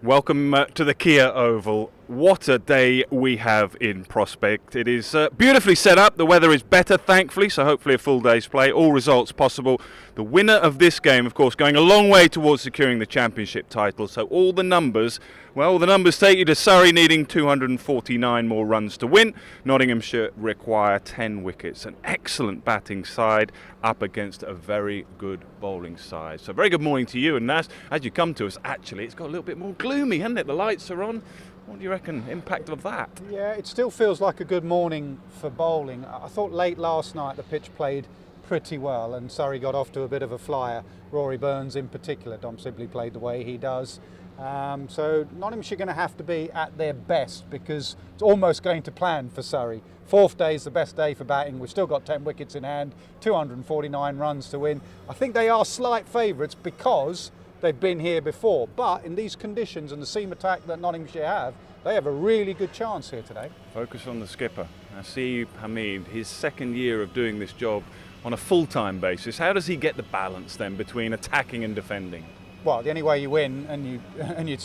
Welcome to the Kia Oval. What a day we have in prospect. It is beautifully set up. The weather is better, thankfully, so hopefully a full day's play. All results possible. The winner of this game, of course, going a long way towards securing the championship title. So all the numbers, well, the numbers take you to Surrey needing 249 more runs to win. Nottinghamshire require 10 wickets. An excellent batting side up against a very good bowling side. So very good morning to you. And Nas, as you come to us, actually, it's got a little bit more gloomy, hasn't it? The lights are on. What do you reckon, impact of that? Yeah, it still feels like a good morning for bowling. I thought late last night the pitch played pretty well and Surrey got off to a bit of a flyer. Rory Burns in particular, Dom Sibley played the way he does. So Nottinghamshire are going to have to be at their best because it's almost going to plan for Surrey. Fourth day is the best day for batting. We've still got 10 wickets in hand, 249 runs to win. I think they are slight favourites because they've been here before, but in these conditions and the seam attack that Nottinghamshire have, they have a really good chance here today. Focus on the skipper. Nasser Hussain, his second year of doing this job on a full-time basis. How does he get the balance then between attacking and defending? Well, the only way you win and you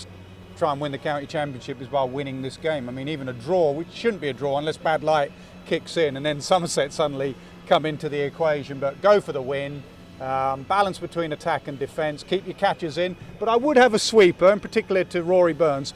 try and win the county championship is by winning this game. I mean, even a draw, which shouldn't be a draw unless bad light kicks in and then Somerset suddenly come into the equation, but go for the win. Balance between attack and defence, keep your catches in, but I would have a sweeper, in particular to Rory Burns.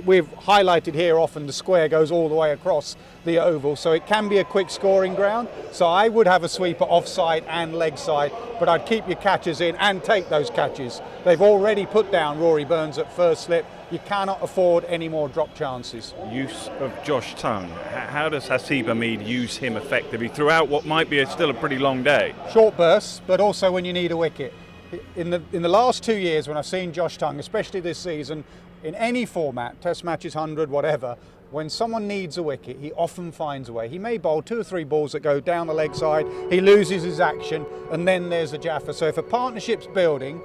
We've highlighted here often the square goes all the way across the oval, so it can be a quick scoring ground. So I would have a sweeper offside and leg side, but I'd keep your catches in and take those catches. They've already put down Rory Burns at first slip. You cannot afford any more drop chances. Use of Josh Tongue. How does Hasib Hamid use him effectively throughout what might be still a pretty long day? Short bursts, but also when you need a wicket. In the last 2 years when I've seen Josh Tongue, especially this season, in any format, test matches, 100, whatever, when someone needs a wicket, he often finds a way. He may bowl 2 or 3 balls that go down the leg side, he loses his action, and then there's a Jaffa. So if a partnership's building,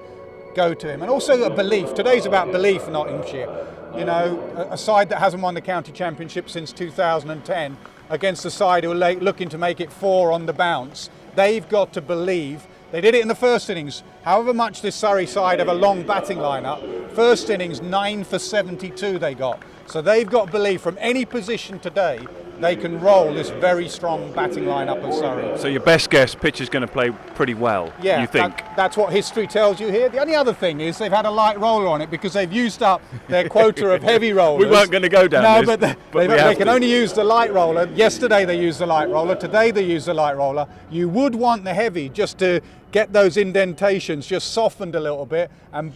go to him. And also a belief. Today's about belief in Nottinghamshire. You know, a side that hasn't won the county championship since 2010 against a side who are looking to make it 4 on the bounce. They've got to believe. They did it in the first innings. However much this Surrey side have a long batting lineup, first innings 9 for 72 they got. So they've got belief from any position today they can roll this very strong batting lineup of Surrey. So your best guess, pitch is going to play pretty well, yeah, you think? That's what history tells you here. The only other thing is they've had a light roller on it because they've used up their quota of heavy rollers. We weren't going to go down this, but they can only use the light roller. Yesterday they used the light roller, today they used the light roller. You would want the heavy just to get those indentations just softened a little bit and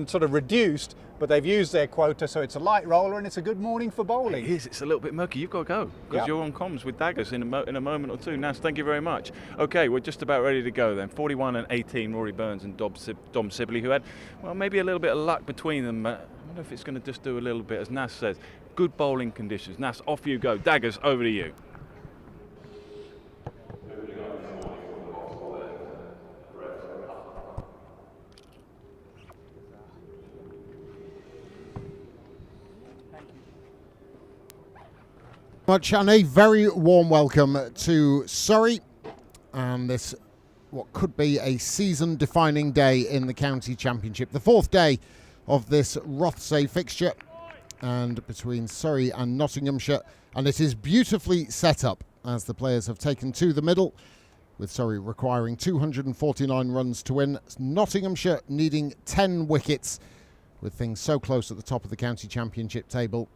sort of reduced, but they've used their quota, so it's a light roller and it's a good morning for bowling. It is. It's a little bit murky. You've got to go because you're on comms with Daggers in a moment or two. Nas, thank you very much. Okay, we're just about ready to go then. 41 and 18, Rory Burns and Dom Sibley, who had, well, maybe a little bit of luck between them. I wonder if it's going to just do a little bit, as Nas says. Good bowling conditions. Nas, off you go. Daggers, over to you. Much and a very warm welcome to Surrey and this what could be a season defining day in the county championship, the 4th day of this Rothesay fixture and between Surrey and Nottinghamshire, and it is beautifully set up as the players have taken to the middle, with Surrey requiring 249 runs to win, Nottinghamshire needing 10 wickets. With things so close at the top of the county championship table,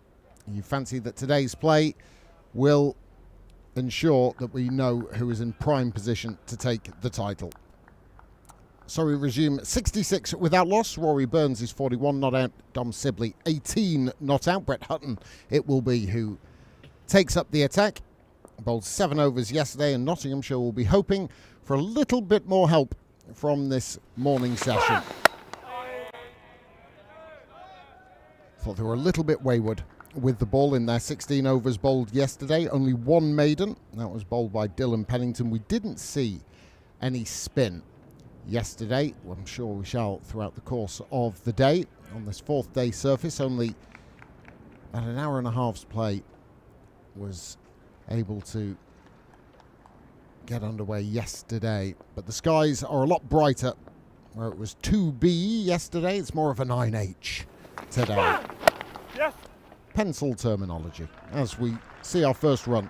you fancy that today's play will ensure that we know who is in prime position to take the title. Surrey resume 66 without loss. Rory Burns is 41 not out. Dom Sibley 18 not out. Brett Hutton it will be who takes up the attack. Bowled 7 overs yesterday, and Nottinghamshire will be hoping for a little bit more help from this morning session. Thought they were a little bit wayward with the ball in their 16 overs bowled yesterday. Only 1 maiden. That was bowled by Dylan Pennington. We didn't see any spin yesterday. Well, I'm sure we shall throughout the course of the day. On this 4th day surface, only about an hour and a half's play was able to get underway yesterday. But the skies are a lot brighter. Where it was 2B yesterday, it's more of a 9H today. Pencil terminology as we see our first run,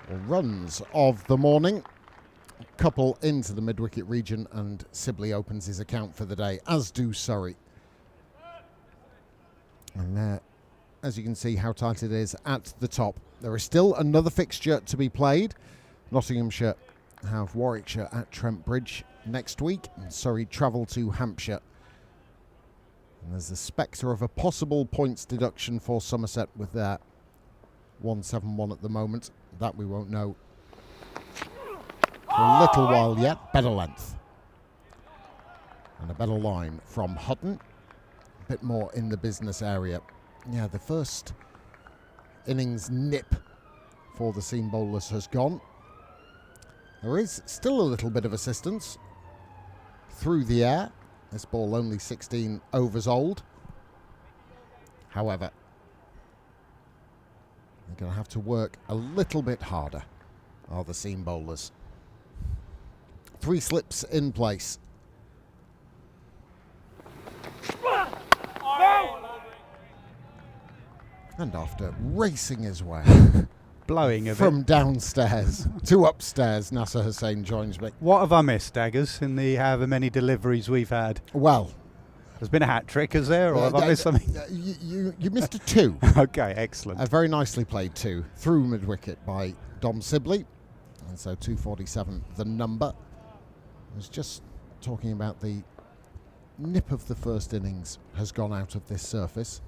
or runs of the morning. Couple into the mid-wicket region, and Sibley opens his account for the day, as do Surrey. And there, as you can see how tight it is at the top. There is still another fixture to be played. Nottinghamshire have Warwickshire at Trent Bridge next week, and Surrey travel to Hampshire. And there's the spectre of a possible points deduction for Somerset with their 171 at the moment. That we won't know for a little while yet. Better length. And a better line from Hutton. A bit more in the business area. Yeah, the first innings nip for the seam bowlers has gone. There is still a little bit of assistance through the air. This ball only 16 overs old. However, they're going to have to work a little bit harder, are the seam bowlers. 3 slips in place. And after racing his way blowing of from it downstairs to upstairs, Nasser Hussain joins me. What have I missed, Daggers, in the however many deliveries we've had? Well, There's been a hat trick, is there, or have I missed something? You missed a 2. Okay, excellent. A very nicely played 2 through mid-wicket by Dom Sibley. And so 247 the number. I was just talking about the nip of the first innings has gone out of this surface.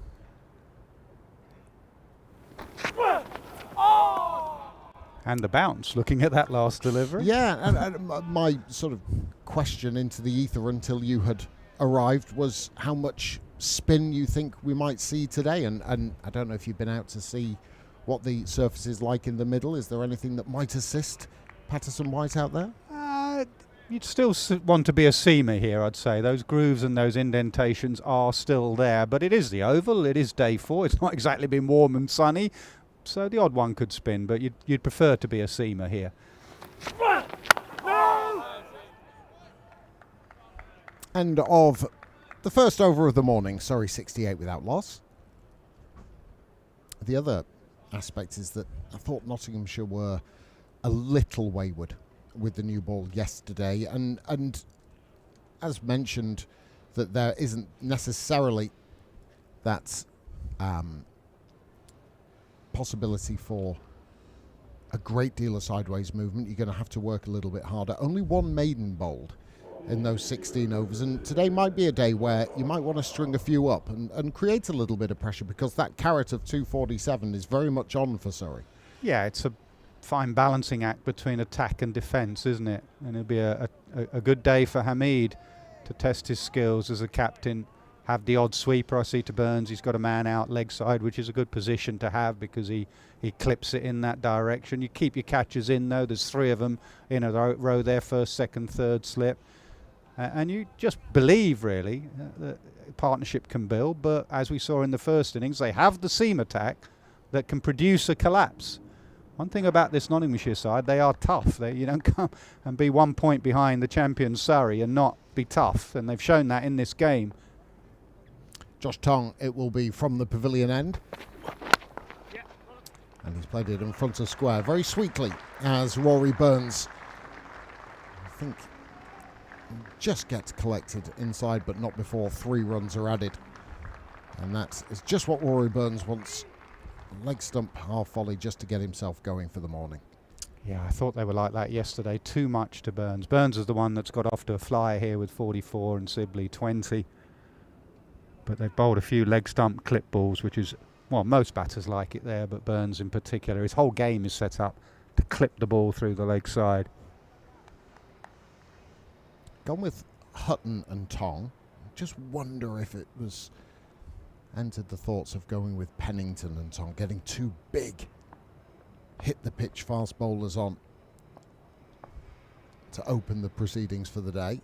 And the bounce, looking at that last delivery. Yeah, and my sort of question into the ether until you had arrived was how much spin you think we might see today. And I don't know if you've been out to see what the surface is like in the middle. Is there anything that might assist Patterson White out there? You'd still want to be a seamer here, I'd say. Those grooves and those indentations are still there. But it is the Oval, it is day 4. It's not exactly been warm and sunny. So the odd one could spin, but you'd prefer to be a seamer here. End of the first over of the morning. Surrey 68 without loss. The other aspect is that I thought Nottinghamshire were a little wayward with the new ball yesterday, and as mentioned, that there isn't necessarily that possibility for a great deal of sideways movement. You're going to have to work a little bit harder. Only 1 maiden bowled in those 16 overs, and today might be a day where you might want to string a few up and create a little bit of pressure, because that carrot of 247 is very much on for Surrey. Yeah, it's a fine balancing act between attack and defence, isn't it? And it'll be a good day for Hamid to test his skills as a captain. Have the odd sweeper, I see, to Burns. He's got a man out leg side, which is a good position to have because he clips it in that direction. You keep your catches in, though. There's 3 of them in a row there, first, second, third slip. And you just believe, really, that partnership can build. But as we saw in the first innings, they have the seam attack that can produce a collapse. One thing about this Nottinghamshire side, they are tough. You don't come and be 1 point behind the champion Surrey and not be tough. And they've shown that in this game. Josh Tong, it will be from the pavilion end. And he's played it in front of square very sweetly as Rory Burns, I think, just gets collected inside, but not before 3 runs are added. And that is just what Rory Burns wants. Leg stump half volley just to get himself going for the morning. Yeah, I thought they were like that yesterday. Too much to Burns. Burns is the one that's got off to a flyer here with 44 and Sibley 20. But they've bowled a few leg stump clip balls, which is, well, most batters like it there, but Burns in particular. His whole game is set up to clip the ball through the leg side. Gone with Hutton and Tong. Just wonder if it was entered the thoughts of going with Pennington and Tong, getting 2 big hit the pitch fast bowlers on to open the proceedings for the day.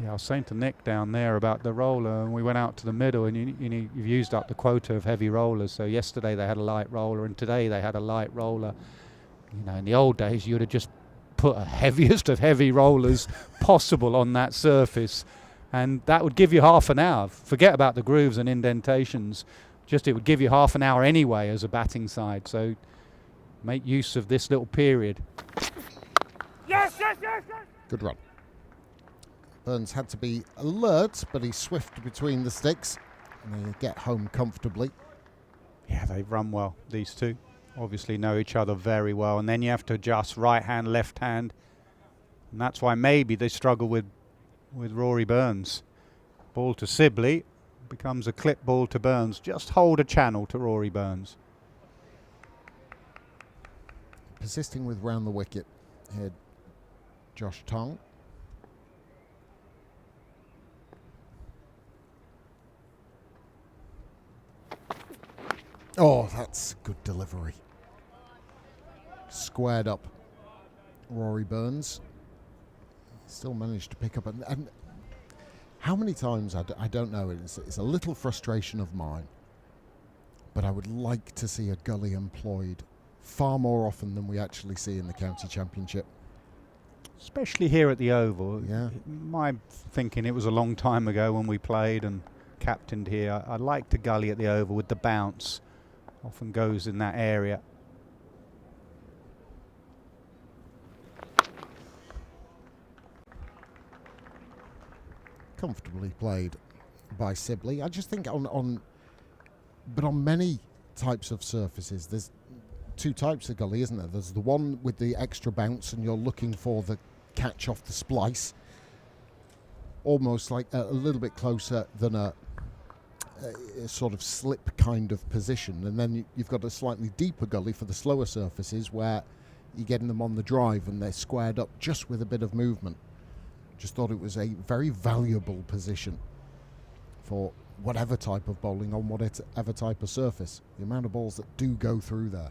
Yeah, I was saying to Nick down there about the roller, and we went out to the middle, and you've used up the quota of heavy rollers. So yesterday they had a light roller, and today they had a light roller. You know, in the old days, you'd have just put a heaviest of heavy rollers possible on that surface, and that would give you half an hour. Forget about the grooves and indentations. Just it would give you half an hour anyway as a batting side. So make use of this little period. Yes, yes, yes, yes. Good run. Burns had to be alert, but he's swift between the sticks, and they get home comfortably. Yeah, they've run well, these two. Obviously know each other very well, and then you have to adjust right hand, left hand, and that's why maybe they struggle with Rory Burns. Ball to Sibley, becomes a clip ball to Burns. Just hold a channel to Rory Burns. Persisting with round the wicket here, Josh Tongue. Oh, that's good delivery. Squared up Rory Burns. Still managed to pick up. And how many times, I don't know, it's a little frustration of mine, but I would like to see a gully employed far more often than we actually see in the county championship. Especially here at the Oval. Yeah. My thinking, it was a long time ago when we played and captained here. I like the gully at the Oval with the bounce. Often goes in that area. Comfortably played by Sibley. I just think on many types of surfaces, there's two types of gully, isn't there? There's the one with the extra bounce and you're looking for the catch off the splice, almost like a little bit closer than a sort of slip kind of position, and then you've got a slightly deeper gully for the slower surfaces where you're getting them on the drive and they're squared up just with a bit of movement. Just thought it was a very valuable position for whatever type of bowling on whatever type of surface. The amount of balls that do go through there.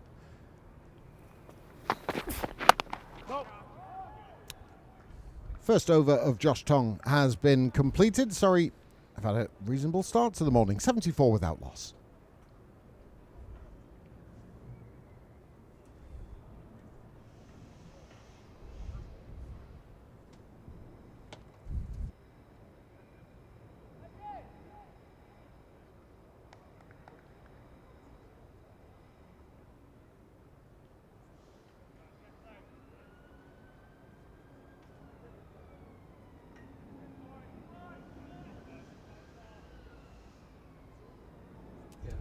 First over of Josh Tongue has been completed. Sorry, I've had a reasonable start to the morning. 74 without loss. Yeah.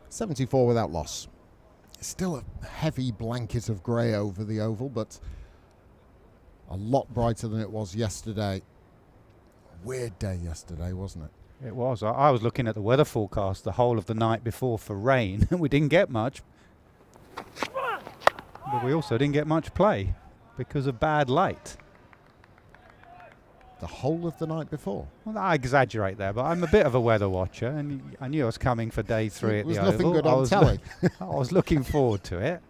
74 without loss. Still a heavy blanket of grey over the Oval, but a lot brighter than it was yesterday. Weird day yesterday, wasn't it? It was. I was looking at the weather forecast the whole of the night before for rain. We didn't get much. But we also didn't get much play because of bad light. The whole of the night before? Well, I exaggerate there, but I'm a bit of a weather watcher, and I knew I was coming for day 3 at the Oval. There's nothing good on telly. I was looking forward to it.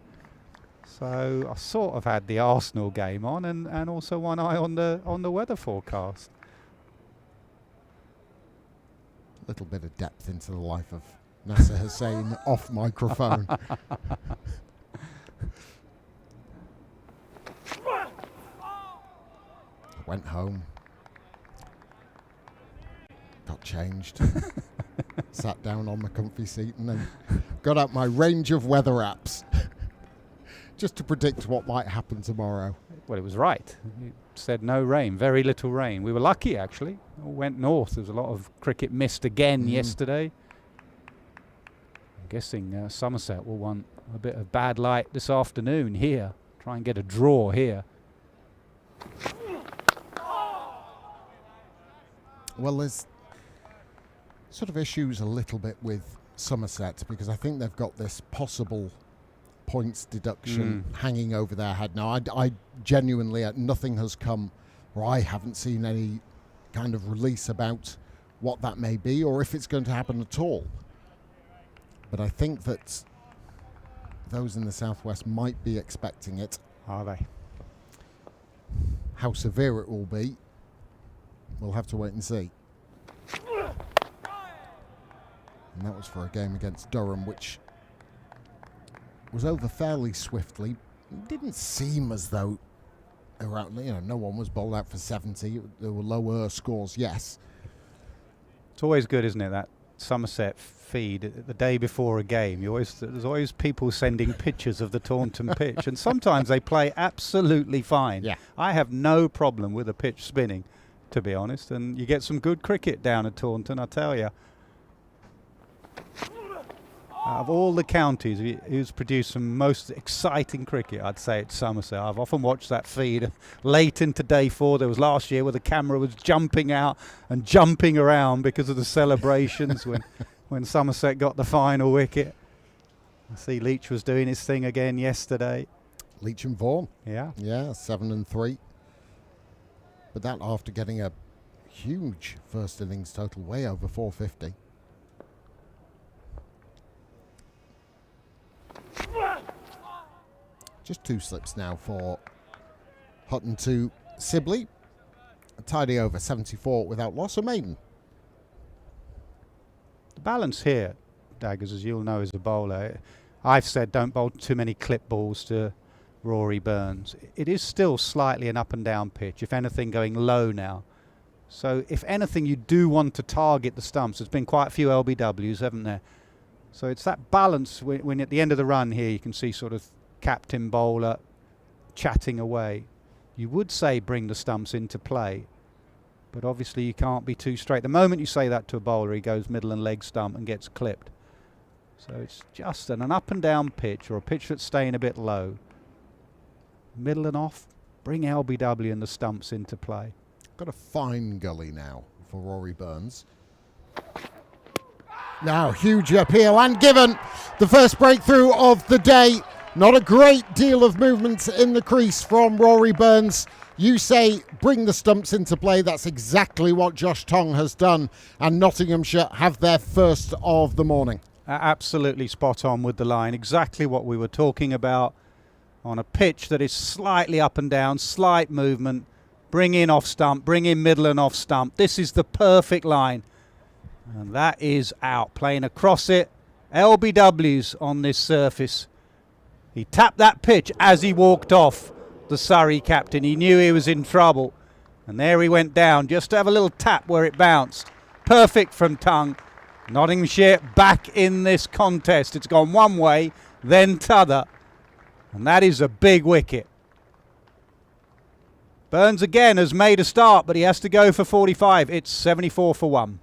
So I sort of had the Arsenal game on, and also one eye on the weather forecast. A little bit of depth into the life of Nasser Hussain off microphone. Went home. Got changed. Sat down on my comfy seat and then got out my range of weather apps just to predict what might happen tomorrow. Well, it was right. It said no rain, very little rain. We were lucky, actually. It all went north. There was a lot of cricket missed again yesterday. I'm guessing Somerset will want a bit of bad light this afternoon here. Try and get a draw here. Well, there's sort of issues a little bit with Somerset because I think they've got this possible points deduction hanging over their head. Now, I genuinely, nothing has come, or I haven't seen any kind of release about what that may be or if it's going to happen at all. But I think that those in the southwest might be expecting it. Are they? How severe it will be, we'll have to wait and see. And that was for a game against Durham, which was over fairly swiftly. It didn't seem as though around, no one was bowled out for 70. There were lower scores, yes. It's always good, isn't it, that Somerset feed the day before a game. There's always people sending pictures of the Taunton pitch, and sometimes they play absolutely fine. Yeah. I have no problem with a pitch spinning, to be honest, and you get some good cricket down at Taunton, I tell you. Out of all the counties who's produced some most exciting cricket, I'd say it's Somerset. I've often watched that feed late into day 4. There was last year where the camera was jumping out and jumping around because of the celebrations when Somerset got the final wicket. I see Leach was doing his thing again yesterday. Leach and Vaughan. Yeah. Yeah, 7 and 3. But that after getting a huge first innings total, way over 450. Just 2 slips now for Hutton to Sibley. A tidy over, 74 without loss. A maiden. The balance here, Daggers, as you'll know as a bowler, I've said don't bowl too many clip balls to Rory Burns. It is still slightly an up and down pitch, if anything going low now. So if anything you do want to target the stumps. There's been quite a few LBWs, haven't there? So it's that balance when at the end of the run here you can see sort of captain bowler chatting away. You would say bring the stumps into play, but obviously you can't be too straight. The moment you say that to a bowler, he goes middle and leg stump and gets clipped. So it's just an up and down pitch, or a pitch that's staying a bit low. Middle and off, bring LBW and the stumps into play. Got a fine gully now for Rory Burns. Now, huge appeal and given the first breakthrough of the day. Not a great deal of movement in the crease from Rory Burns. You say bring the stumps into play. That's exactly what Josh Tong has done. And Nottinghamshire have their first of the morning. Absolutely spot on with the line. Exactly what we were talking about on a pitch that is slightly up and down, slight movement. Bring in off stump, bring in middle and off stump. This is the perfect line. And that is out. Playing across it. LBWs on this surface. He tapped that pitch as he walked off, the Surrey captain. He knew he was in trouble. And there he went down, just to have a little tap where it bounced. Perfect from Tongue. Nottinghamshire back in this contest. It's gone one way, then t'other. And that is a big wicket. Burns again has made a start, but he has to go for 45. It's 74 for 1.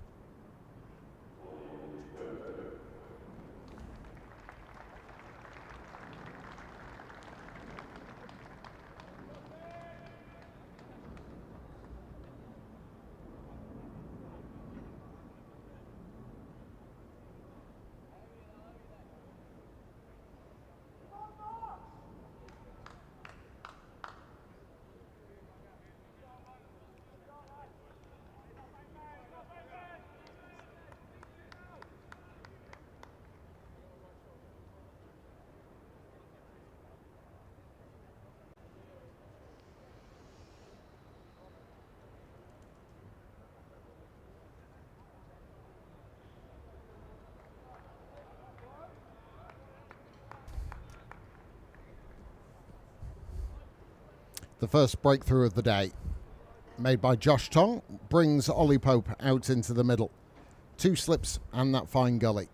The first breakthrough of the day, made by Josh Tong, brings Ollie Pope out into the middle. 2 slips and that fine gully.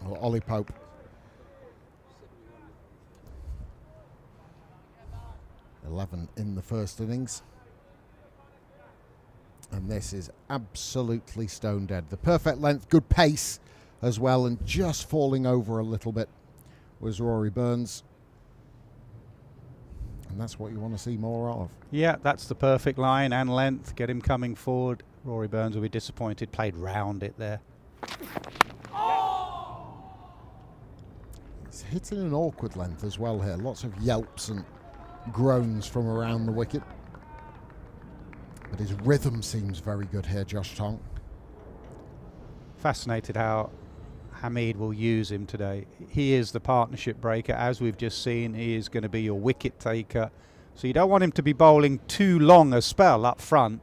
Well, Ollie Pope. (11 in the first innings. And this is absolutely stone dead. The perfect length, good pace as well, and just falling over a little bit was Rory Burns. And that's what you want to see more of. Yeah, that's the perfect line and length. Get him coming forward. Rory Burns will be disappointed. Played round it there. It's hitting an awkward length as well here. Lots of yelps and groans from around the wicket. But his rhythm seems very good here, Josh Tong. Fascinated how Hamid will use him today. He is the partnership breaker, as we've just seen. He is going to be your wicket taker. So you don't want him to be bowling too long a spell up front.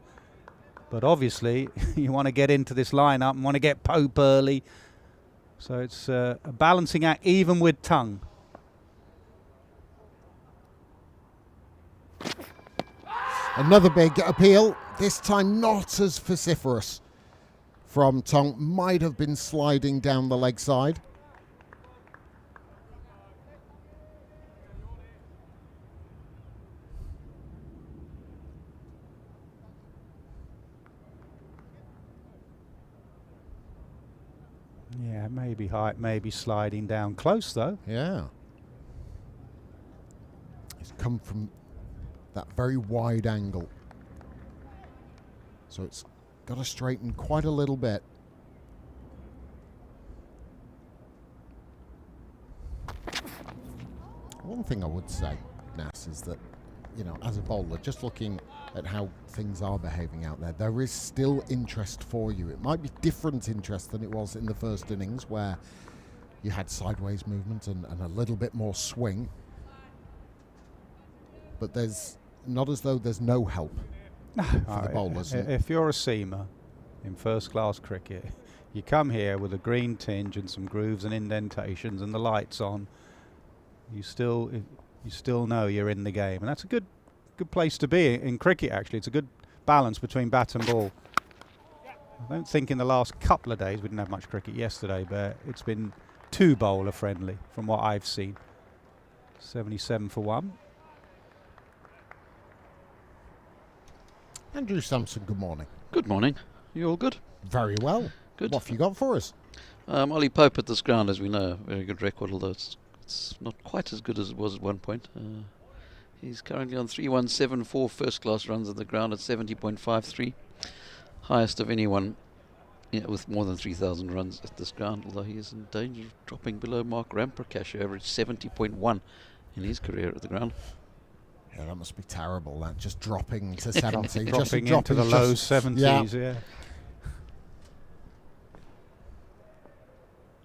But obviously, you want to get into this lineup and want to get Pope early. So it's a balancing act, even with tongue. Another big appeal, this time not as vociferous from Tongue. Might have been sliding down the leg side. Yeah, maybe height, maybe sliding down. Close though. Yeah. It's come from that very wide angle. So it's got to straighten quite a little bit. One thing I would say, Nas, is that, you know, as a bowler, just looking at how things are behaving out there, there is still interest for you. It might be different interest than it was in the first innings, where you had sideways movement and a little bit more swing. But there's not as though there's no help for the bowlers. If you're a seamer in first class cricket, you come here with a green tinge and some grooves and indentations and the lights on, you still know you're in the game, and that's a good place to be in cricket. Actually, it's a good balance between bat and ball. I don't think in the last couple of days, we didn't have much cricket yesterday, but it's been too bowler friendly from what I've seen. 77 for 1. Andrew Sampson, good morning. Good morning. You all good? Very well. Good. What have you got for us? Ollie Pope at this ground, as we know, a very good record, although it's not quite as good as it was at one point. He's currently on 3,174 first-class runs at the ground at 70.53. Highest of anyone with more than 3,000 runs at this ground, although he is in danger of dropping below Mark Ramprakash, who averaged 70.1 in his career at the ground. Yeah, that must be terrible, that, just dropping to 70. dropping into the low 70s, yeah.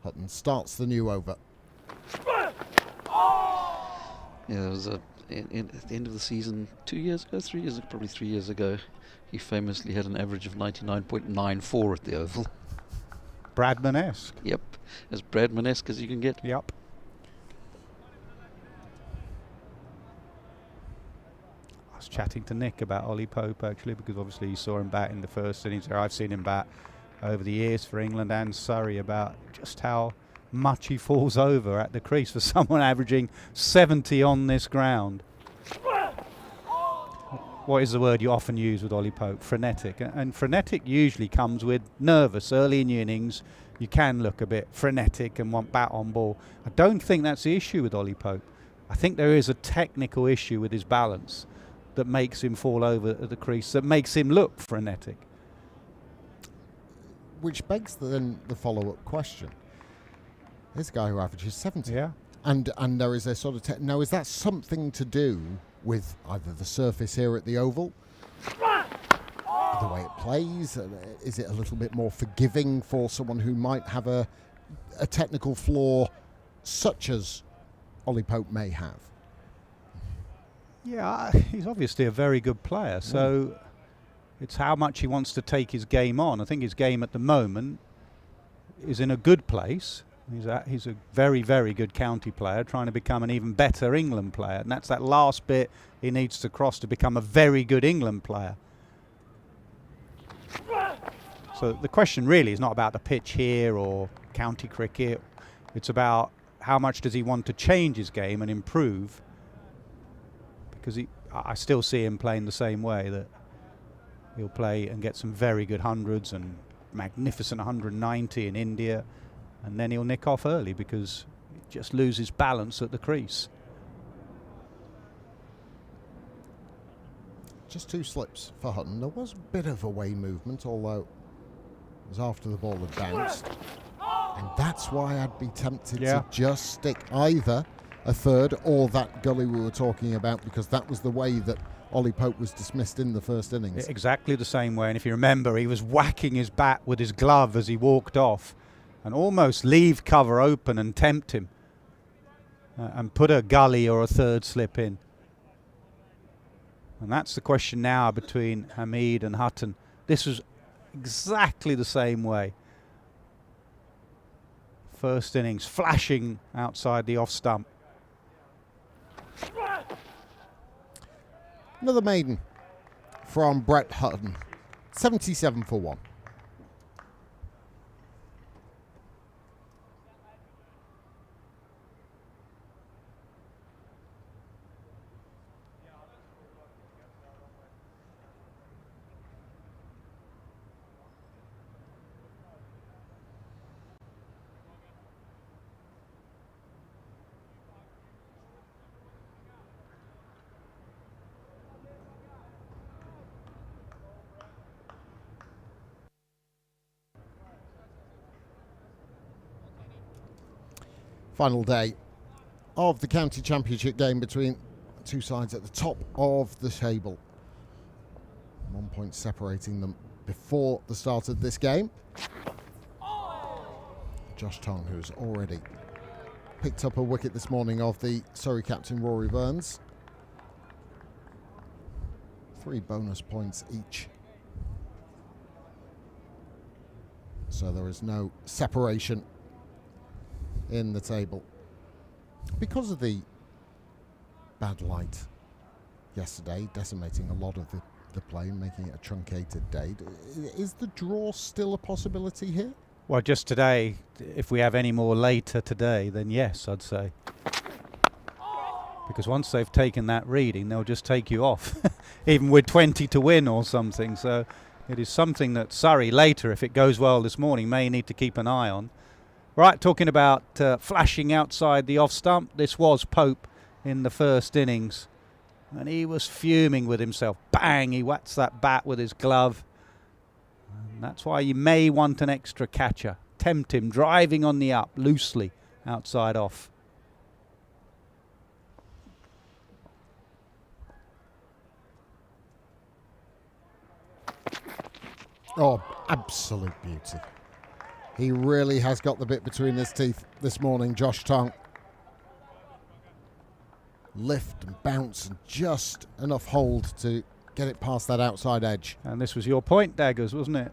Hutton starts the new over. Yeah, there was at the end of the season 2 years ago, 3 years ago, probably 3 years ago, he famously had an average of 99.94 at the Oval. Bradman-esque. Yep, as Bradman-esque as you can get. Yep. I was chatting to Nick about Ollie Pope, actually, because obviously you saw him bat in the first innings. I've seen him bat over the years for England and Surrey, about just how much he falls over at the crease for someone averaging 70 on this ground. What is the word you often use with Ollie Pope? Frenetic. And frenetic usually comes with nervous. Early in your innings, you can look a bit frenetic and want bat on ball. I don't think that's the issue with Ollie Pope. I think there is a technical issue with his balance that makes him fall over at the crease, that makes him look frenetic. Which begs then the follow-up question. This guy who averages 70. Yeah. And there is a sort of... now, is that something to do with either the surface here at the Oval, the way it plays? Is it a little bit more forgiving for someone who might have a technical flaw such as Ollie Pope may have? Yeah, he's obviously a very good player, so it's how much he wants to take his game on. I think his game at the moment is in a good place. He's a very, very good county player trying to become an even better England player, and that's that last bit he needs to cross to become a very good England player. So the question really is not about the pitch here or county cricket. It's about how much does he want to change his game and improve, because I still see him playing the same way, that he'll play and get some very good hundreds and magnificent 190 in India, and then he'll nick off early because he just loses balance at the crease. Just 2 slips for Hutton. There was a bit of away movement, although it was after the ball had bounced. And that's why I'd be tempted to just stick either a third or that gully we were talking about, because that was the way that Ollie Pope was dismissed in the first innings. Exactly the same way, and if you remember, he was whacking his bat with his glove as he walked off and almost leave cover open and tempt him and put a gully or a third slip in. And that's the question now between Hamid and Hutton. This was exactly the same way. First innings, flashing outside the off stump. Another maiden from Brett Hutton, 77 for 1. Final day of the county championship game between two sides at the top of the table. 1 point separating them before the start of this game. Josh Tongue, who's already picked up a wicket this morning of the Surrey captain Rory Burns. 3 bonus points each. So there is no separation in the table. Because of the bad light yesterday, decimating a lot of the play, making it a truncated day, is the draw still a possibility here? Well, just today, if we have any more later today, then yes, I'd say. Because once they've taken that reading, they'll just take you off, even with 20 to win or something. So it is something that Surrey later, if it goes well this morning, may need to keep an eye on. Right, talking about flashing outside the off stump, this was Pope in the first innings. And he was fuming with himself. Bang, he whacks that bat with his glove. And that's why you may want an extra catcher. Tempt him, driving on the up, loosely, outside off. Oh, absolute beauty. He really has got the bit between his teeth this morning, Josh Tongue. Lift and bounce and just enough hold to get it past that outside edge. And this was your point, Daggers, wasn't it?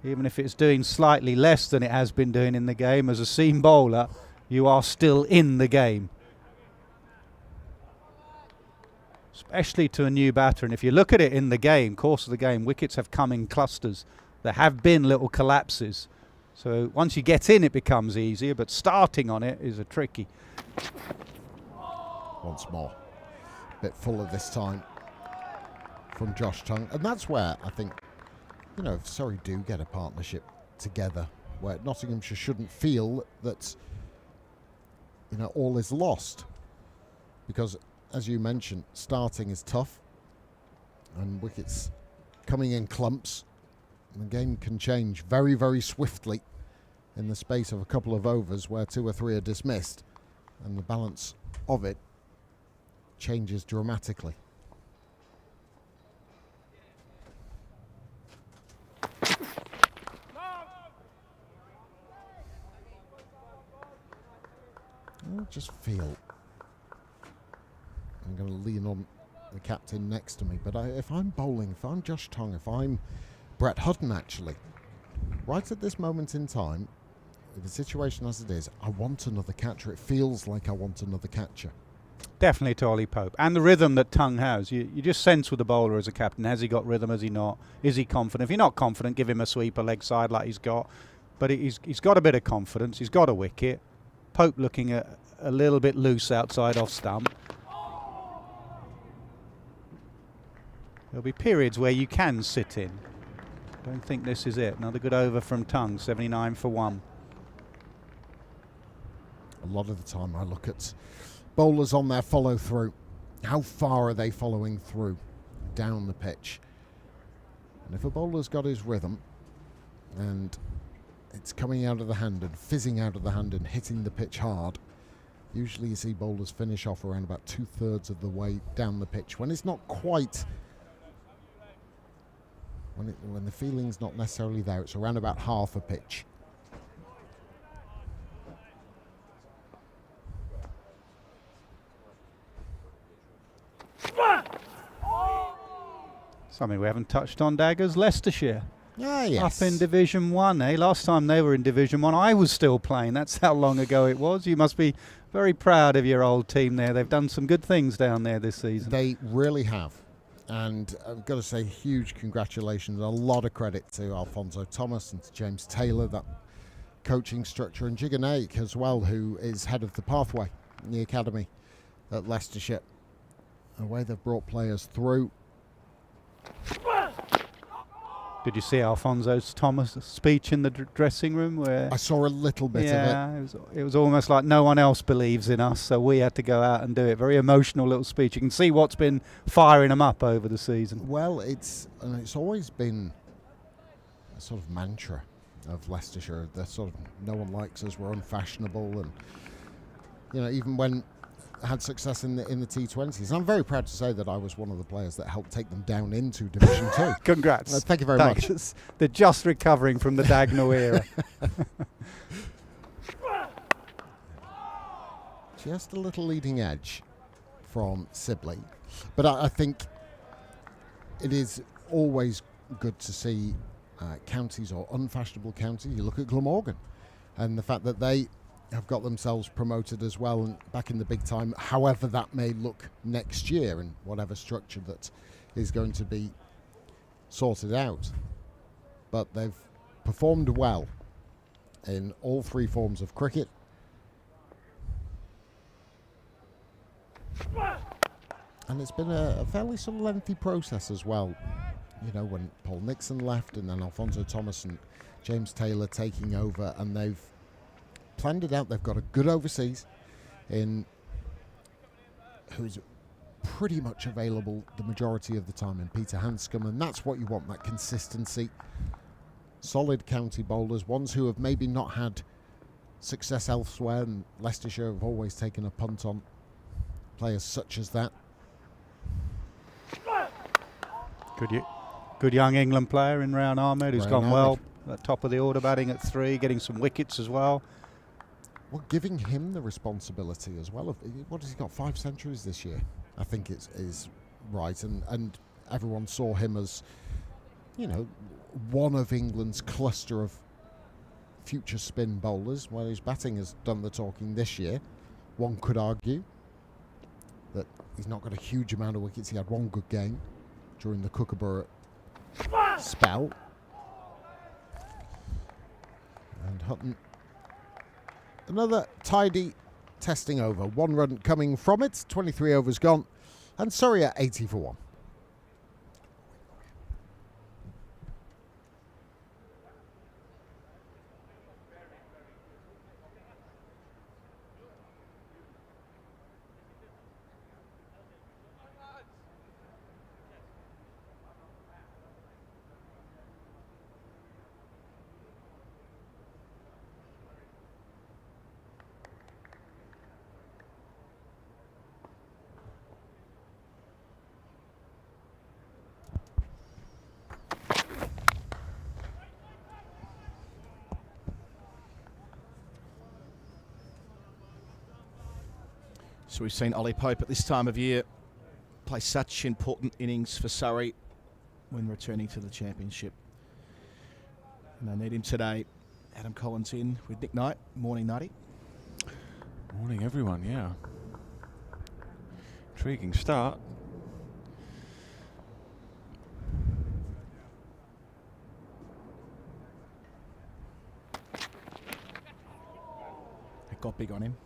Even if it's doing slightly less than it has been doing in the game, as a seam bowler, you are still in the game. Especially to a new batter. And if you look at it in the game, course of the game, wickets have come in clusters. There have been little collapses. So once you get in, it becomes easier, but starting on it is a tricky. Once more, a bit fuller this time from Josh Tongue. And that's where I think, you know, if Surrey do get a partnership together, where Nottinghamshire shouldn't feel that, you know, all is lost. Because, as you mentioned, starting is tough and wickets coming in clumps. The game can change very, very swiftly in the space of a couple of overs where 2 or 3 are dismissed, and the balance of it changes dramatically. I just feel I'm going to lean on the captain next to me, but if I'm bowling, if I'm Josh Tongue, if I'm Brett Hutton, actually, right at this moment in time, with the situation as it is, I want another catcher. It feels like I want another catcher. Definitely to Ollie Pope. And the rhythm that Tongue has. You just sense with the bowler as a captain, has he got rhythm, has he not? Is he confident? If you're not confident, give him a sweeper leg side like he's got. But he's got a bit of confidence. He's got a wicket. Pope looking a little bit loose outside off stump. There'll be periods where you can sit in. I don't think this is it. Another good over from Tongue, 79 for 1. A lot of the time I look at bowlers on their follow through. How far are they following through down the pitch? And if a bowler's got his rhythm and it's coming out of the hand and fizzing out of the hand and hitting the pitch hard, usually you see bowlers finish off around about 2/3 of the way down the pitch. When it's not quite, when the feeling's not necessarily there, it's around about half a pitch. Something we haven't touched on, Daggers, Leicestershire. Ah, yes. Up in Division 1, eh? Last time they were in Division 1, I was still playing. That's how long ago it was. You must be very proud of your old team there. They've done some good things down there this season. They really have. And I've got to say, huge congratulations. A lot of credit to Alfonso Thomas and to James Taylor, that coaching structure, and Jiganake as well, who is head of the pathway in the academy at Leicestershire. The way they've brought players through. Did you see Alfonso Thomas' speech in the dressing room? Where I saw a little bit of it. Yeah, it was almost like no one else believes in us, so we had to go out and do it. Very emotional little speech. You can see what's been firing them up over the season. Well, it's always been a sort of mantra of Leicestershire. They're sort of, no one likes us, we're unfashionable, and even when had success in the T20s. I'm very proud to say that I was one of the players that helped take them down into Division 2. Congrats. Thank you very much. They're just recovering from the Dagnall era. Just a little leading edge from Sibley. But I think it is always good to see counties or unfashionable counties. You look at Glamorgan and the fact that they have got themselves promoted as well and back in the big time, however that may look next year and whatever structure that is going to be sorted out. But they've performed well in all three forms of cricket. And it's been a fairly sort of lengthy process as well. When Paul Nixon left and then Alfonso Thomas and James Taylor taking over, and they've planned it out. They've got a good overseas who's pretty much available the majority of the time in Peter Hanscom, and that's what you want, that consistency. Solid county bowlers, ones who have maybe not had success elsewhere, and Leicestershire have always taken a punt on players such as that. Good young England player in Rowan Ahmed, who's gone well Ahmed. at top of the order, batting at 3, getting some wickets as well. Well, giving him the responsibility as well. What has he got? 5 centuries this year, I think is right. And everyone saw him as, one of England's cluster of future spin bowlers. Well, his batting has done the talking this year. One could argue that he's not got a huge amount of wickets. He had one good game during the Kookaburra spell. And Hutton, another tidy testing over. 1 run coming from it, 23 overs gone, and Surrey at 80 for 1. So we've seen Ollie Pope at this time of year play such important innings for Surrey when returning to the championship. And they need him today. Adam Collins in with Nick Knight. Morning, Nighty. Morning, everyone, yeah. Intriguing start. It got big on him.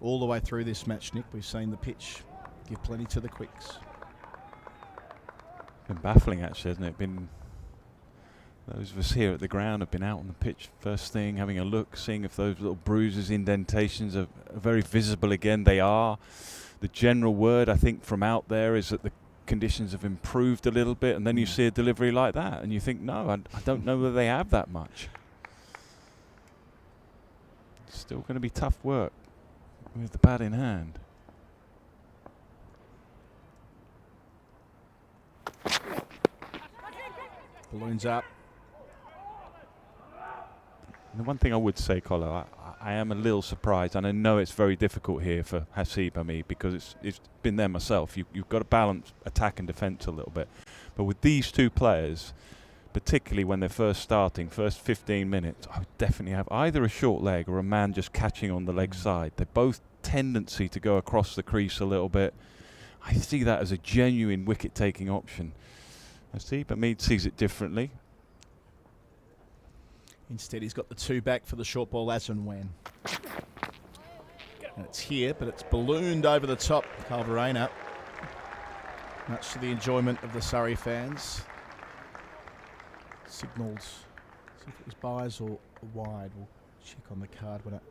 All the way through this match, Nick, we've seen the pitch give plenty to the quicks. Been baffling, actually, hasn't it? Those of us here at the ground have been out on the pitch first thing, having a look, seeing if those little bruises, indentations are very visible again. They are. The general word, I think, from out there is that the conditions have improved a little bit, and then you see a delivery like that, and you think, no, I don't know whether they have that much. It's still going to be tough work with the bat in hand. Balloons up. And the one thing I would say, Colo, I am a little surprised, and I know it's very difficult here for Hasib Hamid because it's been there myself. You've got to balance attack and defence a little bit. But with these two players, particularly when they're first starting, first 15 minutes, I would definitely have either a short leg or a man just catching on the leg side. They're both tendency to go across the crease a little bit. I see that as a genuine wicket-taking option. Hasib Hamid sees it differently. Instead, he's got the 2 back for the short ball as and when. And it's here, but it's ballooned over the top. Calderena, much to the enjoyment of the Surrey fans. Signals. See if it was buys or wide. We'll check on the card when it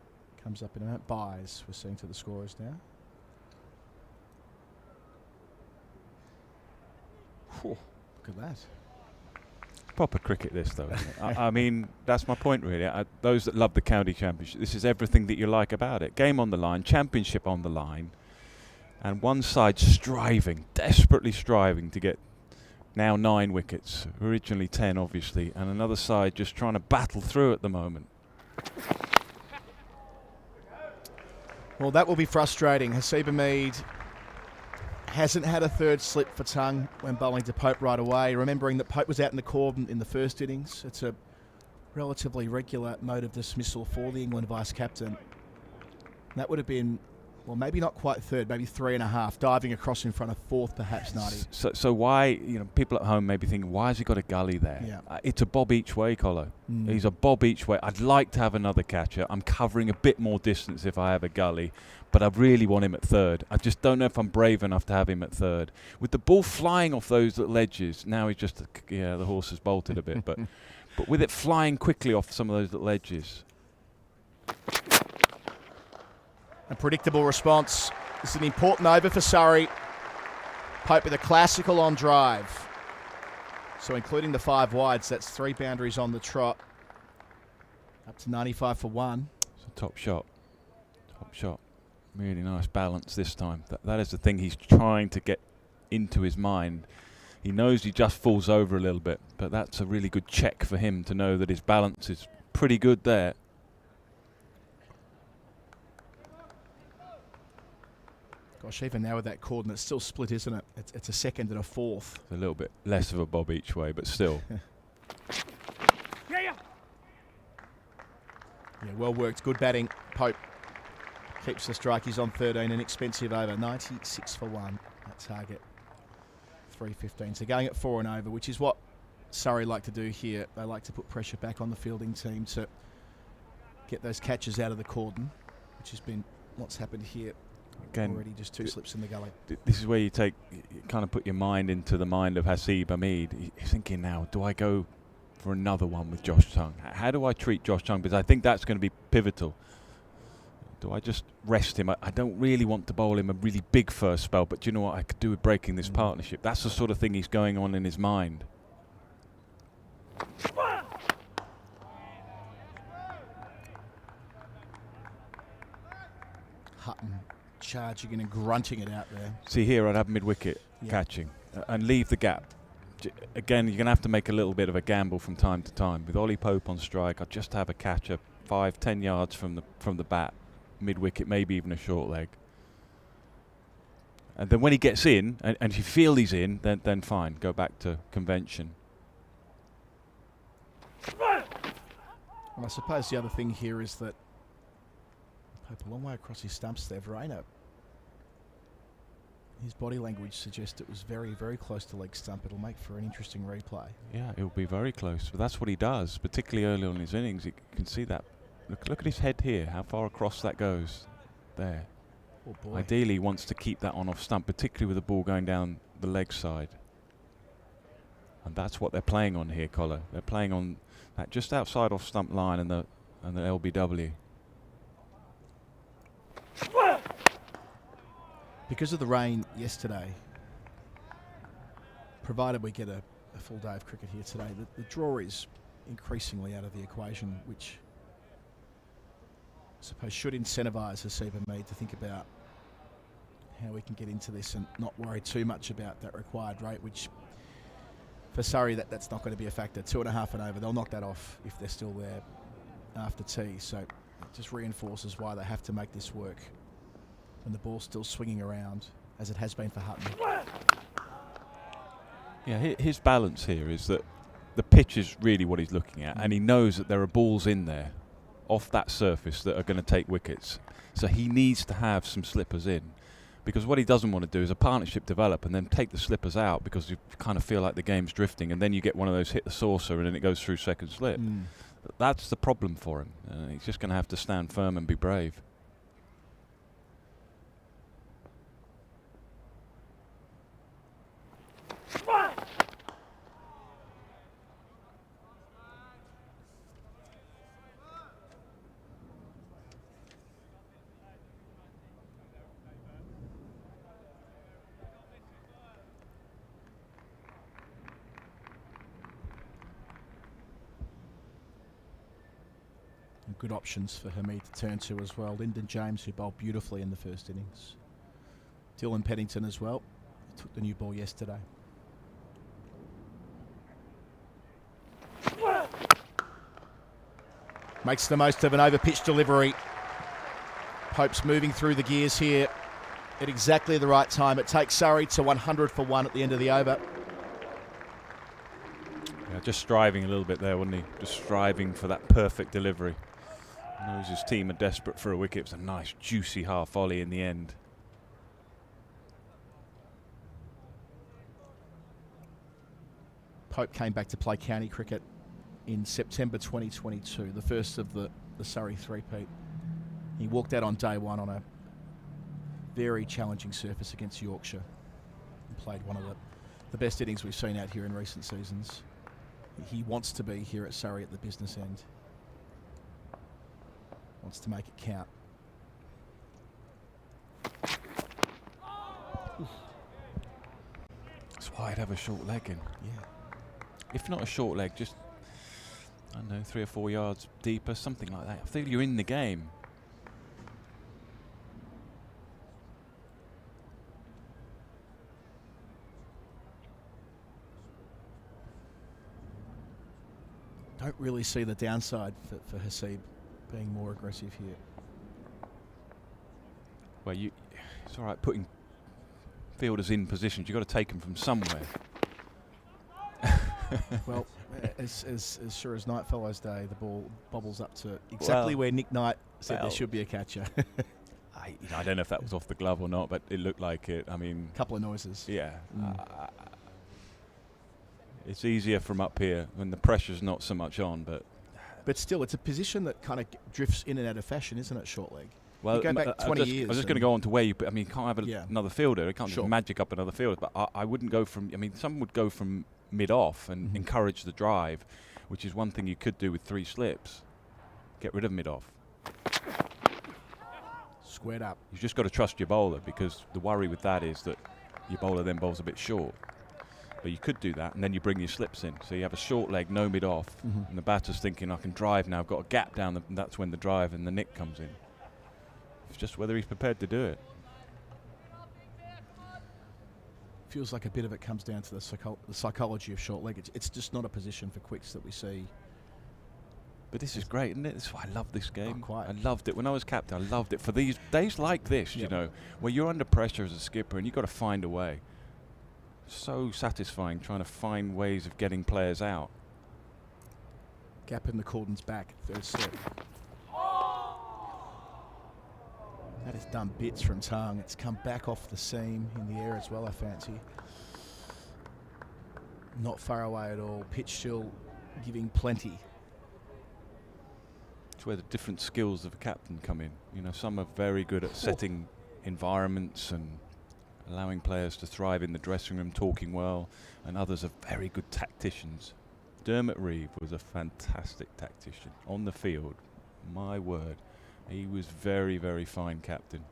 comes up in a minute. Buys, we're seeing to the scorers now. Whew, look at that. Proper cricket this though. I mean, that's my point really. Those that love the county championship, this is everything that you like about it. Game on the line, championship on the line, and one side striving, desperately striving to get now 9 wickets, originally 10 obviously, and another side just trying to battle through at the moment. Well, that will be frustrating. Hasib Hamid hasn't had a third slip for tongue when bowling to Pope right away, remembering that Pope was out in the cordon in the first innings. It's a relatively regular mode of dismissal for the England vice-captain. That would have been, well, maybe not quite third, maybe 3.5, diving across in front of fourth, perhaps 90. So why, people at home may be thinking, why has he got a gully there? Yeah. It's a bob each way, Colo. He's a bob each way. I'd like to have another catcher. I'm covering a bit more distance if I have a gully, but I really want him at third. I just don't know if I'm brave enough to have him at third. With the ball flying off those little edges, now he's just, the horse has bolted a bit, but with it flying quickly off some of those little edges. A predictable response. This is an important over for Surrey. Pope with a classical on drive. So including the 5 wides, that's 3 boundaries on the trot. Up to 95 for 1. It's a top shot. Top shot. Really nice balance this time. That is the thing he's trying to get into his mind. He knows he just falls over a little bit, but that's a really good check for him to know that his balance is pretty good there. Gosh, even now with that cordon, it's still split, isn't it? It's a second and a fourth. It's a little bit less of a bob each way, but still. Yeah. Yeah, well worked. Good batting. Pope keeps the strike. He's on 13, an expensive over. 96 for 1 at target. 315. So going at 4 and over, which is what Surrey like to do here. They like to put pressure back on the fielding team to get those catches out of the cordon, which has been what's happened here. Again, already just 2 slips in the gully. This is where you kind of put your mind into the mind of Hasib Hamid. He's thinking now, do I go for another one with Josh Tongue? How do I treat Josh Tongue? Because I think that's going to be pivotal. Do I just rest him? I don't really want to bowl him a really big first spell, but do you know what I could do with breaking this partnership? That's the sort of thing he's going on in his mind. Hutton charging and grunting it out there. See here, I'd have mid-wicket catching and leave the gap. Again, you're going to have to make a little bit of a gamble from time to time. With Ollie Pope on strike, I'd just have a catcher 5-10 yards from the bat, mid-wicket, maybe even a short leg. And then when he gets in, and if you feel he's in, then fine, go back to convention. Well, I suppose the other thing here is that Pope a long way across his stumps there. Rana, his body language suggests it was very, very close to leg stump. It'll make for an interesting replay. Yeah, it'll be very close. But that's what he does, particularly early on in his innings. You can see that. Look at his head here, how far across that goes. There. Oh boy. Ideally, he wants to keep that on off stump, particularly with the ball going down the leg side. And that's what they're playing on here, Collar. They're playing on that just outside off stump line and the LBW. Because of the rain yesterday, provided we get a full day of cricket here today, the draw is increasingly out of the equation, which I suppose should incentivise Hasib Hamid to think about how we can get into this and not worry too much about that required rate, which for Surrey that's not going to be a factor. 2.5 and over, they'll knock that off if they're still there after tea. So It just reinforces why they have to make this work when the ball's still swinging around, as it has been for Hutton. Yeah, his balance here is that the pitch is really what he's looking at, and he knows that there are balls in there off that surface that are going to take wickets. So he needs to have some slippers in, because what he doesn't want to do is a partnership develop and then take the slippers out because you kind of feel like the game's drifting, and then you get one of those hit the saucer and then it goes through second slip. That's the problem for him. He's just going to have to stand firm and be brave. Good options for Hamid to turn to as well. Lyndon James, who bowled beautifully in the first innings. Dylan Pennington as well. He took the new ball yesterday. Makes the most of an over-pitch delivery. Pope's moving through the gears here at exactly the right time. It takes Surrey to 100 for 1 at the end of the over. Yeah, just striving a little bit there, wasn't he? Just striving for that perfect delivery. Knows his team are desperate for a wicket. It was a nice, juicy half volley in the end. Pope came back to play county cricket in September 2022, the first of the Surrey three-peat. He walked out on day one on a very challenging surface against Yorkshire and played one of the best innings we've seen out here in recent seasons. He wants to be here at Surrey at the business end. Wants to make it count. That's why I'd have a short leg in. Yeah. If not a short leg, just, I don't know, 3 or 4 yards deeper, something like that. I feel you're in the game. Don't really see the downside for Hasib being more aggressive here. Well, it's all right putting fielders in positions. You've got to take them from somewhere. Well, as sure as Night Fellow's Day, the ball bobbles up to exactly where Nick Knight said there should be a catcher. I don't know if that was off the glove or not, but it looked like it. I mean, a couple of noises. Yeah. It's easier from up here when the pressure's not so much on, but still, it's a position that kind of drifts in and out of fashion, isn't it, short leg? Well, you go back 20 years. I was just going to go on to where you can't have another fielder. You can't just magic up another fielder. But I wouldn't go from, some would go from mid-off and encourage the drive, which is one thing you could do with 3 slips. Get rid of mid-off. Squared up. You've just got to trust your bowler, because the worry with that is that your bowler then bowls a bit short. But you could do that, and then you bring your slips in. So you have a short leg, no mid-off, and the batter's thinking, I can drive now, I've got a gap down, and that's when the drive and the nick comes in. It's just whether he's prepared to do it. Feels like a bit of it comes down to the psychology of short leg. It's just not a position for quicks that we see. But this is great, isn't it? That's why I love this game. Not quite. I loved it. When I was captain, I loved it. For these days like this, you know, where you're under pressure as a skipper and you've got to find a way. So satisfying trying to find ways of getting players out. Gap in the cordon's back, third step. That has done bits from tongue. It's come back off the seam in the air as well, I fancy. Not far away at all. Pitch still giving plenty. It's where the different skills of a captain come in. You know, some are very good at setting environments and allowing players to thrive in the dressing room, talking well, and others are very good tacticians. Dermot Reeve was a fantastic tactician on the field. My word, he was very, very fine captain.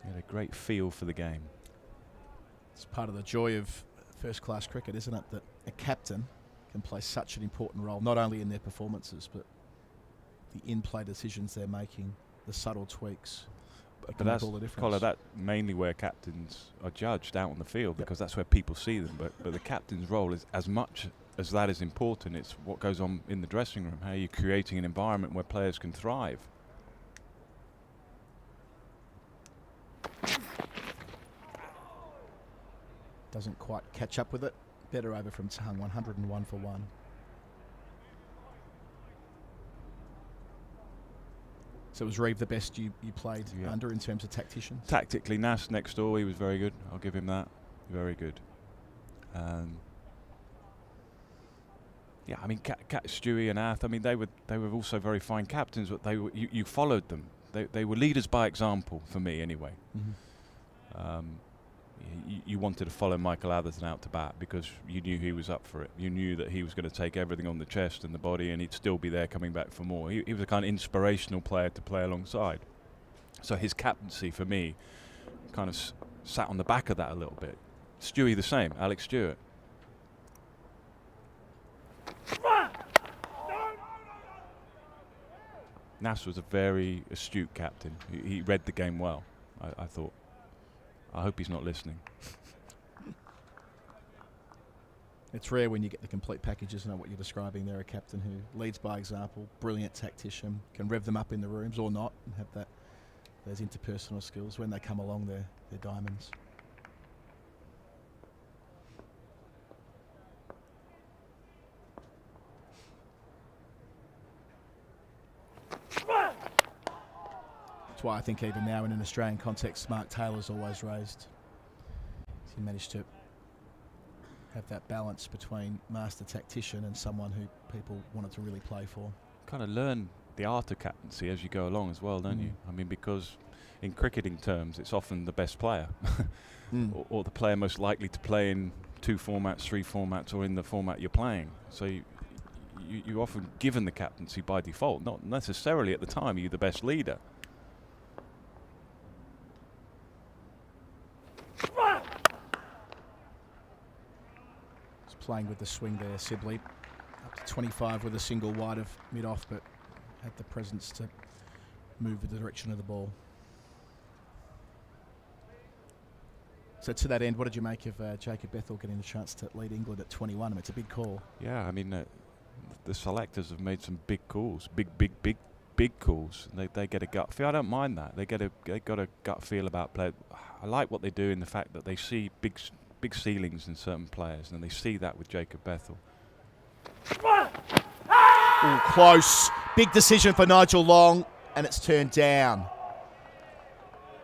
He had a great feel for the game. It's part of the joy of first-class cricket, isn't it, that a captain can play such an important role, not only in their performances, but the in-play decisions they're making, the subtle tweaks. That But can make that's, all the difference. Collar, that's mainly where captains are judged out on the field, because that's where people see them. But the captain's role is as much as that is important. It's what goes on in the dressing room. How are you creating an environment where players can thrive? Doesn't quite catch up with it. Better over from Tung, 101 for 1. So was Reeve the best you played under in terms of tacticians? Tactically, Nas next door, he was very good. I'll give him that. Very good. Yeah, I mean, Stewie and Ath, I mean, they were also very fine captains, but you followed them. They were leaders by example, for me anyway. Mm-hmm. You wanted to follow Michael Atherton out to bat because you knew he was up for it. You knew that he was going to take everything on the chest and the body, and he'd still be there coming back for more. He was a kind of inspirational player to play alongside. So his captaincy, for me, kind of sat on the back of that a little bit. Stewie the same, Alex Stewart. Nas was a very astute captain. He read the game well, I thought. I hope he's not listening. It's rare when you get the complete package, isn't it, what you're describing there, a captain who leads by example, brilliant tactician, can rev them up in the rooms or not, and have those interpersonal skills. When they come along, they're diamonds. That's why I think even now in an Australian context, Mark Taylor's always raised. He managed to have that balance between master tactician and someone who people wanted to really play for. Kind of learn the art of captaincy as you go along as well, don't you? I mean, because in cricketing terms, it's often the best player or the player most likely to play in 2 formats, 3 formats, or in the format you're playing. So you're often given the captaincy by default, not necessarily at the time you're the best leader. Playing with the swing there, Sibley. Up to 25 with a single wide of mid-off, but had the presence to move with the direction of the ball. So to that end, what did you make of Jacob Bethel getting the chance to lead England at 21? I mean, it's a big call. Yeah, I mean, the selectors have made some big calls, big calls. They get a gut feel. I don't mind that. They got a gut feel about play. I like what they do in the fact that they see big ceilings in certain players, and they see that with Jacob Bethel. Ooh, close. Big decision for Nigel Long, and it's turned down.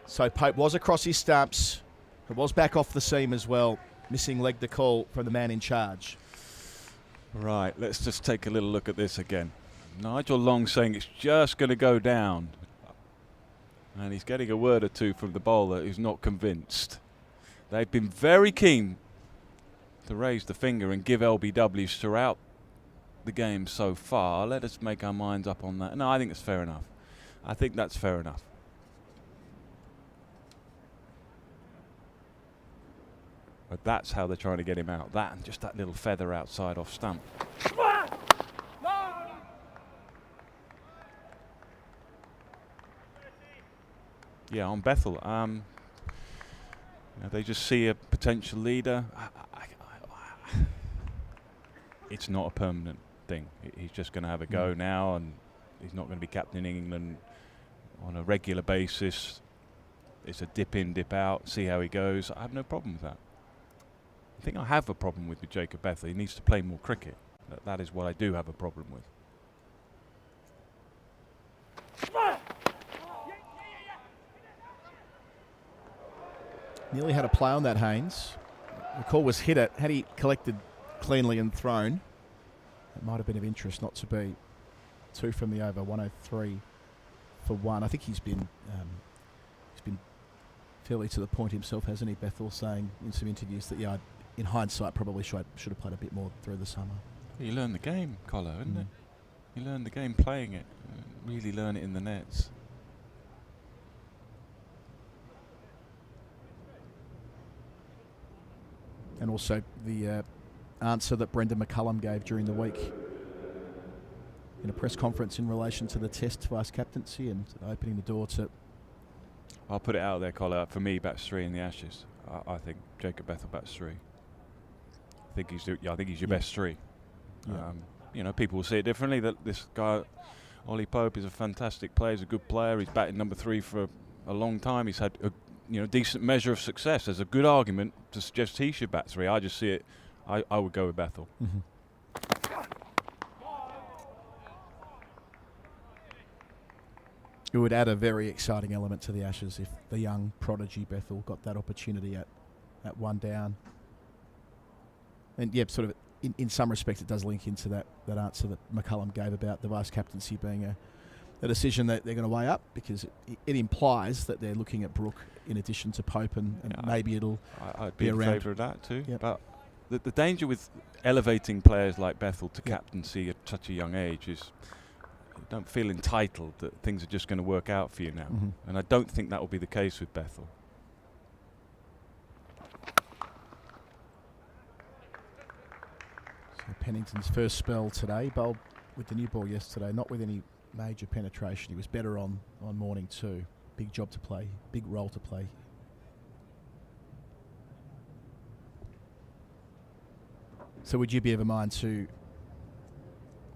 So Pope was across his stumps. It was back off the seam as well. Missing leg the call from the man in charge. Right, let's just take a little look at this again. Nigel Long saying it's just going to go down. And he's getting a word or two from the bowler who's not convinced. They've been very keen to raise the finger and give LBWs throughout the game so far. Let us make our minds up on that. No, I think it's fair enough. I think that's fair enough. But that's how they're trying to get him out. That and just that little feather outside off stump. Yeah, on Bethel. They just see a potential leader. It's not a permanent thing. He's just going to have a go now, and he's not going to be captaining England on a regular basis. It's a dip in, dip out, see how he goes. I have no problem with that. I think I have a problem with Jacob Bethel. He needs to play more cricket. That is what I do have a problem with. Nearly had a play on that, Haynes. The call was hit it. Had he collected cleanly and thrown, it might have been of interest not to be. 2 from the over, 103 for 1. I think he's been fairly to the point himself, hasn't he, Bethel, saying in some interviews that, yeah, in hindsight, probably should have played a bit more through the summer. You learn the game, Collar, isn't it? You learn the game playing it. Really learn it in the nets. And also the answer that Brendan McCullum gave during the week in a press conference in relation to the Test vice captaincy and opening the door to I'll put it out there, Collar. For me, bats 3 in the Ashes. I think Jacob Bethel bats 3. I think he's your best 3. Yeah. People will see it differently. That this guy, Ollie Pope, is a fantastic player. He's a good player. He's batting number 3 for a long time. He's had a decent measure of success. There's a good argument to suggest he should bat 3. I just see it. I would go with Bethel. Mm-hmm. It would add a very exciting element to the Ashes if the young prodigy Bethel got that opportunity at one down. And sort of in some respects it does link into that answer that McCullum gave about the vice captaincy being a decision that they're going to weigh up, because it implies that they're looking at Brooke in addition to Pope, and maybe it'll I'd be in around. favour of that too. Yep. But the danger with elevating players like Bethel to captaincy at such a young age is you don't feel entitled that things are just going to work out for you now. Mm-hmm. And I don't think that will be the case with Bethel. So Pennington's first spell today, bowled with the new ball yesterday, not with any major penetration. He was better on morning too. Big job to play, big role to play. So would you be of a mind to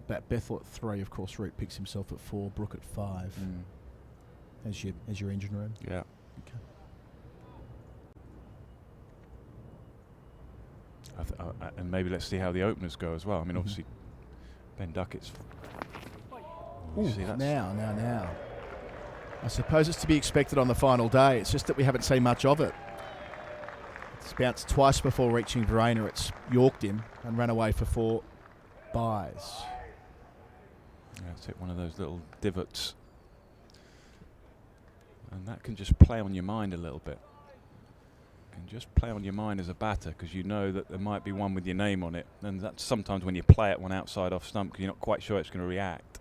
bat Bethel at 3? Of course, Root picks himself at 4, Brooke at 5 as your engine room. Yeah. Okay. And maybe let's see how the openers go as well. I mean, obviously, Ben Duckett's. Now. I suppose it's to be expected on the final day. It's just that we haven't seen much of it. It's bounced twice before reaching Verena. It's yorked him and ran away for 4 byes. Yeah, it's hit one of those little divots. And that can just play on your mind a little bit. Can just play on your mind as a batter, because you know that there might be one with your name on it. And that's sometimes when you play it one outside off stump, because you're not quite sure it's going to react.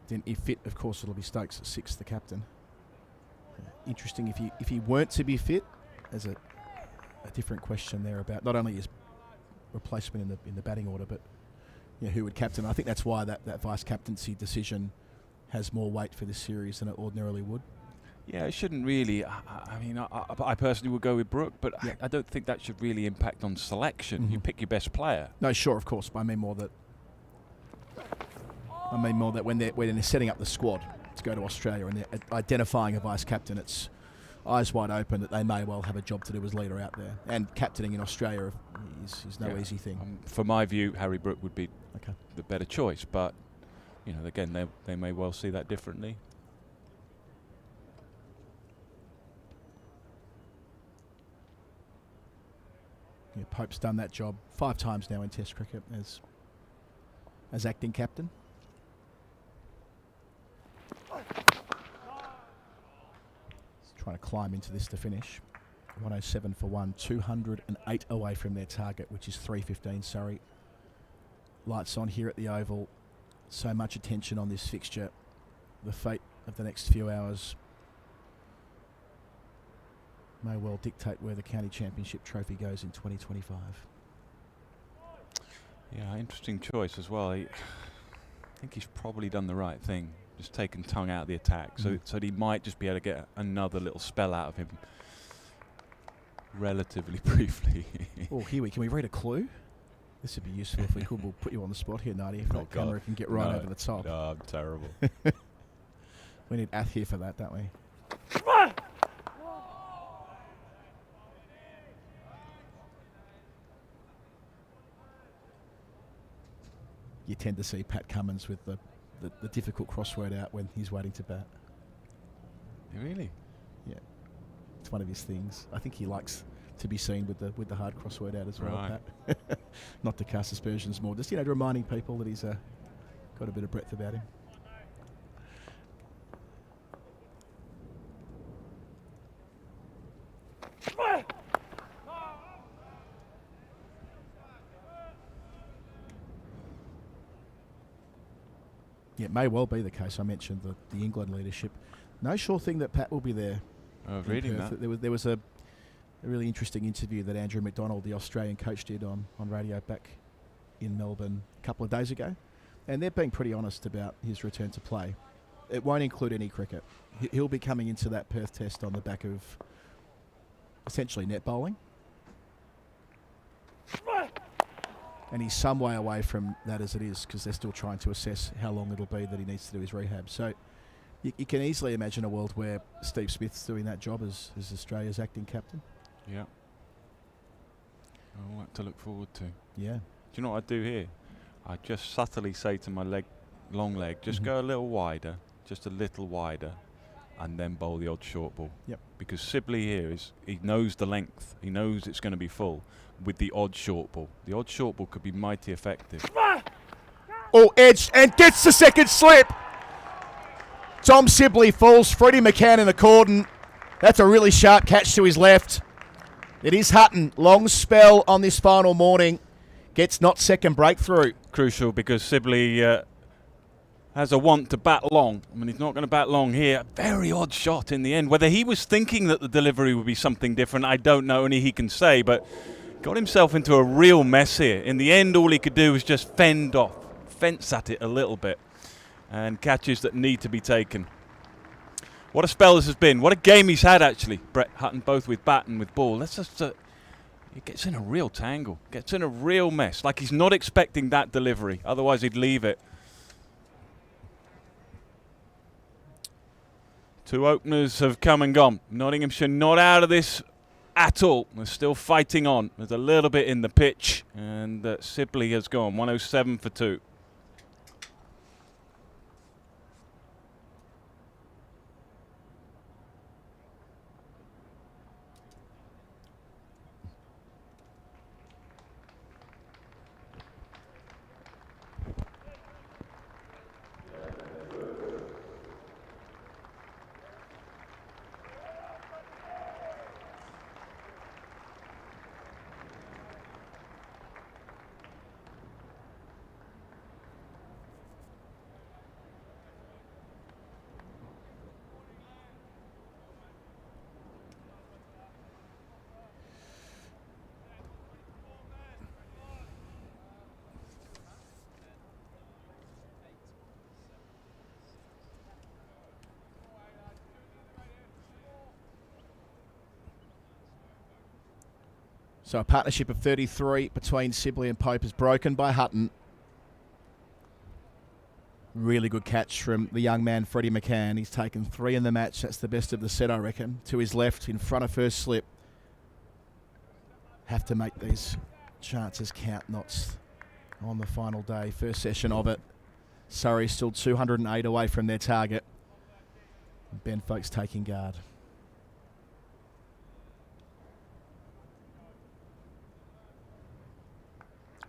Then if fit, of course, it'll be Stokes at 6, the captain. Interesting if he weren't to be fit, there's a different question there about not only his replacement in the batting order, but who would captain. I think that's why that vice captaincy decision has more weight for this series than it ordinarily would. Yeah, it shouldn't really. I personally would go with Brooke, but I don't think that should really impact on selection. Mm-hmm. You pick your best player. No, sure, of course, but I mean more that when they're setting up the squad to go to Australia and they're identifying a vice captain, it's eyes wide open that they may well have a job to do as leader out there. And captaining in Australia is no easy thing. For my view, Harry Brooke would be the better choice, but again, they may well see that differently. Yeah, Pope's done that job 5 times now in Test cricket as acting captain. Trying to climb into this to finish. 107 for 1, 208 away from their target, which is 315 Surrey. Lights on here at the Oval. So much attention on this fixture. The fate of the next few hours may well dictate where the County Championship trophy goes in 2025. Yeah, interesting choice as well. I think he's probably done the right thing. Just taken tongue out of the attack, so he might just be able to get another little spell out of him relatively briefly. Oh, can we read a clue? This would be useful if we could. We'll put you on the spot here, Nadi, if that camera can get right over the top. No, I'm terrible. We need Ath here for that, don't we? You tend to see Pat Cummins with the difficult crossword out when he's waiting to bat. Really? Yeah. It's one of his things. I think he likes to be seen with the hard crossword out as well, Pat. Not to cast aspersions, more just reminding people that he's got a bit of breadth about him. Yeah, it may well be the case. I mentioned the England leadership. no sure thing that Pat will be there. I was reading that. There was a really interesting interview that Andrew McDonald, the Australian coach, did on radio back in Melbourne a couple of days ago. And they're being pretty honest about his return to play. It won't include any cricket. He'll be coming into that Perth test on the back of essentially net bowling. And he's some way away from that as it is, because they're still trying to assess how long it'll be that he needs to do his rehab. So you can easily imagine a world where Steve Smith's doing that job as Australia's acting captain. Yeah. All that to look forward to. Yeah. Do you know what I do here? I just subtly say to my long leg, just go a little wider, just a little wider, and then bowl the odd short ball. Yep. Because Sibley here he knows the length. He knows it's going to be full with the odd short ball. The odd short ball could be mighty effective. Oh, edged and gets the second slip. Tom Sibley falls Freddie McCann in the cordon. That's a really sharp catch to his left. It is Hutton. Long spell on this final morning. Gets not second breakthrough. Crucial because Sibley has a want to bat long. I mean, he's not going to bat long here. Very odd shot in the end. Whether he was thinking that the delivery would be something different, I don't know. Only he can say. But got himself into a real mess here. In the end, all he could do was just fence at it a little bit. And catches that need to be taken. What a spell this has been. What a game he's had, actually. Brett Hutton, both with bat and with ball. That's just he gets in a real tangle. Gets in a real mess. Like he's not expecting that delivery. Otherwise, he'd leave it. Two openers have come and gone. Nottinghamshire not out of this at all. They're still fighting on. There's a little bit in the pitch. And Sibley has gone. 107 for 2. So a partnership of 33 between Sibley and Pope is broken by Hutton. Really good catch from the young man, Freddie McCann. He's taken 3 in the match. That's the best of the set, I reckon. To his left, in front of first slip. Have to make these chances count, Knots, on the final day. First session of it. Surrey still 208 away from their target. Ben Foakes taking guard.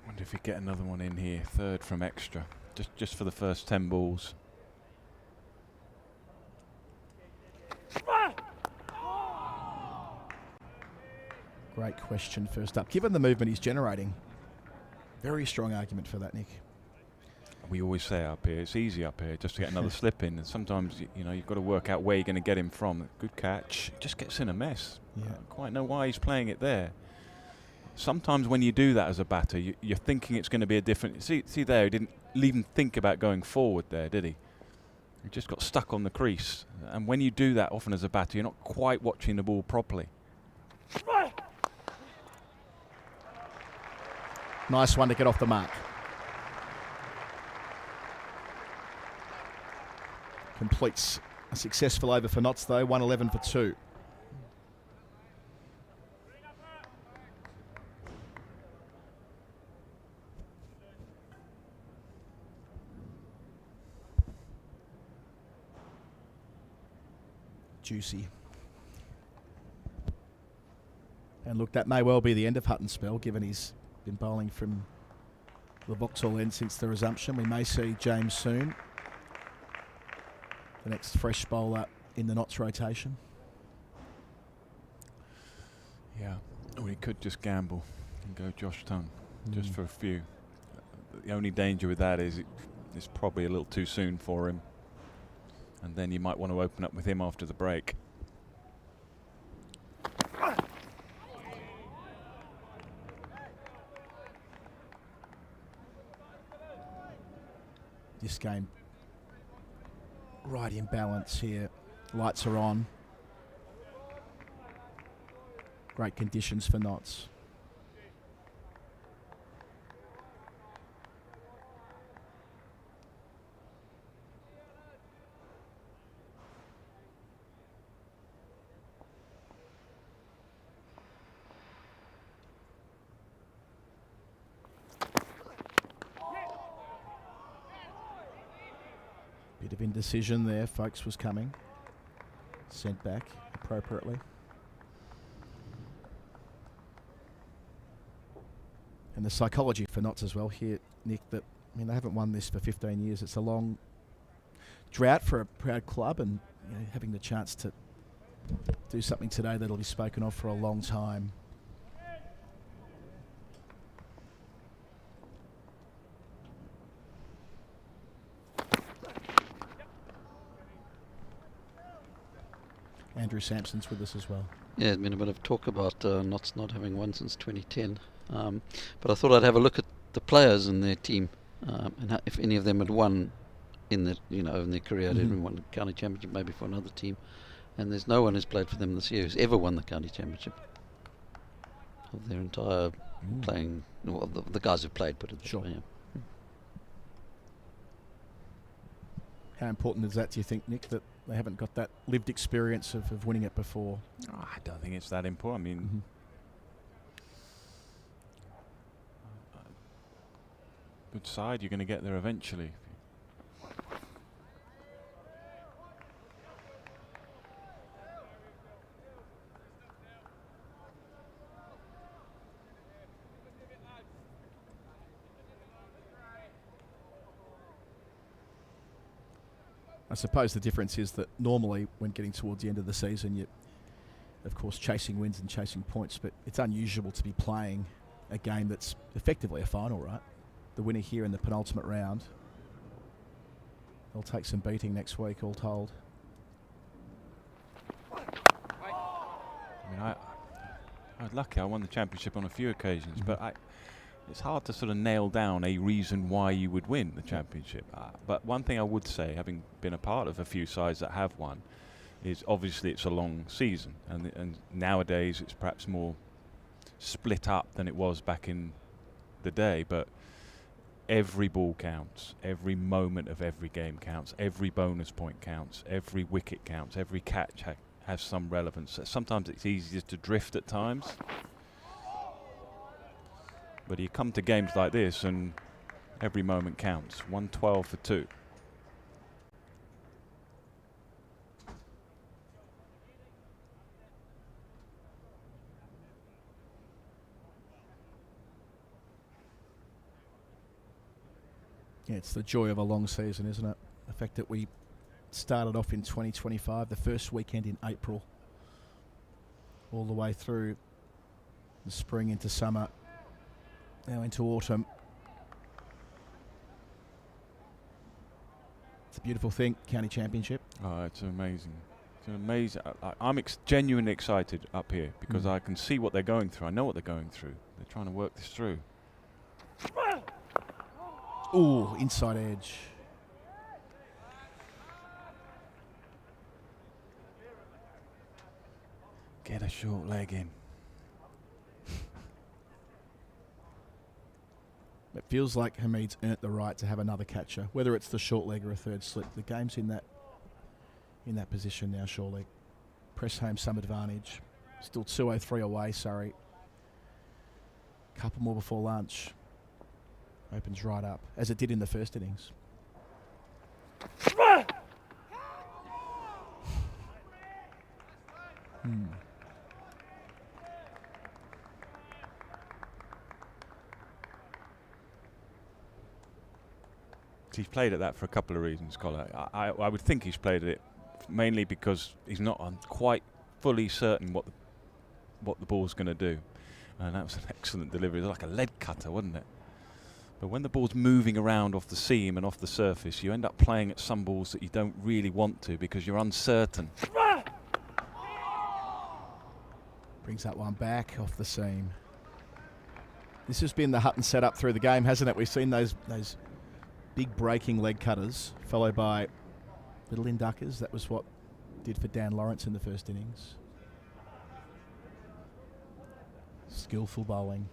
Wonder if we get another one in here. Third from extra. Just for the first 10 balls. Great question first up. Given the movement he's generating, very strong argument for that, Nick. We always say up here, it's easy up here just to get another slip in. And sometimes, you've got to work out where you're going to get him from. Good catch. Just gets in a mess. Yeah. I don't quite know why he's playing it there. Sometimes when you do that as a batter, you're thinking it's going to be a different... See there, he didn't even think about going forward there, did he? He just got stuck on the crease. And when you do that often as a batter, you're not quite watching the ball properly. Nice one to get off the mark. Completes a successful over for Notts, though. 111 for 2. Juicy. And look, that may well be the end of Hutton's spell, given he's been bowling from the Vauxhall end since the resumption. We may see James soon, the next fresh bowler in the Notts rotation. Yeah, we could just gamble and go Josh Tongue, just for a few. The only danger with that is it's probably a little too soon for him. And then you might want to open up with him after the break. This game right in balance here. Lights are on. Great conditions for knots. Bit of indecision there. Foakes was coming. Sent back appropriately. And the psychology for knots as well here, Nick, that, I mean, they haven't won this for 15 years. It's a long drought for a proud club, and having the chance to do something today that'll be spoken of for a long time. Andrew Sampson's with us as well. Yeah, there's been a bit of talk about Notts not having won since 2010. But I thought I'd have a look at the players in their team and if any of them had won in their career. They didn't won the county championship, maybe for another team. And there's no one who's played for them this year who's ever won the county championship of their entire playing. Well, the guys who've played, put it this way. Yeah. How important is that, do you think, Nick, that they haven't got that lived experience of winning it before? Oh, I don't think it's that important. I mean, good side, you're going to get there eventually. I suppose the difference is that normally when getting towards the end of the season, you're, of course, chasing wins and chasing points, but it's unusual to be playing a game that's effectively a final, right? The winner here in the penultimate round. They'll take some beating next week, all told. I mean, I was lucky. I won the championship on a few occasions, but it's hard to sort of nail down a reason why you would win the championship. But one thing I would say, having been a part of a few sides that have won, is obviously it's a long season, and nowadays it's perhaps more split up than it was back in the day. But every ball counts, every moment of every game counts, every bonus point counts, every wicket counts, every catch has some relevance. Sometimes it's easy just to drift at times. But you come to games like this and every moment counts. 112 for 2. Yeah, it's the joy of a long season, isn't it? The fact that we started off in 2025, the first weekend in April, all the way through the spring into summer, now into autumn. It's a beautiful thing, county championship. Oh, it's amazing. It's amazing. I'm genuinely excited up here because I can see what they're going through. I know what they're going through. They're trying to work this through. Ooh, inside edge. Get a short leg in. It feels like Hamid's earned the right to have another catcher, whether it's the short leg or a third slip. The game's in that position now, surely. Press home some advantage. Still 203 away, Surrey. Couple more before lunch. Opens right up, as it did in the first innings. He's played at that for a couple of reasons, Colin. I would think he's played at it mainly because he's not quite fully certain what the ball's going to do. And that was an excellent delivery. It was like a lead cutter, wasn't it? But when the ball's moving around off the seam and off the surface, you end up playing at some balls that you don't really want to because you're uncertain. Brings that one back off the seam. This has been the Hutton setup through the game, hasn't it? We've seen those big breaking leg cutters followed by little induckers. That was what did for Dan Lawrence in the first innings. Skillful bowling.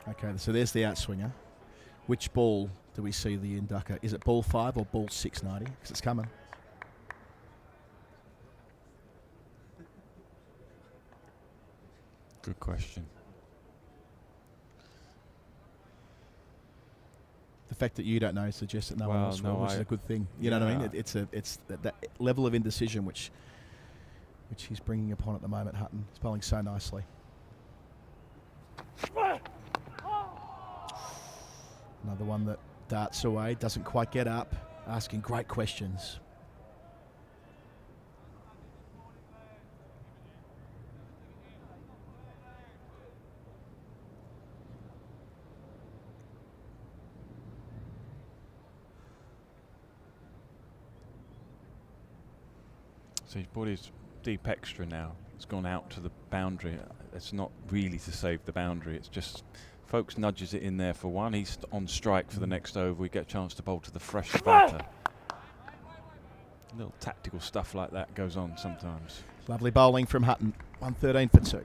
Okay, so there's the outswinger. Which ball do we see the inducker? Is it ball 5 or ball 690? Because it's coming. Good question. The fact that you don't know suggests that no one else will, which is a good thing. You know what I mean? It's that level of indecision which he's bringing upon at the moment. Hutton is bowling so nicely. Another one that darts away, doesn't quite get up, asking great questions. So he's brought his deep extra now. It's gone out to the boundary. It's not really to save the boundary. It's just Foakes nudges it in there for one. He's on strike for the next over. We get a chance to bowl to the fresh batter. Little tactical stuff like that goes on sometimes. Lovely bowling from Hutton. 113 for 2.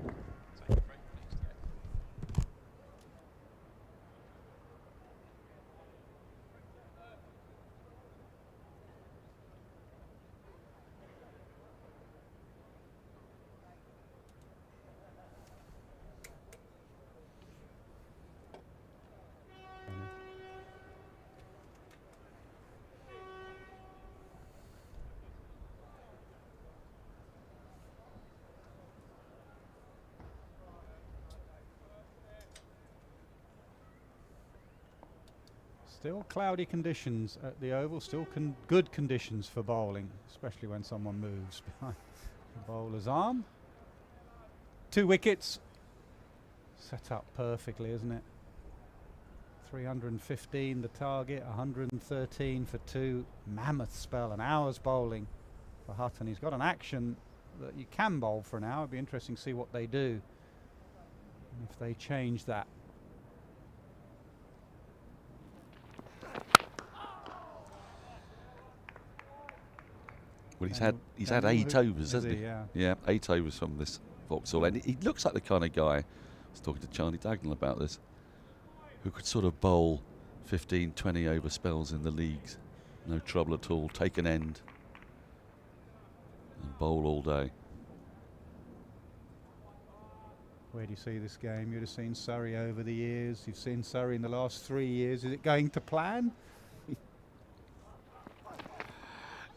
Still cloudy conditions at the Oval, still good conditions for bowling, especially when someone moves behind the bowler's arm. 2 wickets, set up perfectly, isn't it? 315 the target, 113 for 2. Mammoth spell, an hour's bowling for Hutton. He's got an action that you can bowl for an hour. It'd be interesting to see what they do, and if they change that. Well, he's had 8 overs, hasn't he? Yeah, 8 overs from this Vauxhall, and he looks like the kind of guy. I was talking to Charlie Dagnall about this, who could sort of bowl 15, 20 over spells in the leagues, no trouble at all. Take an end and bowl all day. Where do you see this game? You'd have seen Surrey over the years. You've seen Surrey in the last 3 years. Is it going to plan?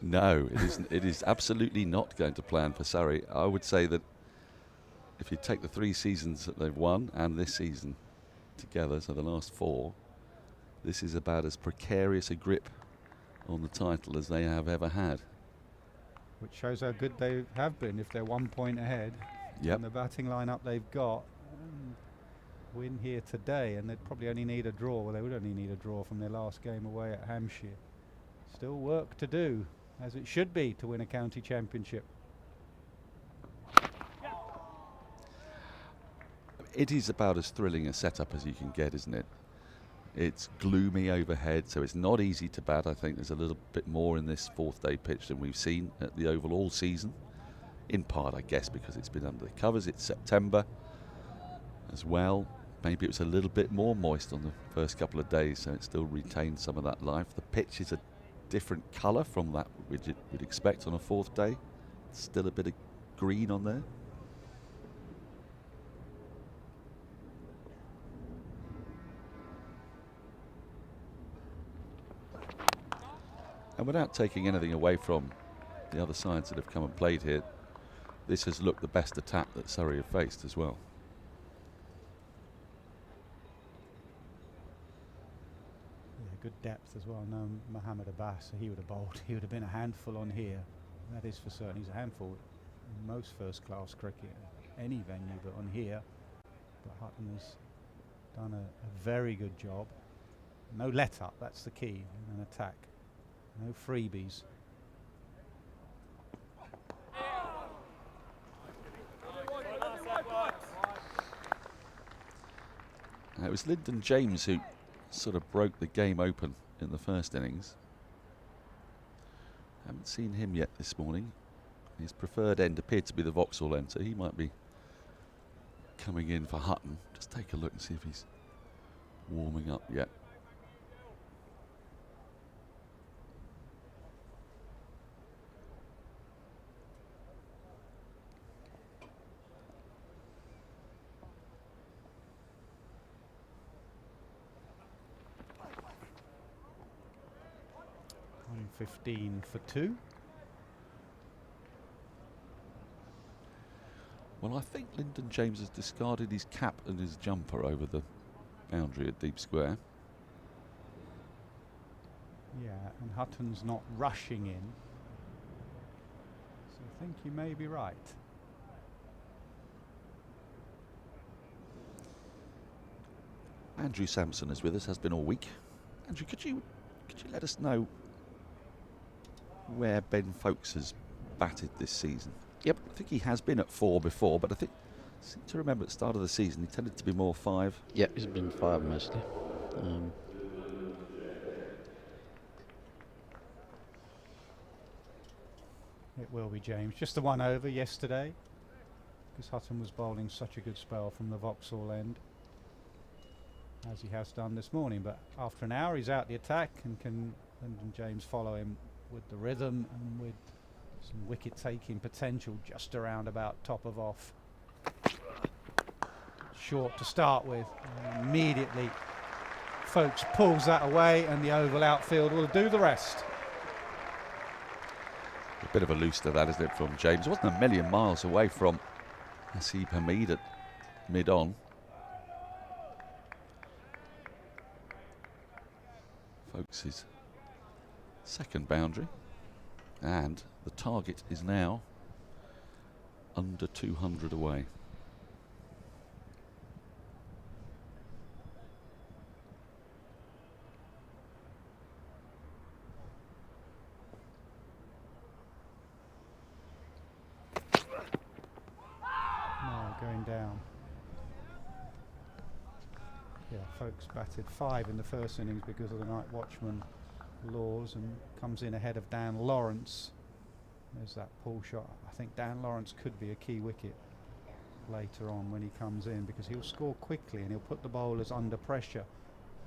No, it isn't. It is absolutely not going to plan for Surrey. I would say that if you take the 3 seasons that they've won and this season together, so the last 4, this is about as precarious a grip on the title as they have ever had. Which shows how good they have been if they're 1 point ahead. Yep. And the batting lineup they've got. Win here today, and they'd probably only need a draw. Well, they would only need a draw from their last game away at Hampshire. Still work to do, as it should be, to win a county championship. It is about as thrilling a setup as you can get, isn't it? It's gloomy overhead, so it's not easy to bat. I think there's a little bit more in this 4th day pitch than we've seen at the Oval all season. In part, I guess, because it's been under the covers. It's September as well. Maybe it was a little bit more moist on the first couple of days, so it still retains some of that life. The pitch is a different colour from that which we'd expect on a 4th day. Still a bit of green on there. And without taking anything away from the other sides that have come and played here, this has looked the best attack that Surrey have faced as well. Yeah, good depth as well. No, Mohammed Abbas, he would have bowled. He would have been a handful on here. That is for certain. He's a handful in most first-class cricket, any venue, but on here. But Hutton has done a very good job. No let-up, that's the key in an attack. No freebies. It was Lyndon James who sort of broke the game open in the first innings. Haven't seen him yet this morning. His preferred end appeared to be the Vauxhall end, so he might be coming in for Hutton. Just take a look and see if he's warming up yet. On 15 for 2. Well, I think Lyndon James has discarded his cap and his jumper over the boundary at deep square. Yeah, and Hutton's not rushing in. So I think you may be right. Andrew Sampson is with us, has been all week. Andrew, could you let us know where Ben Foakes has batted this season? Yep. I think he has been at 4 before, but I seem to remember at the start of the season he tended to be more 5. Yeah, he's been 5 mostly. It will be James. Just the one over yesterday, because Hutton was bowling such a good spell from the Vauxhall end, as he has done this morning. But after an hour, he's out the attack, and can Lyndon James follow him with the rhythm and with some wicket-taking potential just around about top of off. Short to start with, and immediately Foakes pulls that away, and the oval outfield will do the rest. A bit of a loose to that, isn't it, from James? Wasn't a million miles away from Hasib Hamid at mid-on. Foakes' second boundary, and the target is now under 200 away. No, going down. Yeah, Foakes batted 5 in the first innings because of the night watchman laws, and comes in ahead of Dan Lawrence. There's that pull shot. I think Dan Lawrence could be a key wicket later on when he comes in, because he'll score quickly and he'll put the bowlers under pressure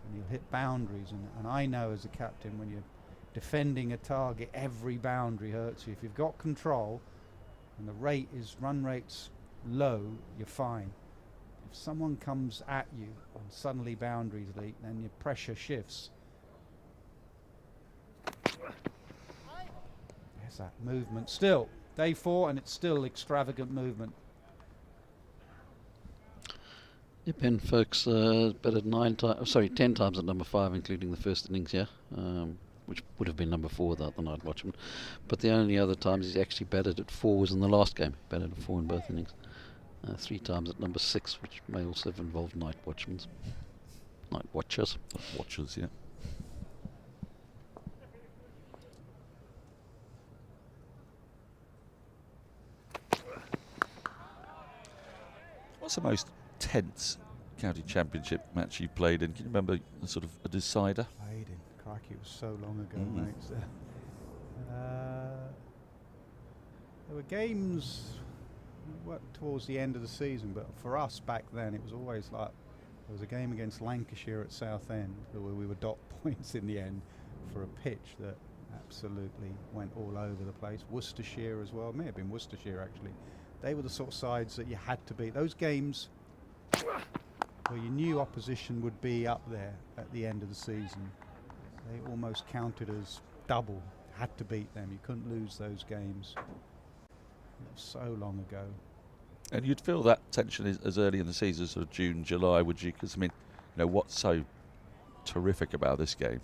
and he'll hit boundaries, and I know as a captain, when you're defending a target, every boundary hurts you. If you've got control and the run rate's low, you're fine. If someone comes at you and suddenly boundaries leak, then your pressure shifts. There's that movement still. Day 4, and it's still extravagant movement. Yeah, Ben Foakes batted 10 times at number 5, including the first innings here, which would have been number 4 without the night watchman. But the only other times he's actually batted at 4 was in the last game. Batted at 4 in both innings. 3 times at number 6, which may also have involved night watchmen. Night watchers. Watchers, yeah. What's the most tense county championship match you played in? Can you remember a sort of a decider? Played in. Crikey, it was so long ago, mate. There were games towards the end of the season, but for us back then, it was always like there was a game against Lancashire at Southend where we were dot points in the end for a pitch that absolutely went all over the place. Worcestershire as well, may have been Worcestershire actually. They were the sort of sides that you had to beat. Those games where you knew opposition would be up there at the end of the season, they almost counted as double had to beat them. You couldn't lose those games. It was so long ago. And you'd feel that tension as early in the season, sort of June, July, would you? Because, I mean, what's so terrific about this game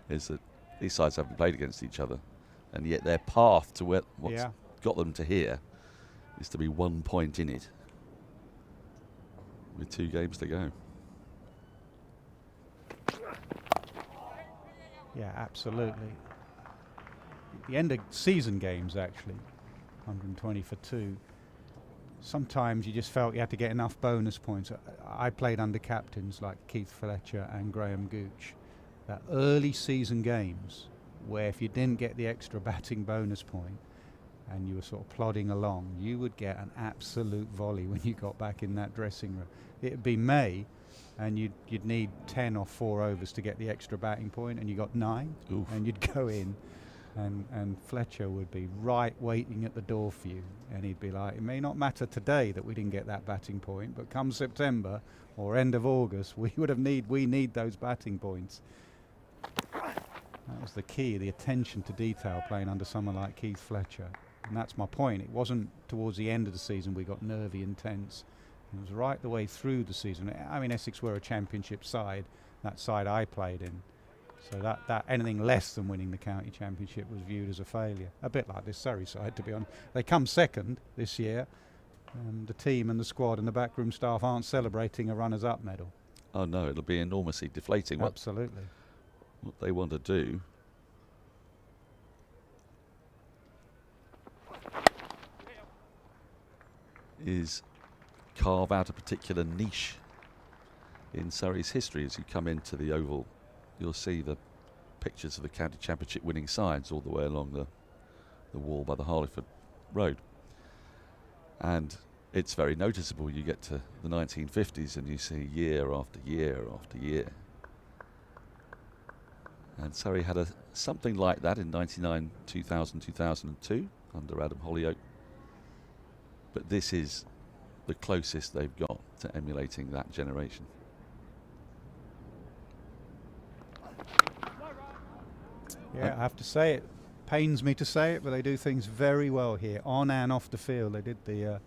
is that these sides haven't played against each other, and yet their path to what's got them to here is to be 1 point in it with 2 games to go. Yeah, absolutely. The end of season games, actually, 120 for 2. Sometimes you just felt you had to get enough bonus points. I played under captains like Keith Fletcher and Graham Gooch. That early season games where if you didn't get the extra batting bonus point and you were sort of plodding along, you would get an absolute volley when you got back in that dressing room. It'd be May and you'd need 10 or 4 overs to get the extra batting point, and you got 9. Oof. And you'd go in and Fletcher would be right waiting at the door for you, and he'd be like, it may not matter today that we didn't get that batting point, but come September or end of August we need those batting points. That was the key, the attention to detail playing under someone like Keith Fletcher. And that's my point. It wasn't towards the end of the season we got nervy and tense. It was right the way through the season. I mean, Essex were a championship side, that side I played in. So that anything less than winning the county championship was viewed as a failure. A bit like this Surrey side, to be honest. They come second this year. The team and the squad and the backroom staff aren't celebrating a runners-up medal. Oh no, it'll be enormously deflating. Absolutely. What they want to do is carve out a particular niche in Surrey's history. As you come into the Oval, you'll see the pictures of the county championship winning sides all the way along the wall by the Harleyford Road. And it's very noticeable. You get to the 1950s and you see year after year after year. And Surrey had something like that in 99, 2000, 2002 under Adam Hollyoake. But this is the closest they've got to emulating that generation. Yeah, I have to say it pains me to say it, but they do things very well here, on and off the field. They did the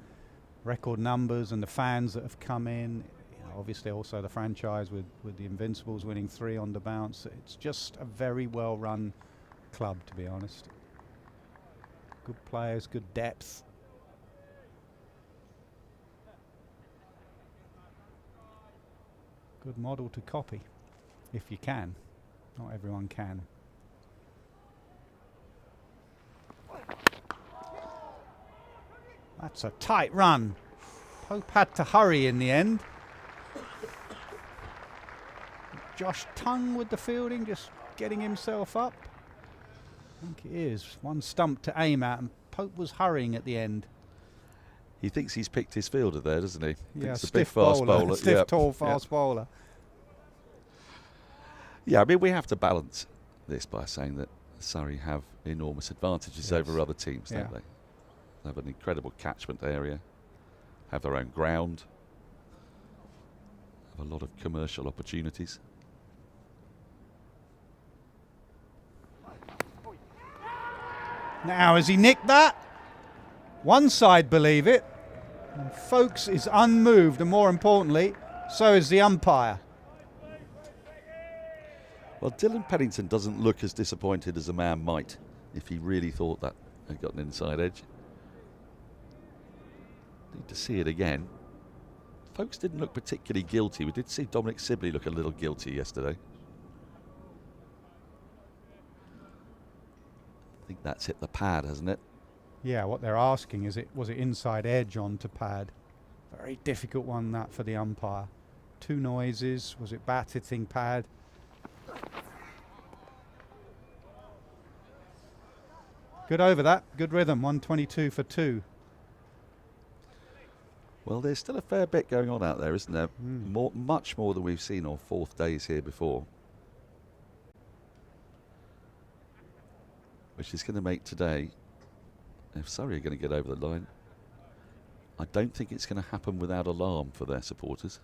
record numbers and the fans that have come in. Obviously also the franchise with the Invincibles winning 3 on the bounce. It's just a very well run club, to be honest. Good players, good depth. Good model to copy, if you can. Not everyone can. That's a tight run. Pope had to hurry in the end. Josh Tongue with the fielding, just getting himself up. I think it is. One stump to aim at, and Pope was hurrying at the end. He thinks he's picked his fielder there, doesn't he? Yeah, it's a stiff big fast bowler. Stiff, tall, fast bowler. Yeah, I mean, we have to balance this by saying that Surrey have enormous advantages over other teams, don't they? They have an incredible catchment area, have their own ground, have a lot of commercial opportunities. Now, has he nicked that? One side believe it. And Foakes is unmoved, and more importantly, so is the umpire. Well, Dylan Pennington doesn't look as disappointed as a man might if he really thought that had got an inside edge. Need to see it again. Foakes didn't look particularly guilty. We did see Dominic Sibley look a little guilty yesterday. I think that's hit the pad, hasn't it? Yeah, what they're asking is, was it inside edge onto pad? Very difficult one, that, for the umpire. 2 noises. Was it bat hitting pad? Good over that. Good rhythm. 122 for 2. Well, there's still a fair bit going on out there, isn't there? Much more than we've seen on 4th days here before. Which is going to make today, if Surrey are going to get over the line, I don't think it's going to happen without alarm for their supporters.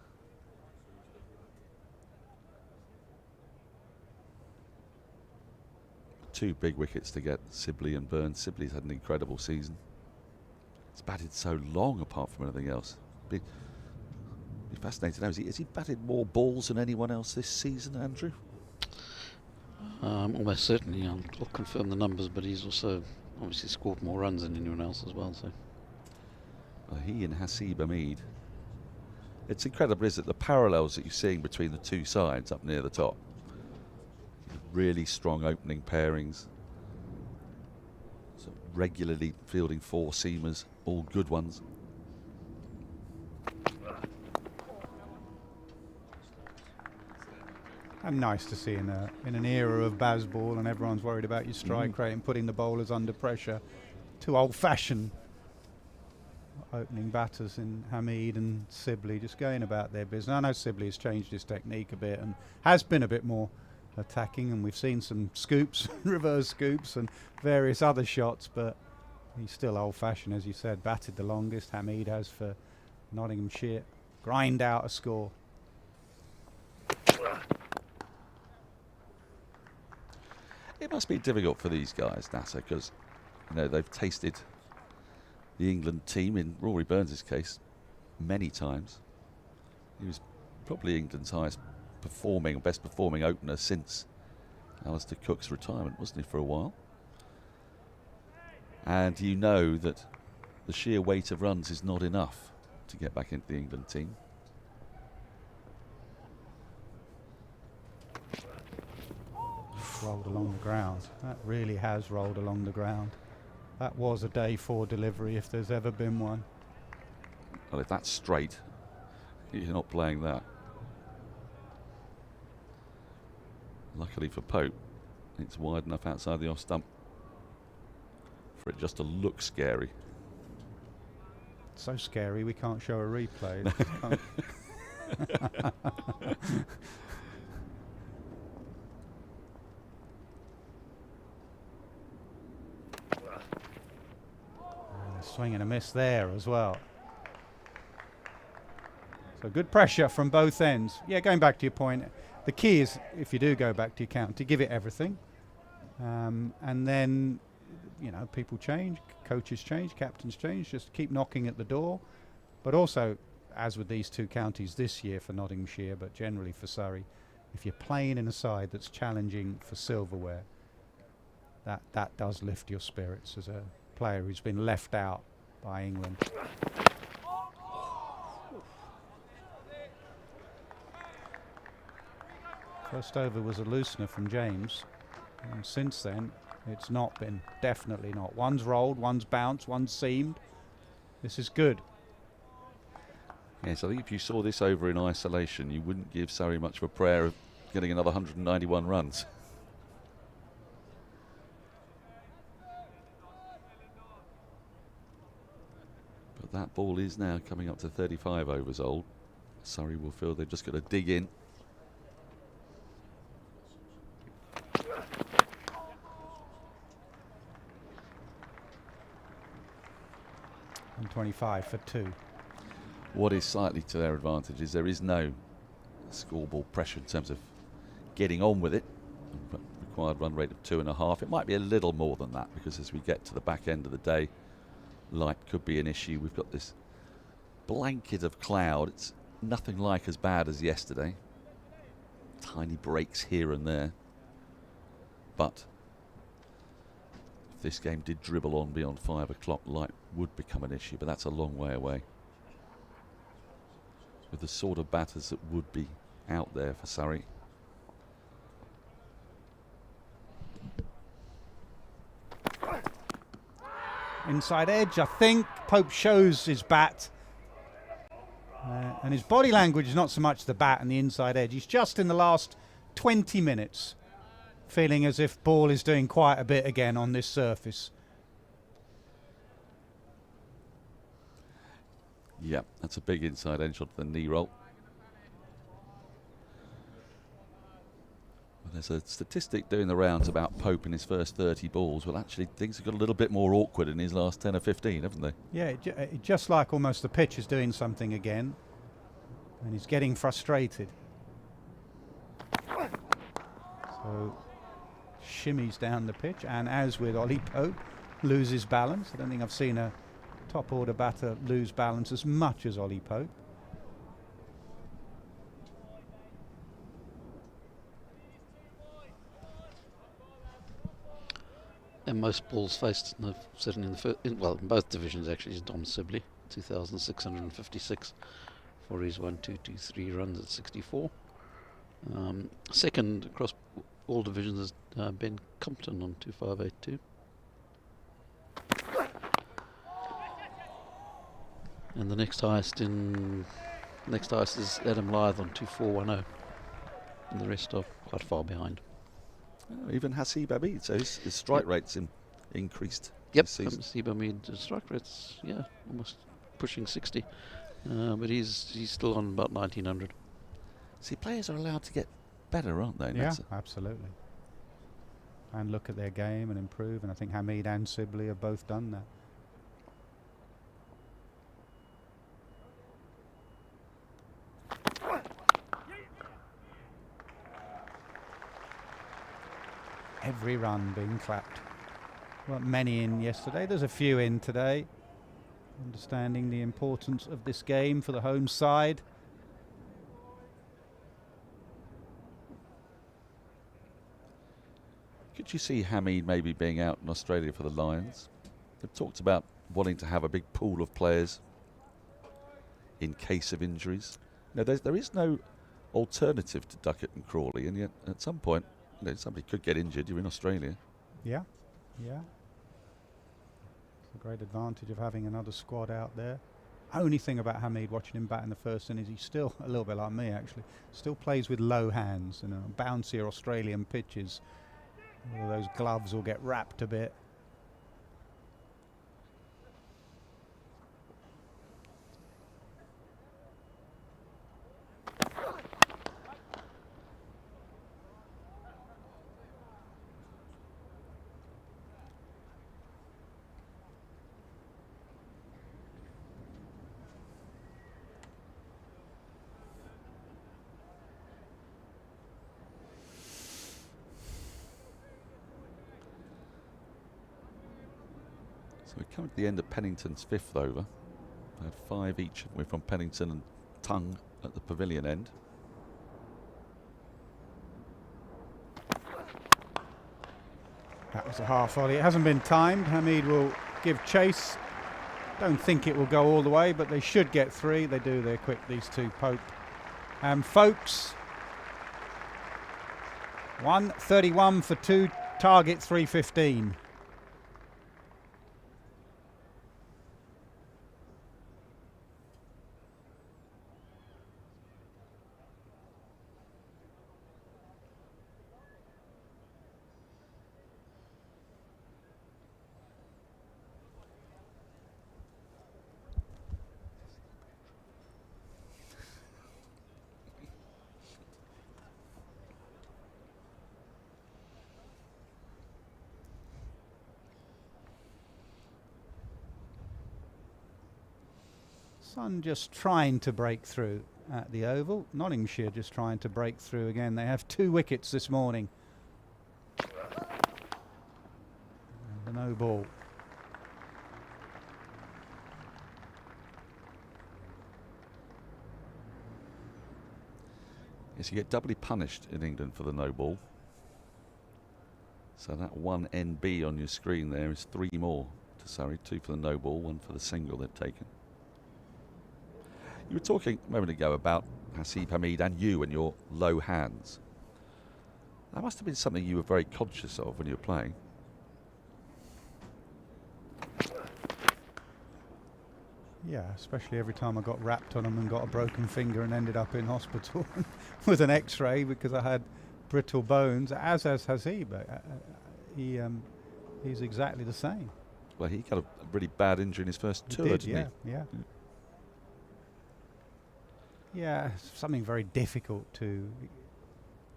2 big wickets to get Sibley and Burns. Sibley's had an incredible season. He's batted so long apart from anything else. Be fascinating to know, has he batted more balls than anyone else this season, Andrew? Almost certainly. I'll confirm the numbers, but he's also obviously scored more runs than anyone else as well. So he and Hasib Hamid. It's incredible, isn't it? The parallels that you're seeing between the two sides up near the top. Really strong opening pairings. So regularly fielding 4-seamers, all good ones. And nice to see in an era of Bazball and everyone's worried about your strike rate and putting the bowlers under pressure. 2 old-fashioned opening batters in Hamid and Sibley just going about their business. I know Sibley has changed his technique a bit and has been a bit more attacking, and we've seen some scoops, reverse scoops and various other shots, but he's still old-fashioned, as you said. Batted the longest, Hamid has, for Nottinghamshire. Grind out a score. It must be difficult for these guys, Nasser, because they've tasted the England team, in Rory Burns' case, many times. He was probably England's best performing opener since Alistair Cook's retirement, wasn't he, for a while? And you know that the sheer weight of runs is not enough to get back into the England team. Rolled along the ground. That really has rolled along the ground. That was a day 4 delivery if there's ever been one. Well, if that's straight, you're not playing that. Luckily for Pope, it's wide enough outside the off stump for it just to look scary. So scary we can't show a replay. Swing and a miss there as well. So good pressure from both ends. Yeah, going back to your point, the key is, if you do go back to your count, to give it everything. And then, people change, coaches change, captains change, just keep knocking at the door. But also, as with these 2 counties this year for Nottinghamshire, but generally for Surrey, if you're playing in a side that's challenging for silverware, that does lift your spirits as a player who's been left out by England. First over was a loosener from James, and since then it's not been, definitely not. One's rolled, one's bounced, one's seamed. This is good. Yes, I think if you saw this over in isolation, you wouldn't give Surrey much of a prayer of getting another 191 runs. But that ball is now coming up to 35 overs old. Surrey will feel they've just got to dig in. And 25 for 2. What is slightly to their advantage is there is no scoreboard pressure in terms of getting on with it. Required run rate of 2.5. It might be a little more than that, because as we get to the back end of the day, light could be an issue. We've got this blanket of cloud. It's nothing like as bad as yesterday. Tiny breaks here and there. But if this game did dribble on beyond 5 o'clock, light would become an issue, but that's a long way away. With the sort of batters that would be out there for Surrey. Inside edge, I think. Pope shows his bat. And his body language is not so much the bat and the inside edge. He's just in the last 20 minutes feeling as if ball is doing quite a bit again on this surface. Yeah, that's a big inside edge onto the knee roll. Well, there's a statistic doing the rounds about Pope in his first 30 balls. Well, actually, things have got a little bit more awkward in his last 10 or 15, haven't they? Yeah, just like almost the pitch is doing something again. And he's getting frustrated. So shimmies down the pitch, and as with Ollie Pope, loses balance. I don't think I've seen a top order batter lose balance as much as Ollie Pope. And most balls faced, certainly in both divisions actually, is Dom Sibley, 2,656 for his 1-2-2-3 runs at 64. Second across all divisions is Ben Compton on 2,582. And the next highest is Adam Lyth on 2,410, and the rest are quite far behind. Oh, even Hasib Hamid, so his strike rate's increased. Yep, this season. Hasib Hamid strike rate's almost pushing 60, but he's still on about 1900. See, players are allowed to get better, aren't they? Yeah, absolutely. And look at their game and improve, and I think Hamid and Sibley have both done that. Every run being clapped. Weren't many in yesterday. There's a few in today. Understanding the importance of this game for the home side. Could you see Hamid maybe being out in Australia for the Lions? They've talked about wanting to have a big pool of players in case of injuries. Now, there is no alternative to Duckett and Crawley, and yet at some point, somebody could get injured. You're in Australia. Yeah, yeah. It's a great advantage of having another squad out there. Only thing about Hamid, watching him bat in the first inning, is he's still a little bit like me actually. Still plays with low hands, bouncier Australian pitches. Those gloves will get wrapped a bit. So we come to the end of Pennington's fifth over. We had 5 each. We're from Pennington and Tongue at the pavilion end. That was a half volley. It hasn't been timed. Hamid will give chase. Don't think it will go all the way, but they should get 3. They do. They're quick, these two, Pope and Foakes. 131 for 2. Target 315. Sun just trying to break through at the Oval. Nottinghamshire just trying to break through again. They have 2 wickets this morning. And no ball. Yes, you get doubly punished in England for the no ball. So that 1 NB on your screen there is 3 more to Surrey. 2 for the no ball, 1 for the single they've taken. You were talking a moment ago about Hasib Hamid and you and your low hands. That must have been something you were very conscious of when you were playing. Yeah, especially every time I got wrapped on them and got a broken finger and ended up in hospital with an X-ray because I had brittle bones, as has he. But he's exactly the same. Well, he got a really bad injury in his first tour, didn't he? Yeah. Yeah, something very difficult to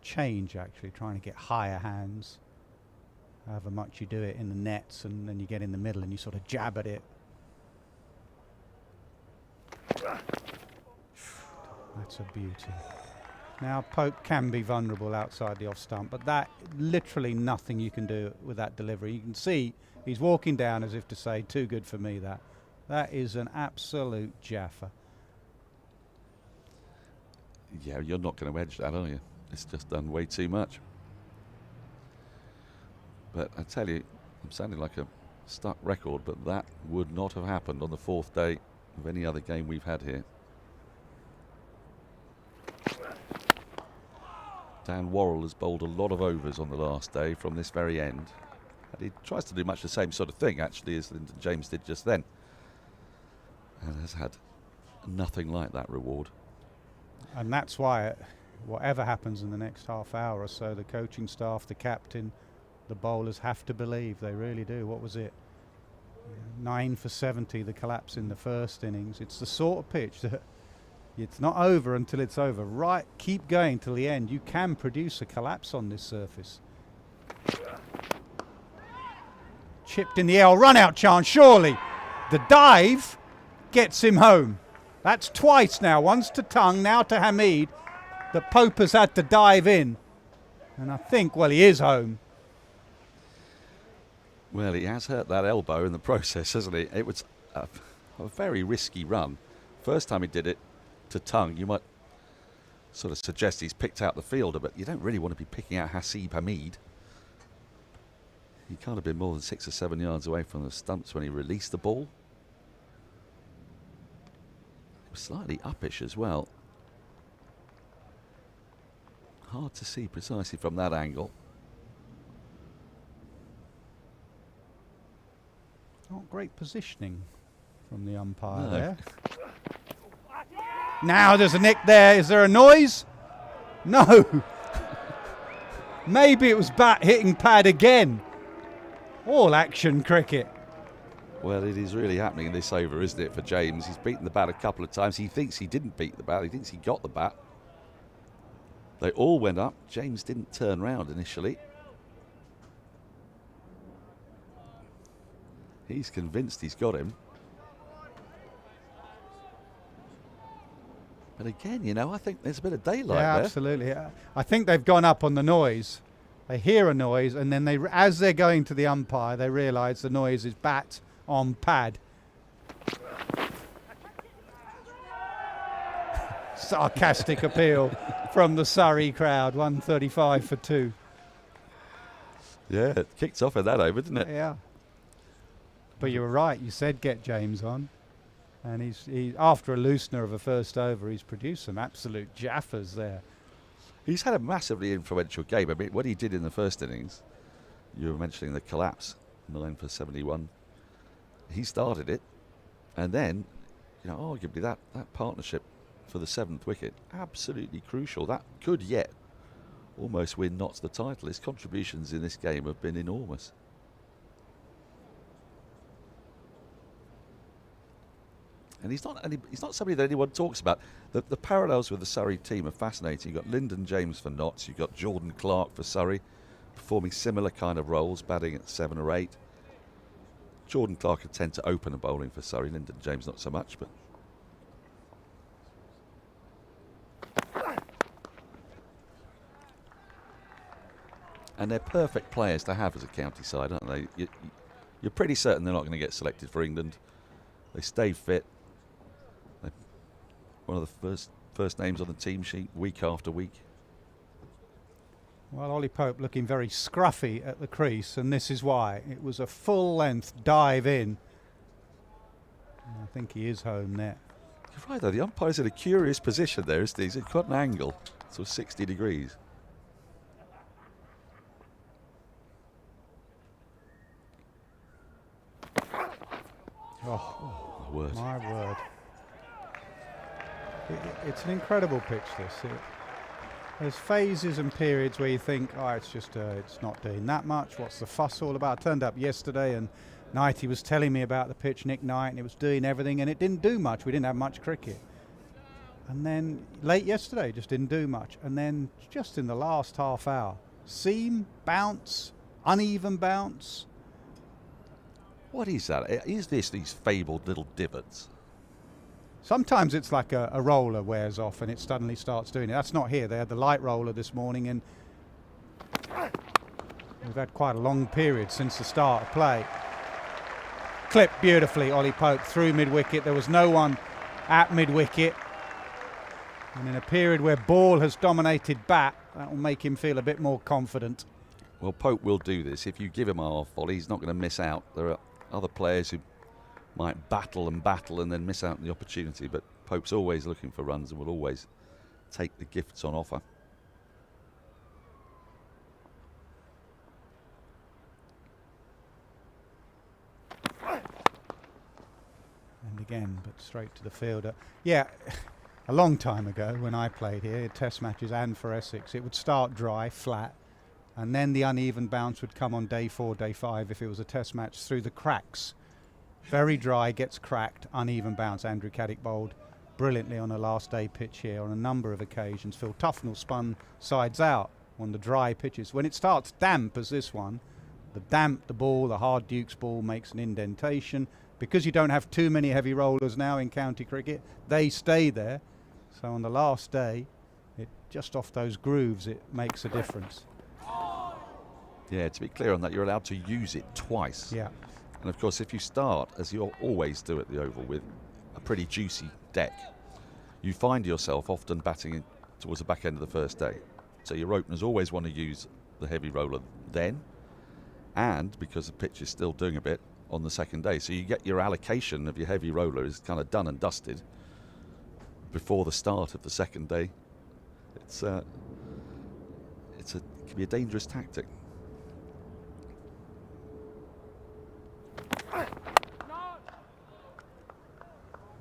change, actually, trying to get higher hands. However much you do it in the nets, and then you get in the middle and you sort of jab at it. That's a beauty. Now Pope can be vulnerable outside the off stump, but that literally nothing you can do with that delivery. You can see he's walking down as if to say, too good for me that. That is an absolute jaffer. Yeah, you're not going to edge that, are you? It's just done way too much. But I tell you, I'm sounding like a stuck record, but that would not have happened on the 4th day of any other game we've had here. Dan Worrell has bowled a lot of overs on the last day from this very end. And he tries to do much the same sort of thing, actually, as Lyndon James did just then. And has had nothing like that reward. And that's why, whatever happens in the next half hour or so, the coaching staff, the captain, the bowlers have to believe. They really do. What was it? 9 for 70, the collapse in the first innings. It's the sort of pitch that it's not over until it's over. Right, keep going till the end. You can produce a collapse on this surface. Chipped in the air, run out chance, surely. The dive gets him home. That's twice now, once to Tongue, now to Hamid, that Pope has had to dive in. And I think, well, he is home. Well, he has hurt that elbow in the process, hasn't he? It was a very risky run. First time he did it to Tongue, you might sort of suggest he's picked out the fielder, but you don't really want to be picking out Hasib Hamid. He can't have been more than 6 or 7 yards away from the stumps when he released the ball. It was slightly uppish as well. Hard to see precisely from that angle. Not great positioning from the umpire No. there. Now there's a nick there. Is there a noise? No. Maybe it was bat hitting pad again. All action cricket. Well, it is really happening in this over, isn't it, for James? He's beaten the bat a couple of times. He thinks he didn't beat the bat. He thinks he got the bat. They all went up. James didn't turn round initially. He's convinced he's got him. But again, you know, I think there's a bit of daylight Yeah, there. absolutely. I think they've gone up on the noise. They hear a noise, and then as they're going to the umpire, they realise the noise is bat on pad. Sarcastic appeal from the Surrey crowd. 135 for 2. Yeah, it kicked off in that over, didn't it? Yeah. But you were right. You said get James on. And he's after a loosener of a first over, he's produced some absolute jaffers there. He's had a massively influential game. I mean, what he did in the first innings, you were mentioning the collapse, 9 for 71. He started it, and then, you know, arguably that partnership for the 7th wicket, absolutely crucial. That could yet almost win Notts the title. His contributions in this game have been enormous. And he's not somebody that anyone talks about. The parallels with the Surrey team are fascinating. You've got Lyndon James for Notts, you've got Jordan Clark for Surrey, performing similar kind of roles, batting at 7 or 8. Jordan Clark would tend to open a bowling for Surrey, Lyndon James not so much, but and they're perfect players to have as a county side, aren't they? You're pretty certain they're not going to get selected for England. They stay fit. They're one of the first names on the team sheet week after week. Well, Ollie Pope looking very scruffy at the crease, and this is why. It was a full-length dive in. I think he is home there. You're right, though. The umpire's in a curious position there, isn't he? He's got an angle, so 60 degrees. Oh, word. My word. It's an incredible pitch, this. There's phases and periods where you think, oh, it's not doing that much. What's the fuss all about? I turned up yesterday and Knighty was telling me about the pitch, Nick Knight, and it was doing everything, and it didn't do much. We didn't have much cricket. And then late yesterday, just didn't do much. And then just in the last half hour, seam, bounce, uneven bounce. What is that? Is this these fabled little divots? Sometimes it's like a roller wears off and it suddenly starts doing it. That's not here. They had the light roller this morning, and we've had quite a long period since the start of play. Clipped beautifully, Ollie Pope through mid-wicket. There was no one at mid-wicket. And in a period where ball has dominated bat, that will make him feel a bit more confident. Well, Pope will do this. If you give him a half volley, he's not going to miss out. There are other players who might battle and then miss out on the opportunity, but Pope's always looking for runs and will always take the gifts on offer. And again, but straight to the fielder. Yeah, a long time ago when I played here, test matches and for Essex, it would start dry, flat, and then the uneven bounce would come on day 4, day 5 if it was a test match through the cracks. Very dry, gets cracked, uneven bounce. Andrew Caddick bowled brilliantly on a last day pitch here on a number of occasions. Phil Tufnell spun sides out on the dry pitches. When it starts damp as this one, the ball, the hard Duke's ball makes an indentation. Because you don't have too many heavy rollers now in county cricket, they stay there. So on the last day, just off those grooves, it makes a difference. Yeah, to be clear on that, you're allowed to use it twice. Yeah. And of course, if you start, as you always do at the Oval, with a pretty juicy deck, you find yourself often batting in towards the back end of the first day. So your openers always want to use the heavy roller then, and because the pitch is still doing a bit, on the second day. So you get your allocation of your heavy roller is kind of done and dusted before the start of the second day. It can be a dangerous tactic. No.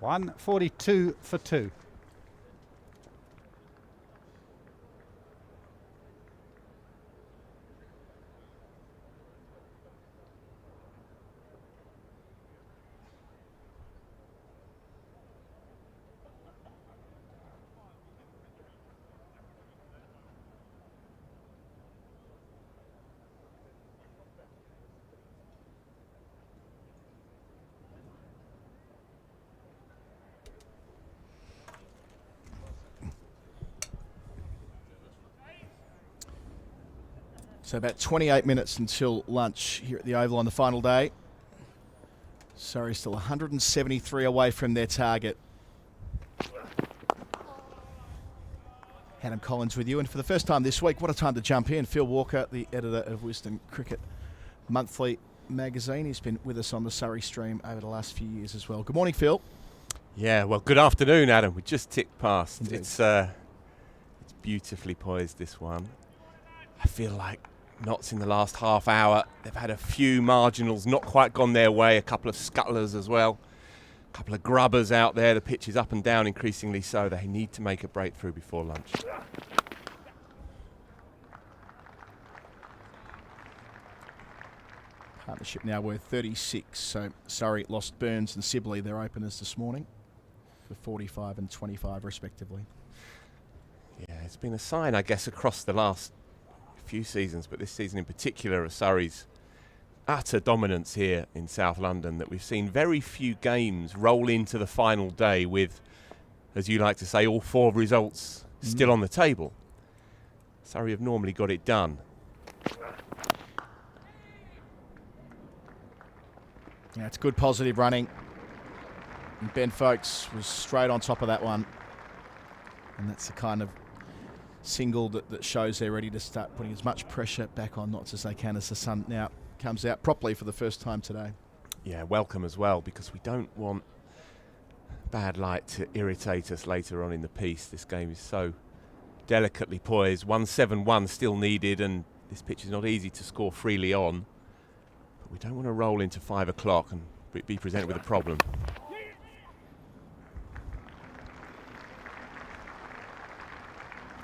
142 for 2. So about 28 minutes until lunch here at the Oval on the final day. Surrey still 173 away from their target. Adam Collins with you, and for the first time this week, what a time to jump in. Phil Walker, the editor of Wisden Cricket Monthly magazine. He's been with us on the Surrey stream over the last few years as well. Good morning, Phil. Yeah, well, good afternoon, Adam. We just ticked past. Indeed. It's beautifully poised, this one. I feel like Notts in the last half hour, they've had a few marginals not quite gone their way, a couple of scuttlers as well, a couple of grubbers out there. The pitch is up and down increasingly so. They need to make a breakthrough before lunch. Partnership now worth 36, so Surrey lost Burns and Sibley, their openers this morning, for 45 and 25 respectively. Yeah, it's been a sign, I guess, across the last few seasons, but this season in particular, of Surrey's utter dominance here in South London, that we've seen very few games roll into the final day with, as you like to say, all 4 results still on the table. Surrey have normally got it done. Yeah, it's good positive running. And Ben Foakes was straight on top of that one. And that's the kind of single that shows they're ready to start putting as much pressure back on Notts as they can as the sun now comes out properly for the first time today. Yeah, welcome as well, because we don't want bad light to irritate us later on in the piece. This game is so delicately poised. 171 still needed, and this pitch is not easy to score freely on. But we don't want to roll into 5 o'clock and be presented with a problem.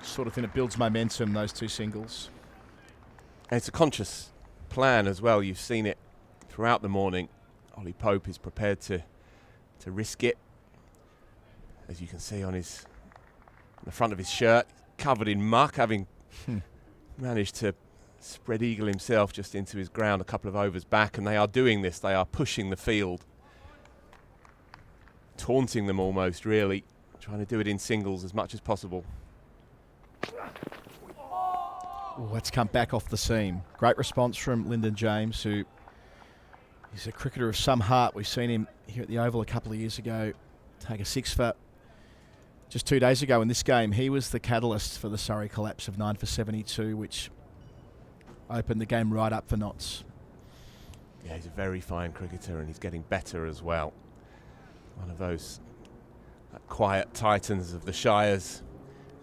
Sort of thing that builds momentum, those 2 singles. And it's a conscious plan as well. You've seen it throughout the morning. Ollie Pope is prepared to risk it. As you can see on the front of his shirt, covered in muck, having managed to spread eagle himself just into his ground a couple of overs back. And they are doing this. They are pushing the field. taunting them almost, really, trying to do it in singles as much as possible. Let's come back off the seam. Great response from Lyndon James, who is a cricketer of some heart. We've seen him here at the Oval a couple of years ago take a 6 for just 2 days ago in this game. He was the catalyst for the Surrey collapse of 9 for 72, which opened the game right up for Notts. Yeah, he's a very fine cricketer and he's getting better as well. One of those quiet titans of the Shires.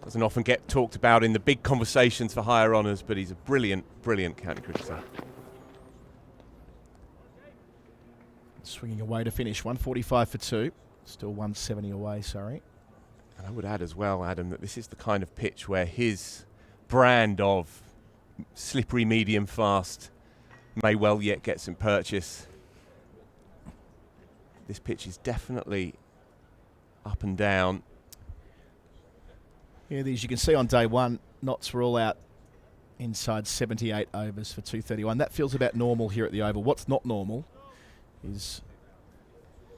Doesn't often get talked about in the big conversations for higher honours, but he's a brilliant, brilliant county cricketer. Swinging away to finish, 145 for 2. Still 170 away, sorry. And I would add as well, Adam, that this is the kind of pitch where his brand of slippery, medium, fast may well yet get some purchase. This pitch is definitely up and down. Yeah, as you can see on day one, Notts were all out inside 78 overs for 231. That feels about normal here at the Oval. What's not normal is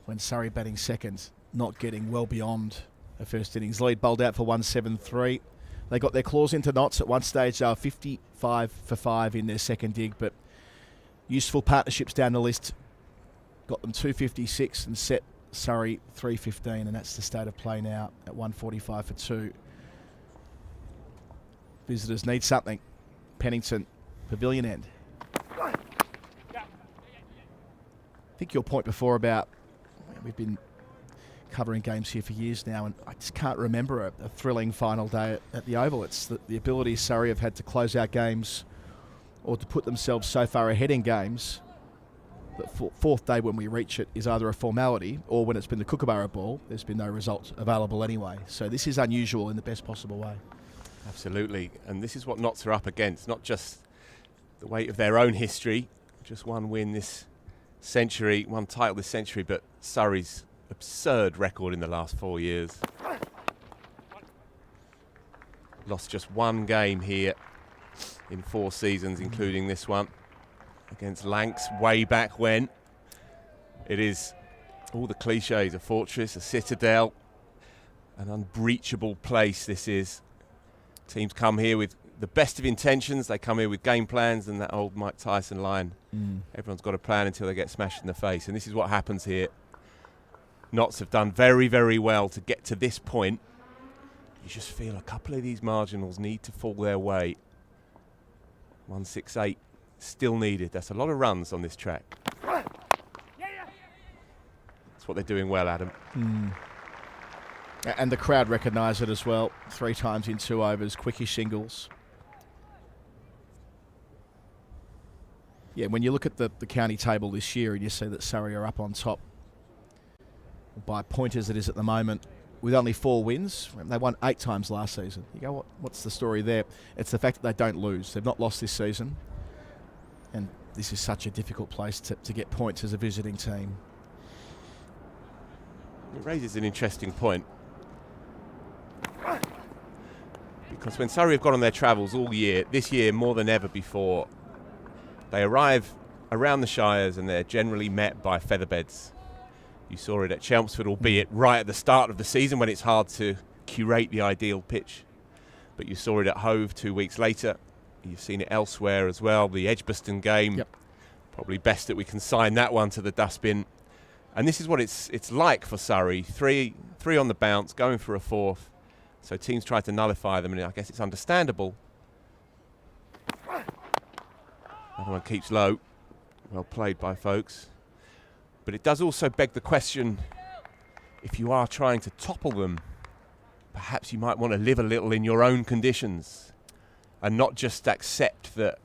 when Surrey batting second, not getting well beyond a first innings lead. Bowled out for 173. They got their claws into Notts at one stage. They were 55 for 5 in their second dig, but useful partnerships down the list got them 256 and set Surrey 315, and that's the state of play now at 145 for 2. Visitors need something. Pennington, pavilion end. I think your point before about we've been covering games here for years now, and I just can't remember a thrilling final day at the Oval. It's the ability Surrey have had to close out games or to put themselves so far ahead in games that fourth day when we reach it is either a formality, or when it's been the Kookaburra ball, there's been no result available anyway. So this is unusual in the best possible way. Absolutely, and this is what Notts are up against, not just the weight of their own history, just one win this century, one title this century, but Surrey's absurd record in the last 4 years. Lost just one game here in 4 seasons, including this one against Lancs way back when. It is all the cliches, a fortress, a citadel, an unbreachable place this is. Teams come here with the best of intentions. They come here with game plans, and that old Mike Tyson line, everyone's got a plan until they get smashed in the face. And this is what happens here. Notts have done very, very well to get to this point. You just feel a couple of these marginals need to fall their way. 168 still needed. That's a lot of runs on this track. That's what they're doing well, Adam. And the crowd recognise it as well. 3 times in 2 overs, quickish singles. Yeah, when you look at the county table this year and you see that Surrey are up on top by pointers it is at the moment, with only 4 wins. They won 8 times last season. You go, what's the story there? It's the fact that they don't lose. They've not lost this season. And this is such a difficult place to get points as a visiting team. It raises an interesting point. Because when Surrey have gone on their travels all year, this year more than ever before, they arrive around the Shires and they're generally met by featherbeds. You saw it at Chelmsford, albeit right at the start of the season when it's hard to curate the ideal pitch. But you saw it at Hove 2 weeks later. You've seen it elsewhere as well. The Edgbaston game, probably best that we can sign that one to the dustbin. And this is what it's like for Surrey. Three on the bounce, going for a 4th. So teams try to nullify them, and I guess it's understandable. Another one keeps low. Well played by Foakes. But it does also beg the question, if you are trying to topple them, perhaps you might want to live a little in your own conditions and not just accept that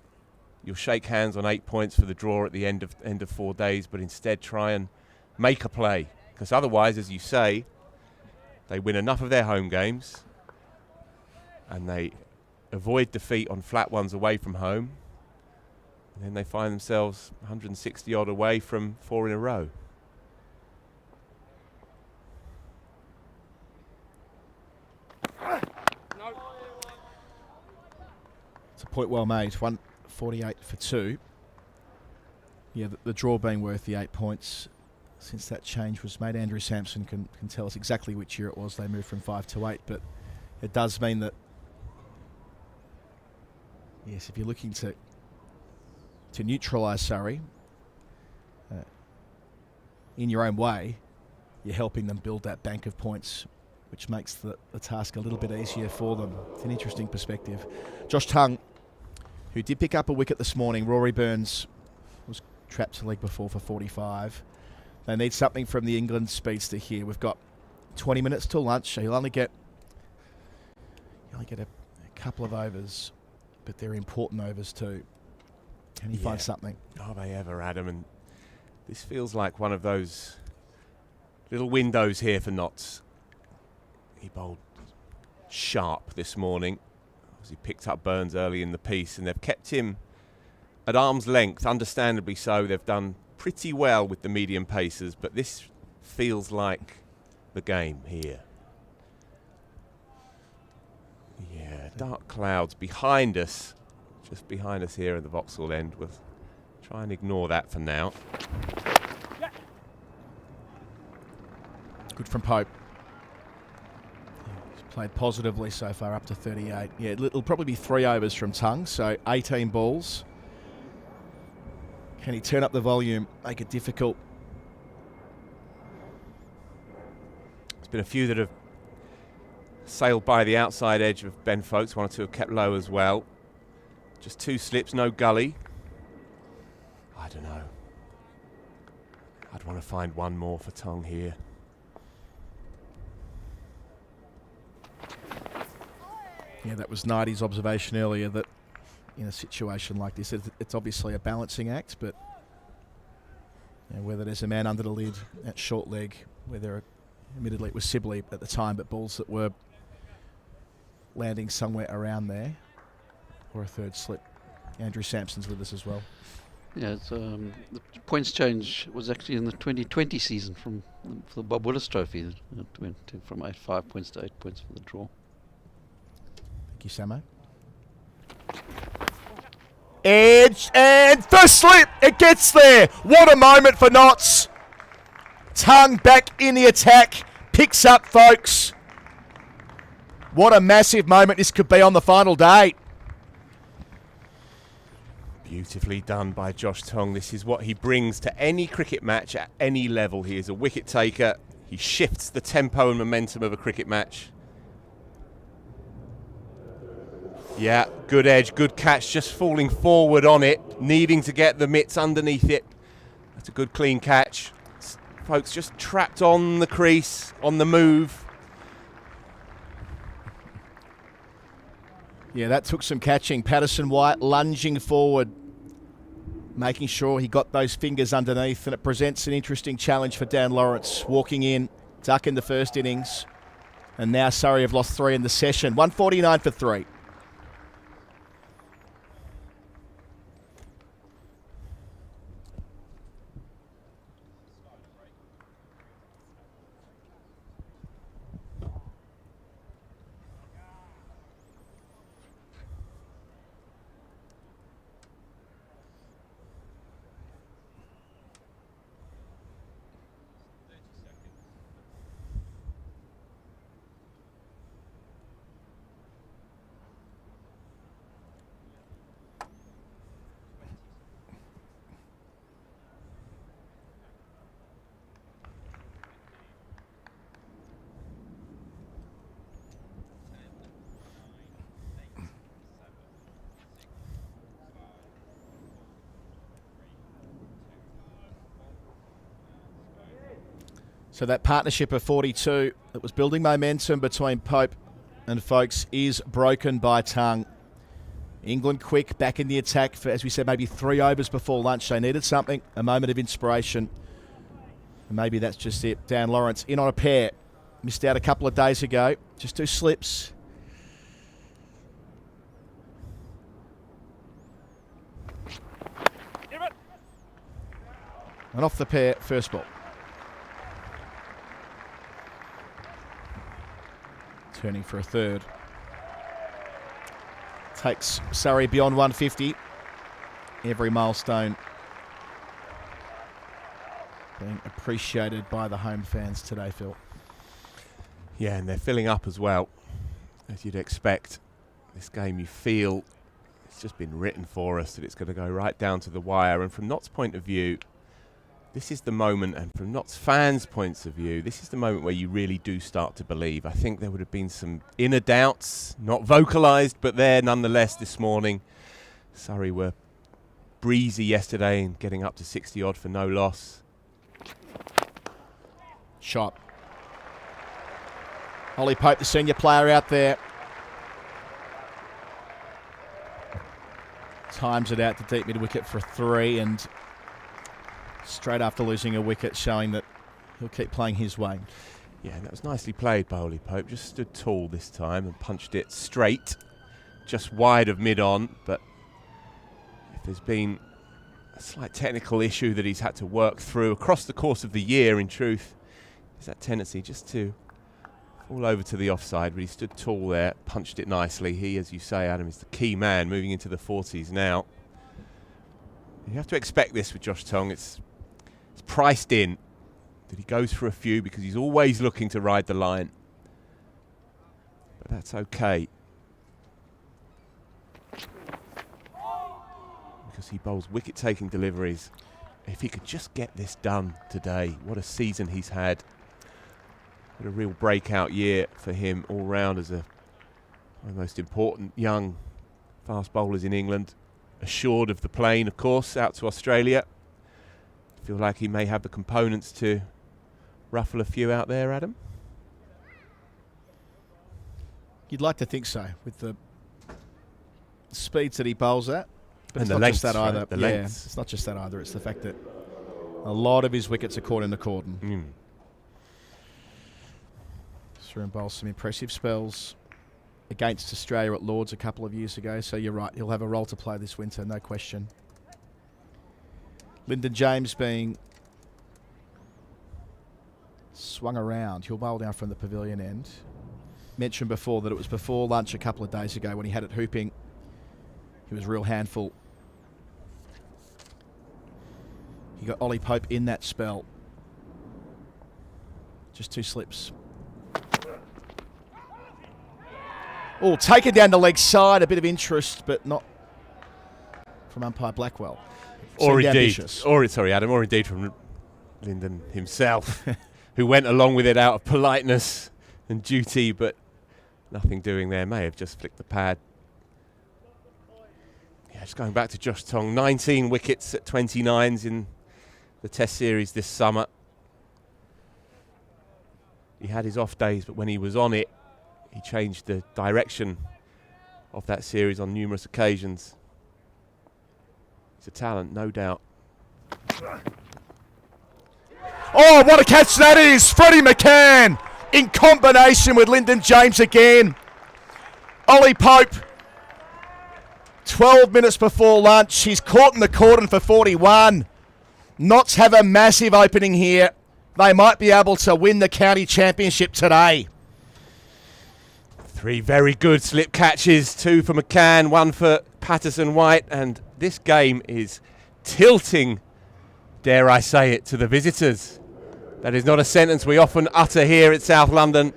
you'll shake hands on 8 points for the draw at the end of 4 days, but instead try and make a play. Because otherwise, as you say, they win enough of their home games and they avoid defeat on flat ones away from home. And then they find themselves 160 odd away from 4 in a row. It's a point well made. 148 for 2. Yeah, the draw being worth the 8 points since that change was made. Andrew Sampson can tell us exactly which year it was they moved from 5 to 8, but it does mean that, yes, if you're looking to neutralise Surrey in your own way, you're helping them build that bank of points, which makes the task a little bit easier for them. It's an interesting perspective. Josh Tongue, who did pick up a wicket this morning. Rory Burns was trapped to leg before for 45. They need something from the England speedster here. We've got 20 minutes till lunch, so he'll only get a couple of overs, but they're important overs too. Can he find something? Are they ever, Adam? And this feels like one of those little windows here for Notts. He bowled sharp this morning. He picked up Burns early in the piece, and they've kept him at arm's length, understandably so. They've done pretty well with the medium pacers, but this feels like the game here. Yeah, dark clouds behind us, just behind us here at the Vauxhall end. We'll try and ignore that for now. Good from Pope. He's played positively so far, up to 38. Yeah, it'll probably be 3 overs from Tongue, so 18 balls. Can he turn up the volume, make it difficult? There's been a few that have sailed by the outside edge of Ben Foakes. 1 or 2 have kept low as well. Just 2 slips, no gully. I don't know. I'd want to find one more for Tongue here. Yeah, that was Knighty's observation earlier, that in a situation like this, it's obviously a balancing act, but whether there's a man under the lid at short leg, whether admittedly it was Sibley at the time, but balls that were landing somewhere around there, or a third slip. Andrew Sampson's with us as well. Yeah, it's, the points change was actually in the 2020 season for the Bob Willis Trophy. It went from 5 points to 8 points for the draw. Thank you, Samo. Edge and first slip, it gets there. What a moment for Notts. Tongue back in the attack, picks up Foakes. What a massive moment this could be on the final day. Beautifully done by Josh Tongue. This is what he brings to any cricket match at any level. He is a wicket taker. He shifts the tempo and momentum of a cricket match. Yeah, good edge, good catch, just falling forward on it, needing to get the mitts underneath it. That's a good clean catch. Folks just trapped on the crease, on the move. Yeah, that took some catching. Patterson White lunging forward, making sure he got those fingers underneath, and it presents an interesting challenge for Dan Lawrence, walking in, duck in the first innings, and now Surrey have lost 3 in the session. 149 for 3. So that partnership of 42 that was building momentum between Pope and Foakes is broken by Tongue. England quick, back in the attack for, as we said, maybe 3 overs before lunch. They needed something, a moment of inspiration. And maybe that's just it. Dan Lawrence in on a pair. Missed out a couple of days ago. Just 2 slips. And off the pair, first ball. Turning for a third. Takes Surrey beyond 150. Every milestone being appreciated by the home fans today, Phil. Yeah, and they're filling up as well, as you'd expect. This game, you feel it's just been written for us that it's going to go right down to the wire. And from Notts' point of view, this is the moment, and from Notts fans' points of view, this is the moment where you really do start to believe. I think there would have been some inner doubts, not vocalised, but there nonetheless this morning. Surrey were breezy yesterday and getting up to 60-odd for no loss. Shot. Ollie Pope, the senior player out there. Times it out to deep mid-wicket for 3, and straight after losing a wicket, showing that he'll keep playing his way. Yeah, that was nicely played by Ollie Pope. Just stood tall this time and punched it straight, just wide of mid-on. But if there's been a slight technical issue that he's had to work through across the course of the year, in truth, is that tendency just to fall over to the offside. But he stood tall there, punched it nicely. He, as you say, Adam, is the key man moving into the 40s now. You have to expect this with Josh Tongue. It's priced in that he goes for a few because he's always looking to ride the line. But that's okay, because he bowls wicket-taking deliveries. If he could just get this done today, what a season he's had. What a real breakout year for him all round as one of the most important young fast bowlers in England. Assured of the plane, of course, out to Australia. Feel like he may have the components to ruffle a few out there, Adam? You'd like to think so, with the speeds that he bowls at. But And it's the not lengths, just that right? either. The Yeah, lengths. it's not just that either. It's the fact that a lot of his wickets are caught in the cordon. Through and bowls some impressive spells against Australia at Lords a couple of years ago. So you're right, he'll have a role to play this winter, no question. Lyndon James being swung around. He'll bowl down from the pavilion end. Mentioned before that it was before lunch a couple of days ago when he had it hooping. He was a real handful. He got Ollie Pope in that spell. Just 2 slips. Oh, taken down the leg side. A bit of interest, but not from umpire Blackwell. Or Seemed indeed, ambitious. Adam, or indeed from Lyndon himself, who went along with it out of politeness and duty, but nothing doing there. May have just flicked the pad. Yeah, just going back to Josh Tongue, 19 wickets at 29s in the Test series this summer. He had his off days, but when he was on it, he changed the direction of that series on numerous occasions. He's a talent, no doubt. Oh, what a catch that is! Freddie McCann in combination with Lyndon James again. Ollie Pope, 12 minutes before lunch. He's caught in the cordon for 41. Notts have a massive opening here. They might be able to win the county championship today. 3 very good slip catches, 2 for McCann, 1 for Patterson-White, and this game is tilting, dare I say it, to the visitors. That is not a sentence we often utter here at South London,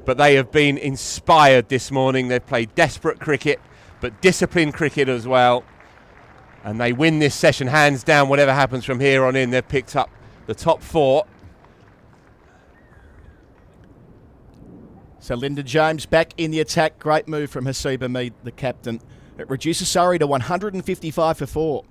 but they have been inspired this morning. They've played desperate cricket, but disciplined cricket as well, and they win this session hands down. Whatever happens from here on in, they've picked up the top 4. So Lyndon James back in the attack. Great move from Hasiba Mead, the captain. It reduces Surrey to 155 for 4.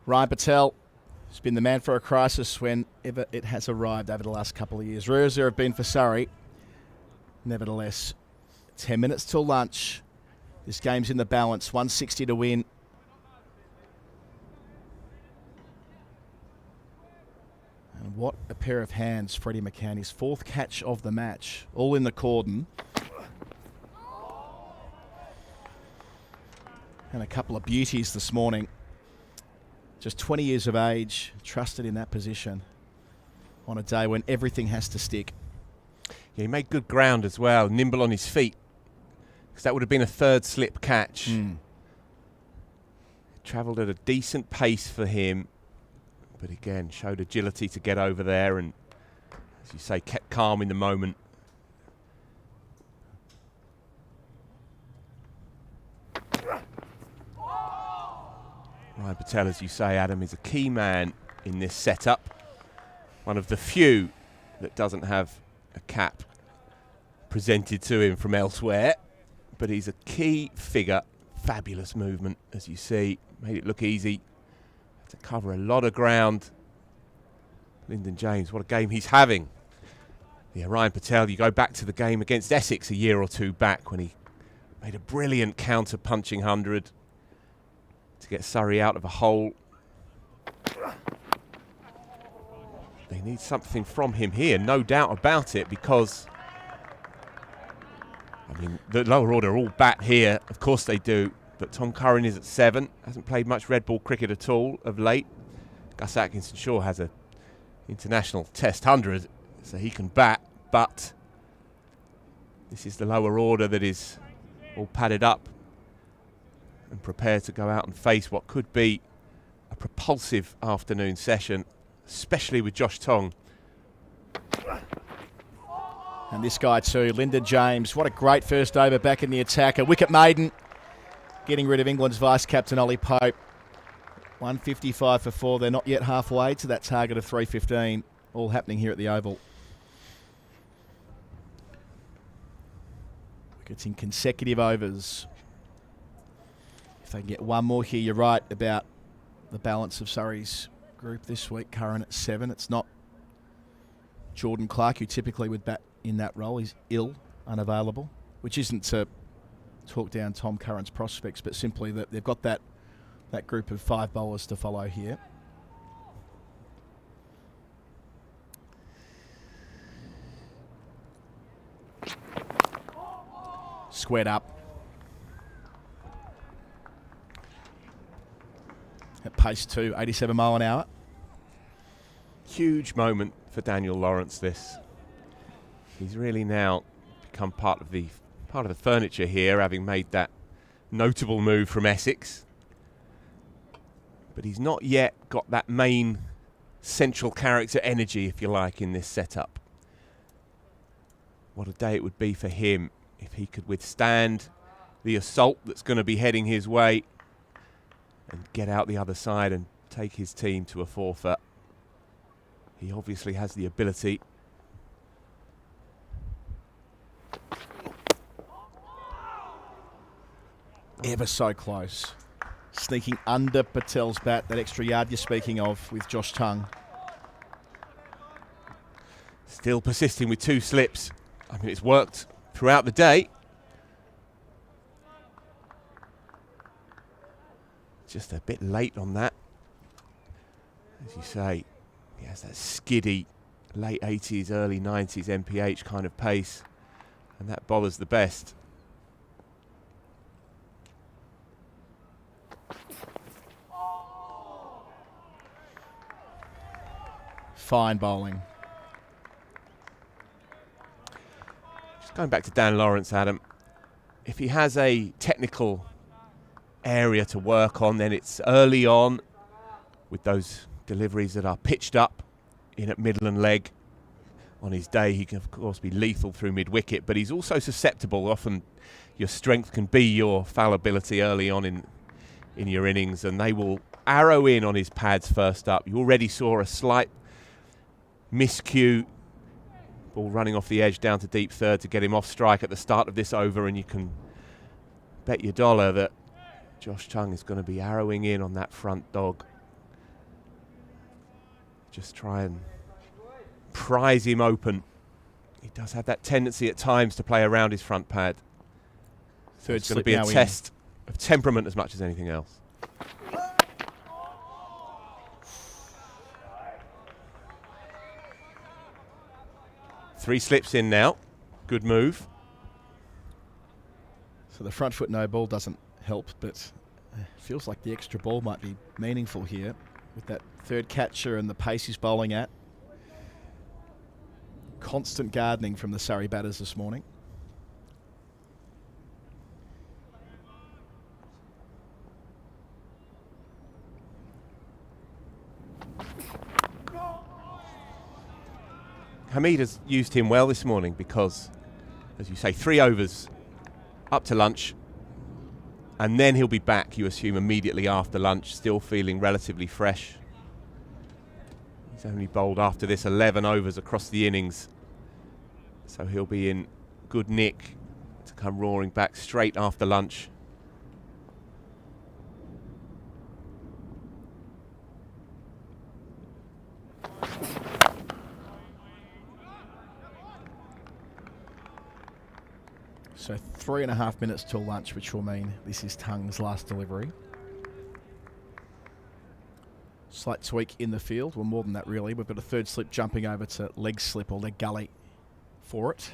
Ryan Patel has been the man for a crisis whenever it has arrived over the last couple of years. Rare as there have been for Surrey. Nevertheless, 10 minutes till lunch. This game's in the balance, 160 to win. And what a pair of hands, Freddie McCann. His 4th catch of the match, all in the cordon. And a couple of beauties this morning. Just 20 years of age, trusted in that position on a day when everything has to stick. Yeah, he made good ground as well, nimble on his feet, because that would have been a 3rd slip catch. Travelled at a decent pace for him, but again, showed agility to get over there and, as you say, kept calm in the moment. Ryan Patel, as you say, Adam, is a key man in this setup. One of the few that doesn't have a cap presented to him from elsewhere, but he's a key figure. Fabulous movement, as you see, made it look easy. Had to cover a lot of ground. Lyndon James, what a game he's having. Yeah, Ryan Patel, you go back to the game against Essex a year or two back when he made a brilliant counter-punching 100 to get Surrey out of a hole. They need something from him here, no doubt about it, because I mean, the lower order all bat here, of course they do, but Tom Curran is at 7, hasn't played much red ball cricket at all of late. Gus Atkinson-Shaw has a international test 100, so he can bat, but this is the lower order that is all padded up and prepared to go out and face what could be a propulsive afternoon session, especially with Josh Tong. And this guy too, Lyndon James. What a great first over back in the attack. A wicket maiden, getting rid of England's vice-captain Ollie Pope. 155 for 4. They're not yet halfway to that target of 315. All happening here at the Oval. Wickets in consecutive overs. If they can get one more here, you're right about the balance of Surrey's group this week. Curran at 7. It's not Jordan Clark, who typically would bat in that role. He's ill, unavailable, which isn't to talk down Tom Curran's prospects, but simply that they've got that group of 5 bowlers to follow here. Squared up. At pace 2, 87 mile an hour. Huge moment for Daniel Lawrence, this. He's really now become part of the furniture here, having made that notable move from Essex. But he's not yet got that main central character energy, if you like, in this setup. What a day it would be for him if he could withstand the assault that's going to be heading his way and get out the other side and take his team to a forfeit. He obviously has the ability. Ever so close. Sneaking under Patel's bat, that extra yard you're speaking of with Josh Tongue. Still persisting with 2 slips. I mean, it's worked throughout the day. Just a bit late on that. As you say, he has that skiddy late 80s, early 90s MPH kind of pace, and that bowler's the best. Fine bowling. Just going back to Dan Lawrence, Adam, if he has a technical area to work on, then it's early on with those deliveries that are pitched up in at middle and leg. On his day, he can of course be lethal through mid-wicket, but he's also susceptible. Often your strength can be your fallibility early on in your innings, and they will arrow in on his pads first up. You already saw a slight miscue, ball running off the edge down to deep third to get him off strike at the start of this over, and you can bet your dollar that Josh Tongue is going to be arrowing in on that front dog just try and prise him open. He does have that tendency at times to play around his front pad. Third it's going to be a test of temperament as much as anything else. Three slips in now. Good move. So the front foot no ball doesn't help, but feels like the extra ball might be meaningful here with that third catcher and the pace he's bowling at. Constant gardening from the Surrey batters this morning. Hamid has used him well this morning because, as you say, 3 overs up to lunch, and then he'll be back, you assume, immediately after lunch, still feeling relatively fresh. He's only bowled after this 11 overs across the innings, so he'll be in good nick to come roaring back straight after lunch. So 3.5 minutes till lunch, which will mean this is Tung's last delivery. Slight tweak in the field, well, more than that really. We've got a third slip jumping over to leg slip or leg gully for it.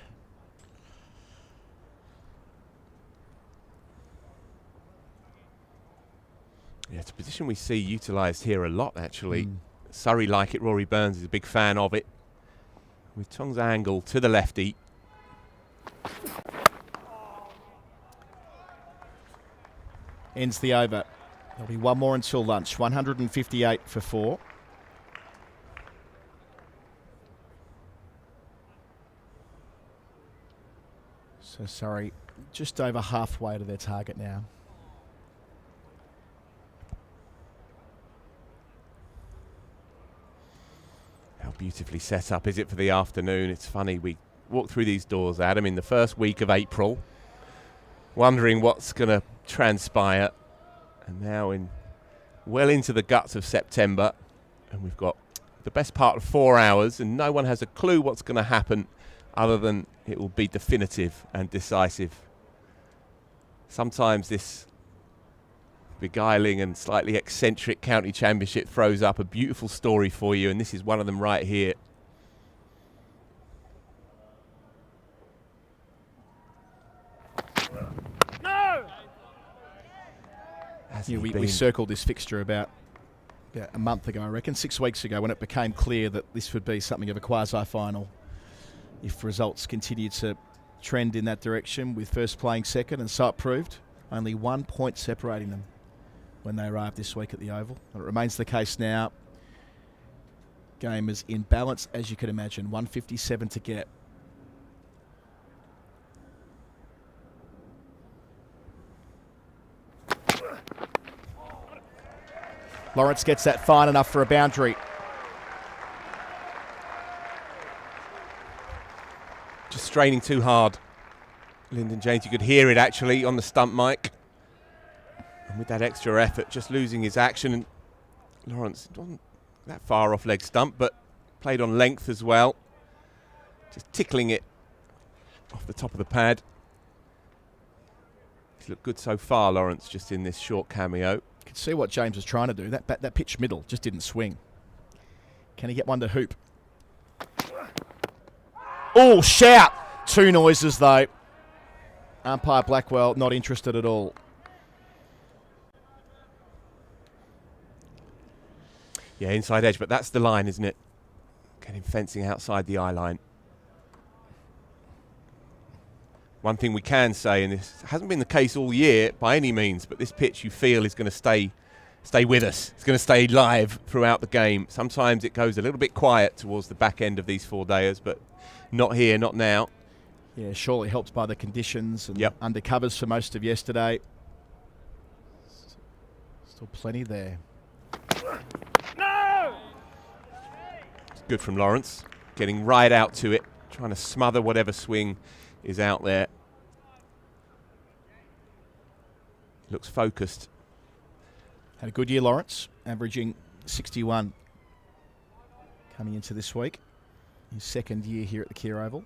Yeah, it's a position we see utilised here a lot, actually. Surrey like it. Rory Burns is a big fan of it. With Tung's angle to the lefty. Ends the over. There'll be one more until lunch. 158 for 4. So Surrey just over halfway to their target now. How beautifully set up is it for the afternoon? It's funny, we walk through these doors, Adam, in the first week of April, wondering what's going to transpire, and now well into the guts of September, and we've got the best part of 4 hours, and no one has a clue what's going to happen other than it will be definitive and decisive. Sometimes this beguiling and slightly eccentric county championship throws up a beautiful story for you, and this is one of them right here. Yeah, we circled this fixture about a month ago, I reckon, 6 weeks ago, when it became clear that this would be something of a quasi-final if results continue to trend in that direction, with first playing second, and so it proved. Only 1 point separating them when they arrived this week at the Oval. And it remains the case now. Game is in balance, as you can imagine. 157 to get. Lawrence gets that fine enough for a boundary. Just straining too hard. Lyndon James, you could hear it actually on the stump mic. And with that extra effort, just losing his action. And Lawrence wasn't that far off leg stump, but played on length as well. Just tickling it off the top of the pad. He's looked good so far, Lawrence, just in this short cameo. You can see what James was trying to do. That pitch middle just didn't swing. Can he get one to hoop? Oh, shout! 2 noises, though. Umpire Blackwell not interested at all. Yeah, inside edge, but that's the line, isn't it? Getting fencing outside the eye line. One thing we can say, and this hasn't been the case all year by any means, but this pitch you feel is going to stay with us. It's going to stay live throughout the game. Sometimes it goes a little bit quiet towards the back end of these 4-dayers, but not here, not now. Yeah, surely helped by the conditions and undercovers for most of yesterday. Still plenty there. No! It's good from Lawrence, getting right out to it, trying to smother whatever swing is out there. Looks focused. Had a good year, Lawrence, averaging 61. coming into this week. His second year here at the Kia Oval.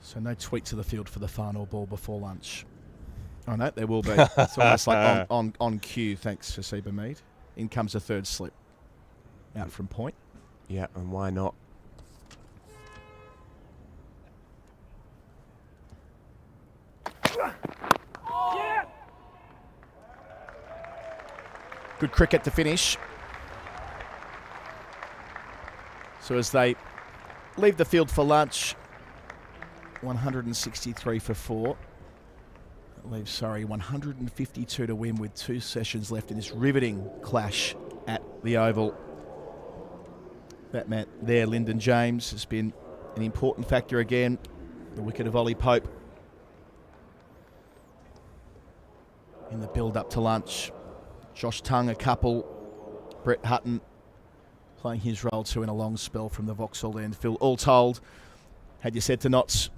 So no tweet to the field for the final ball before lunch. Oh no, there will be. It's almost like on cue, thanks for Seba Mead. In comes a third slip. Out from point. Yeah, and why not? Good cricket to finish. So as they leave the field for lunch, 163 for 4. That leaves Surrey 152 to win with 2 sessions left in this riveting clash at the Oval. That meant there, Lyndon James has been an important factor again. The wicket of Ollie Pope in the build-up to lunch. Josh Tongue a couple. Brett Hutton playing his role too in a long spell from the Vauxhall end. Phil, all told, had you said to Notts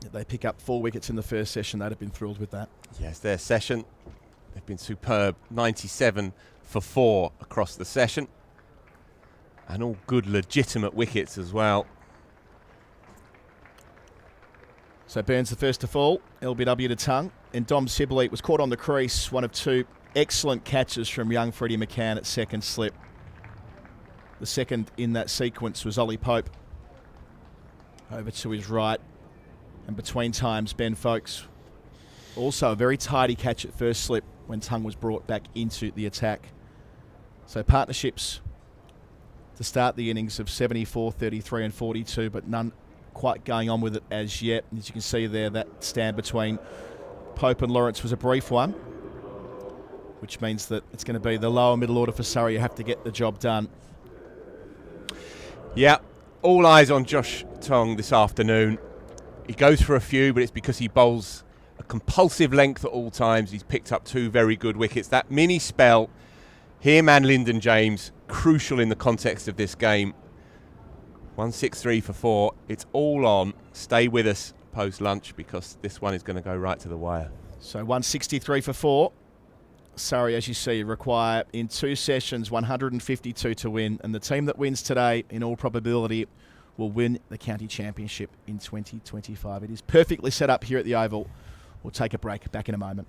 that they pick up 4 wickets in the first session, they'd have been thrilled with that. Yes, their session. They've been superb. 97 for 4 across the session. And all good, legitimate wickets as well. So Burns the first to fall. LBW to Tongue. And Dom Sibley was caught on the crease. One of 2 excellent catches from young Freddie McCann at second slip. The second in that sequence was Ollie Pope. Over to his right. And between times, Ben Foakes. Also a very tidy catch at first slip when Tongue was brought back into the attack. So partnerships to start the innings of 74, 33 and 42, but none quite going on with it as yet. As you can see there, that stand between Pope and Lawrence was a brief one, which means that it's going to be the lower middle order for Surrey. You have to get the job done. Yeah, all eyes on Josh Tongue this afternoon. He goes for a few, but it's because he bowls a compulsive length at all times. He's picked up 2 very good wickets. That mini spell, him and Lyndon James, crucial in the context of this game. 163 for 4. It's all on. Stay with us post-lunch because this one is going to go right to the wire. So 163 for 4. Surrey, as you see, require in 2 sessions 152 to win. And the team that wins today, in all probability, will win the county championship in 2025. It is perfectly set up here at the Oval. We'll take a break. Back in a moment.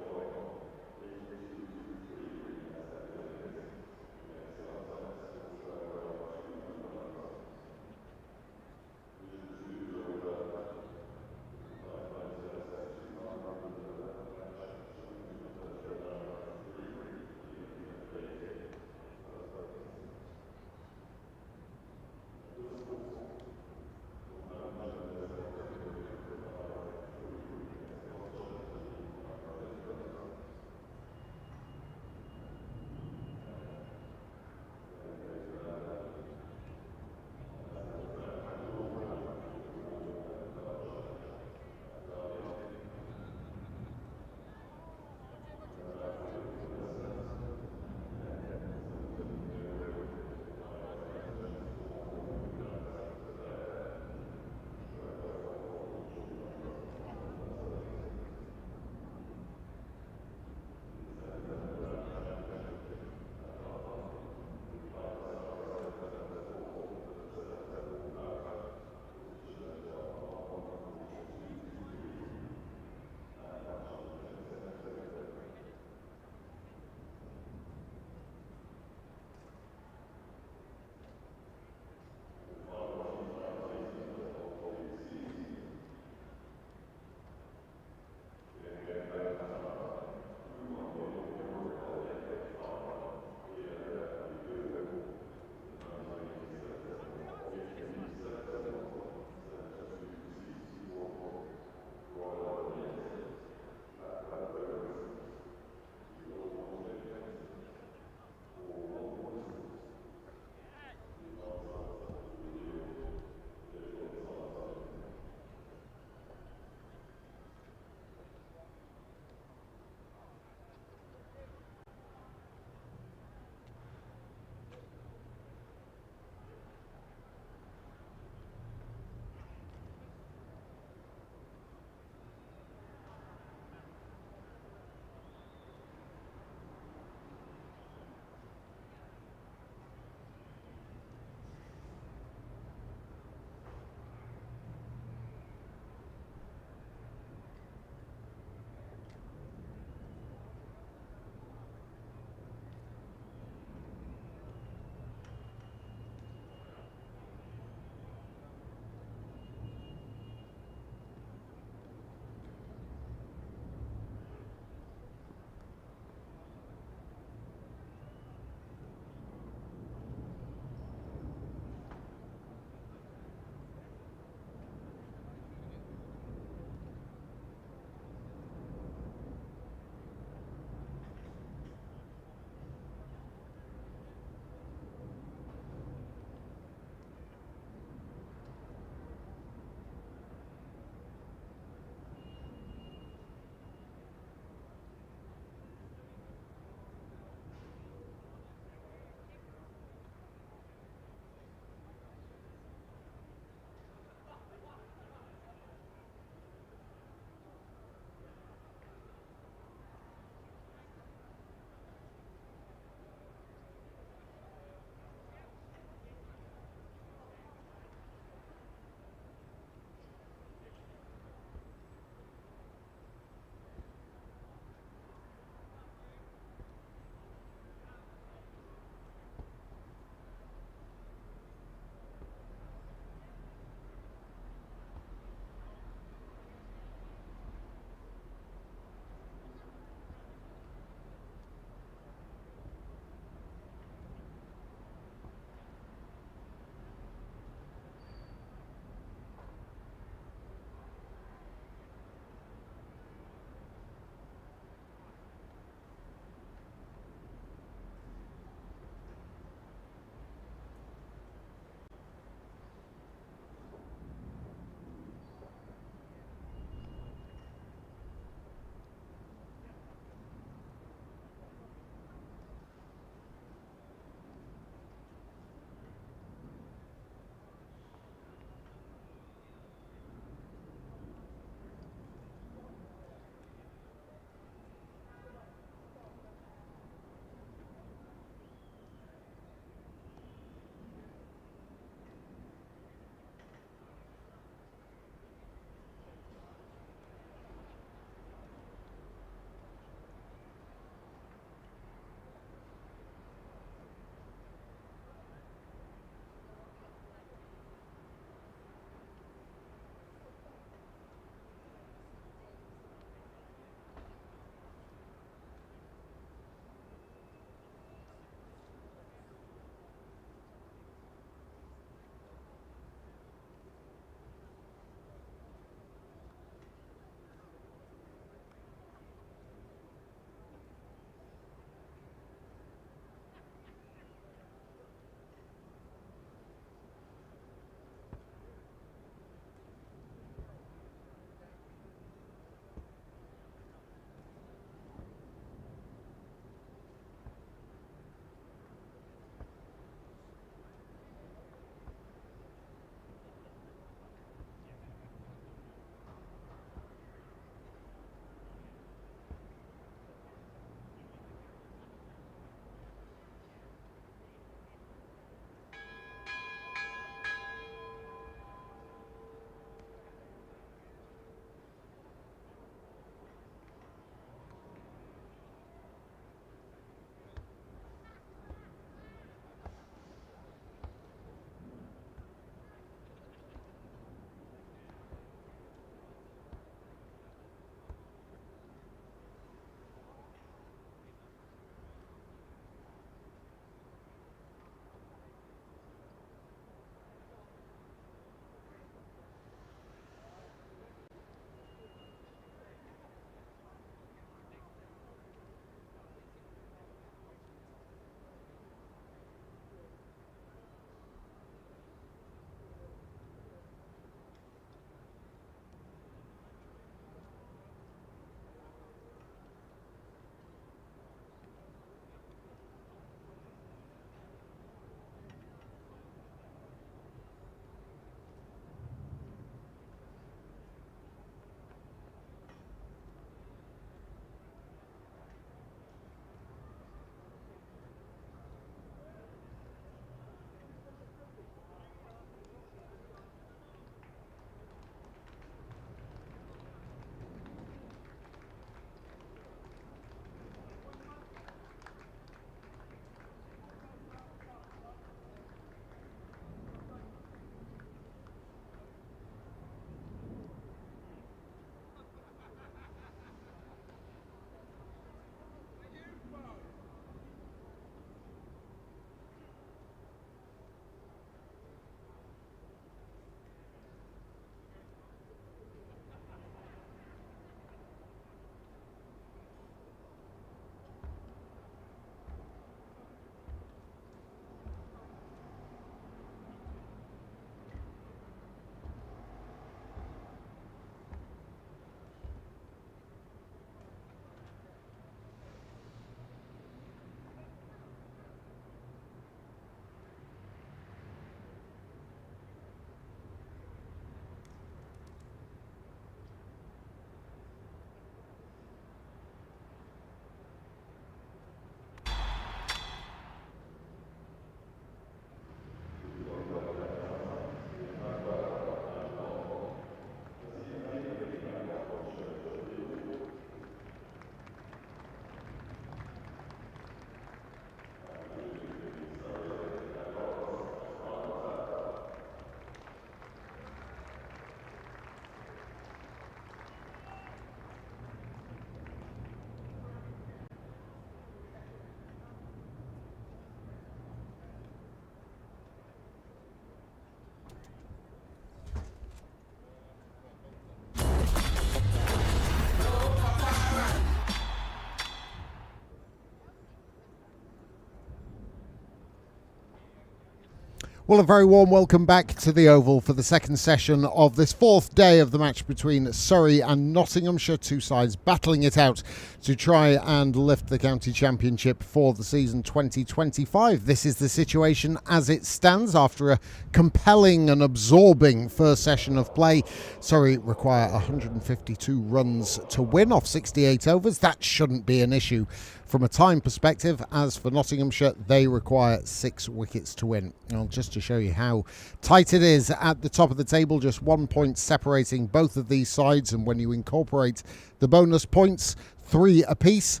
Well, a very warm welcome back to the Oval for the second session of this fourth day of the match between Surrey and Nottinghamshire. Two sides battling it out to try and lift the county championship for the season 2025. This is the situation as it stands after a compelling and absorbing first session of play. Surrey require 152 runs to win off 68 overs. That shouldn't be an issue from a time perspective. As for Nottinghamshire, they require 6 wickets to win. Well, just to show you how tight it is at the top of the table, just 1 point separating both of these sides, and when you incorporate the bonus points, 3 apiece,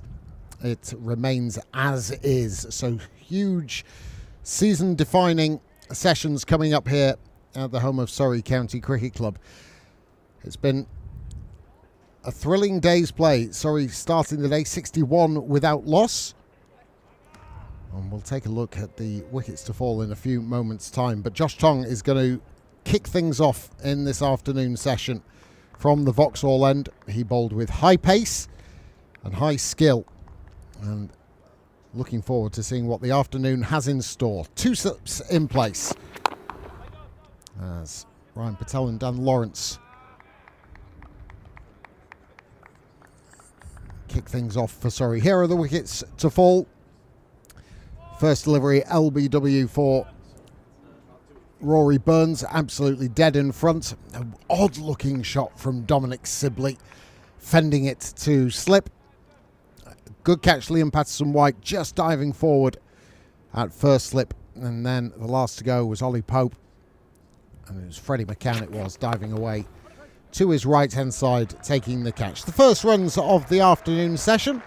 it remains as is. So huge season defining sessions coming up here at the home of Surrey County Cricket Club. It's been a thrilling day's play. Surrey starting the day 61 without loss. And we'll take a look at the wickets to fall in a few moments' time. But Josh Tongue is going to kick things off in this afternoon session from the Vauxhall end. He bowled with high pace and high skill. And looking forward to seeing what the afternoon has in store. 2 slips in place as Ryan Patel and Dan Lawrence kick things off for Surrey. Here are the wickets to fall. First delivery, LBW for Rory Burns, absolutely dead in front. An odd looking shot from Dominic Sibley, fending it to slip. Good catch, Liam Patterson-White just diving forward at first slip. And then the last to go was Ollie Pope. And it was Freddie McCann, it was, diving away to his right-hand side, taking the catch. The first runs of the afternoon session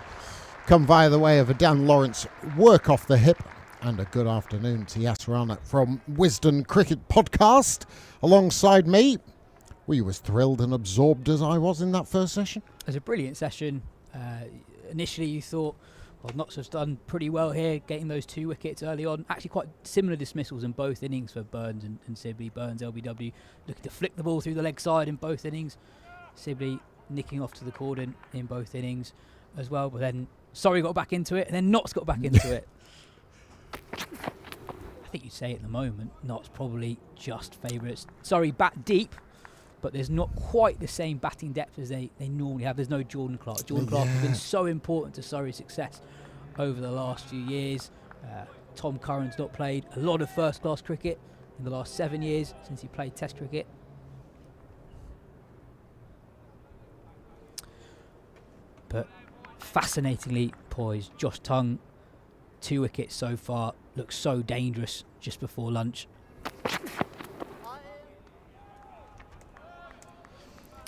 come via the way of a Dan Lawrence work off the hip. And a good afternoon to Yas Rana from Wisden Cricket Podcast alongside me. Were you as thrilled and absorbed as I was in that first session? It was a brilliant session. Initially you thought, well, Notts has done pretty well here, getting those 2 wickets early on. Actually quite similar dismissals in both innings for Burns and Sibley. Burns, LBW, looking to flick the ball through the leg side in both innings. Sibley nicking off to the cordon in both innings as well. But then Surrey got back into it, and then Notts got back into it. I think you'd say at the moment, Notts probably just favourites. Surrey bat deep, but there's not quite the same batting depth as they normally have. There's no Jordan Clark. Jordan Clark has been so important to Surrey's success over the last few years. Tom Curran's not played a lot of first-class cricket in the last 7 years since he played Test cricket. But fascinatingly poised. Josh Tongue, 2 wickets so far, looks so dangerous just before lunch.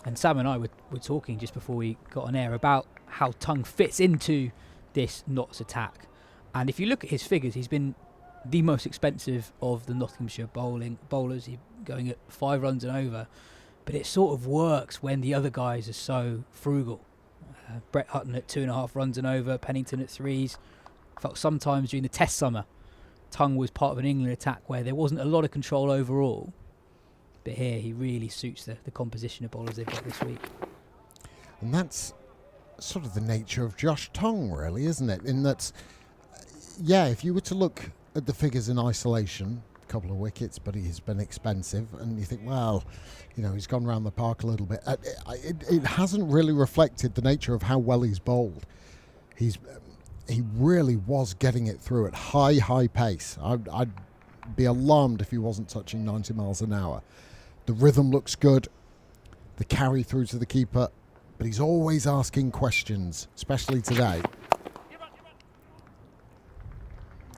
And Sam and I were talking just before we got on air about how Tongue fits into this Notts attack. And if you look at his figures, he's been the most expensive of the Nottinghamshire bowlers. He's going at 5 runs and over. But it sort of works when the other guys are so frugal. Brett Hutton at 2.5 runs and over, Pennington at 3s. Felt sometimes during the Test summer, Tongue was part of an England attack where there wasn't a lot of control overall. But here he really suits the composition of bowlers they've got this week. And that's sort of the nature of Josh Tongue, really, isn't it? In that, yeah, if you were to look at the figures in isolation, a couple of wickets, but he has been expensive, and you think, well, you know, he's gone round the park a little bit. It hasn't really reflected the nature of how well he's bowled. He really was getting it through at high pace. I'd be alarmed if he wasn't touching 90 miles an hour. The rhythm looks good, the carry through to the keeper, but he's always asking questions, especially today.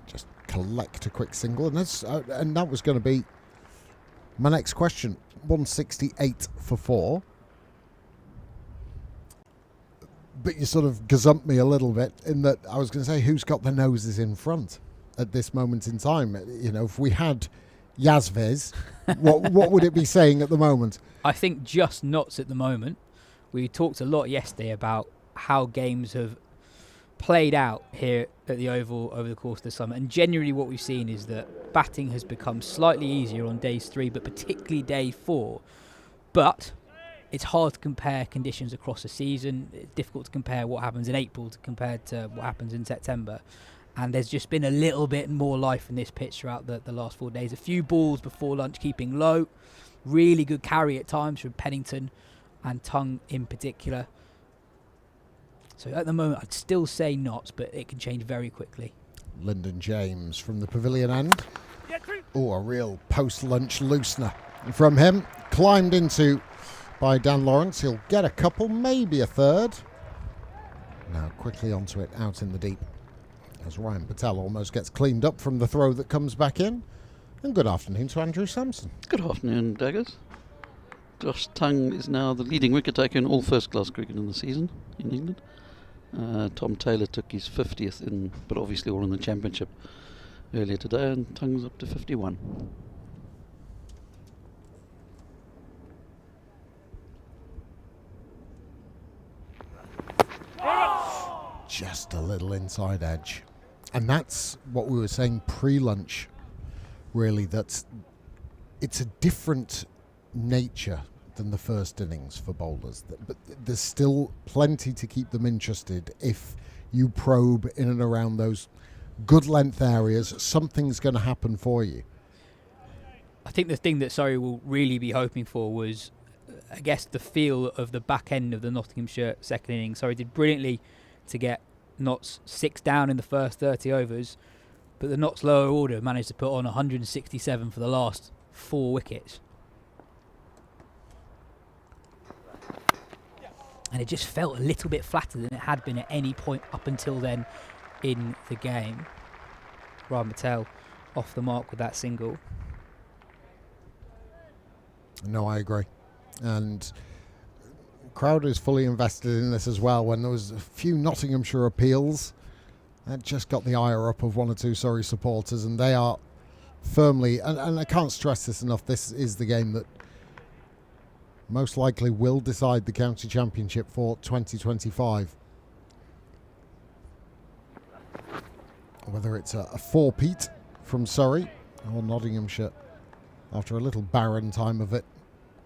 Just collect a quick single, and that was going to be my next question. 168 for 4. But you sort of gazumped me a little bit in that I was going to say, who's got the noses in front at this moment in time? You know, if we had Yazvez, what would it be saying at the moment? I think just Notts at the moment. We talked a lot yesterday about how games have played out here at the Oval over the course of the summer, and generally what we've seen is that batting has become slightly easier on days 3, but particularly day 4. But it's hard to compare conditions across a season. It's difficult to compare what happens in April compared to what happens in September. And there's just been a little bit more life in this pitch throughout the last 4 days. A few balls before lunch keeping low. Really good carry at times from Pennington and Tongue in particular. So at the moment, I'd still say not, but it can change very quickly. Lyndon James from the pavilion end. Oh, a real post-lunch loosener from him. Climbed into by Dan Lawrence. He'll get a couple, maybe a third. Now quickly onto it, out in the deep. As Ryan Patel almost gets cleaned up from the throw that comes back in. And good afternoon to Andrew Sampson. Good afternoon, Daggers. Josh Tongue is now the leading wicket taker in all first-class cricket in the season in England. Tom Taylor took his 50th in, but obviously all in the championship earlier today, and Tongue's up to 51. Just a little inside edge. And that's what we were saying pre-lunch, really, that it's a different nature than the first innings for bowlers. But there's still plenty to keep them interested if you probe in and around those good length areas. Something's going to happen for you. I think the thing that Surrey will really be hoping for was, I guess, the feel of the back end of the Nottinghamshire second innings. Surrey did brilliantly to get Notts 6 down in the first 30 overs, but the Notts lower order managed to put on 167 for the last 4 wickets. And it just felt a little bit flatter than it had been at any point up until then in the game. Ryan Patel off the mark with that single. No, I agree. And crowd is fully invested in this as well. When there was a few Nottinghamshire appeals, that just got the ire up of 1 or 2 Surrey supporters, and they are firmly, and I can't stress this enough, this is the game that most likely will decide the county championship for 2025. Whether it's a four-peat from Surrey or Nottinghamshire, after a little barren time of it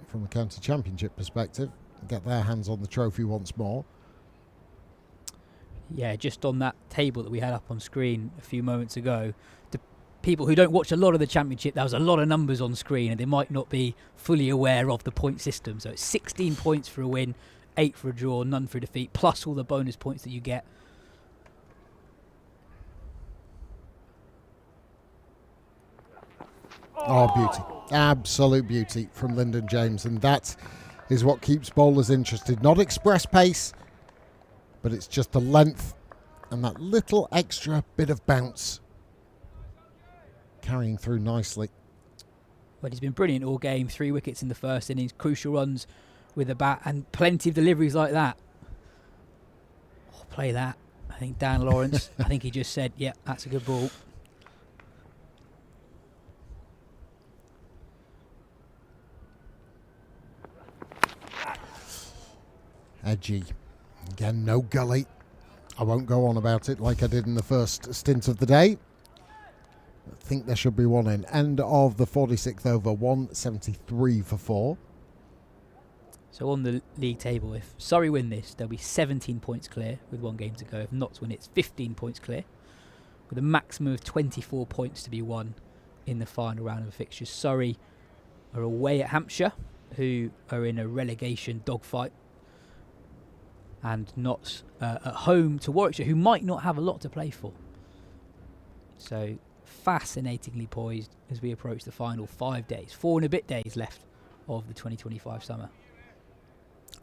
from a county championship perspective, get their hands on the trophy once more. Yeah, just on that table that we had up on screen a few moments ago, the people who don't watch a lot of the championship, there was a lot of numbers on screen and they might not be fully aware of the point system. So it's 16 points for a win, 8 for a draw, none for a defeat, plus all the bonus points that you get. Oh, beauty. Absolute beauty from Lyndon James, and that is what keeps bowlers interested. Not express pace, but it's just the length and that little extra bit of bounce carrying through nicely. Well, he's been brilliant all game. 3 wickets in the first innings, crucial runs with the bat, and plenty of deliveries like that. Oh, play that. I think Dan Lawrence, I think he just said, yeah, that's a good ball. Edgy. Again, no gully. I won't go on about it like I did in the first stint of the day. I think there should be one in. End of the 46th over, 173 for 4. So on the league table, if Surrey win this, they'll be 17 points clear with 1 game to go. If Notts win, it's 15 points clear, with a maximum of 24 points to be won in the final round of the fixtures. Surrey are away at Hampshire, who are in a relegation dogfight, and Notts at home to Warwickshire, who might not have a lot to play for. So fascinatingly poised as we approach the final 5 days, 4 and a bit days left of the 2025 summer.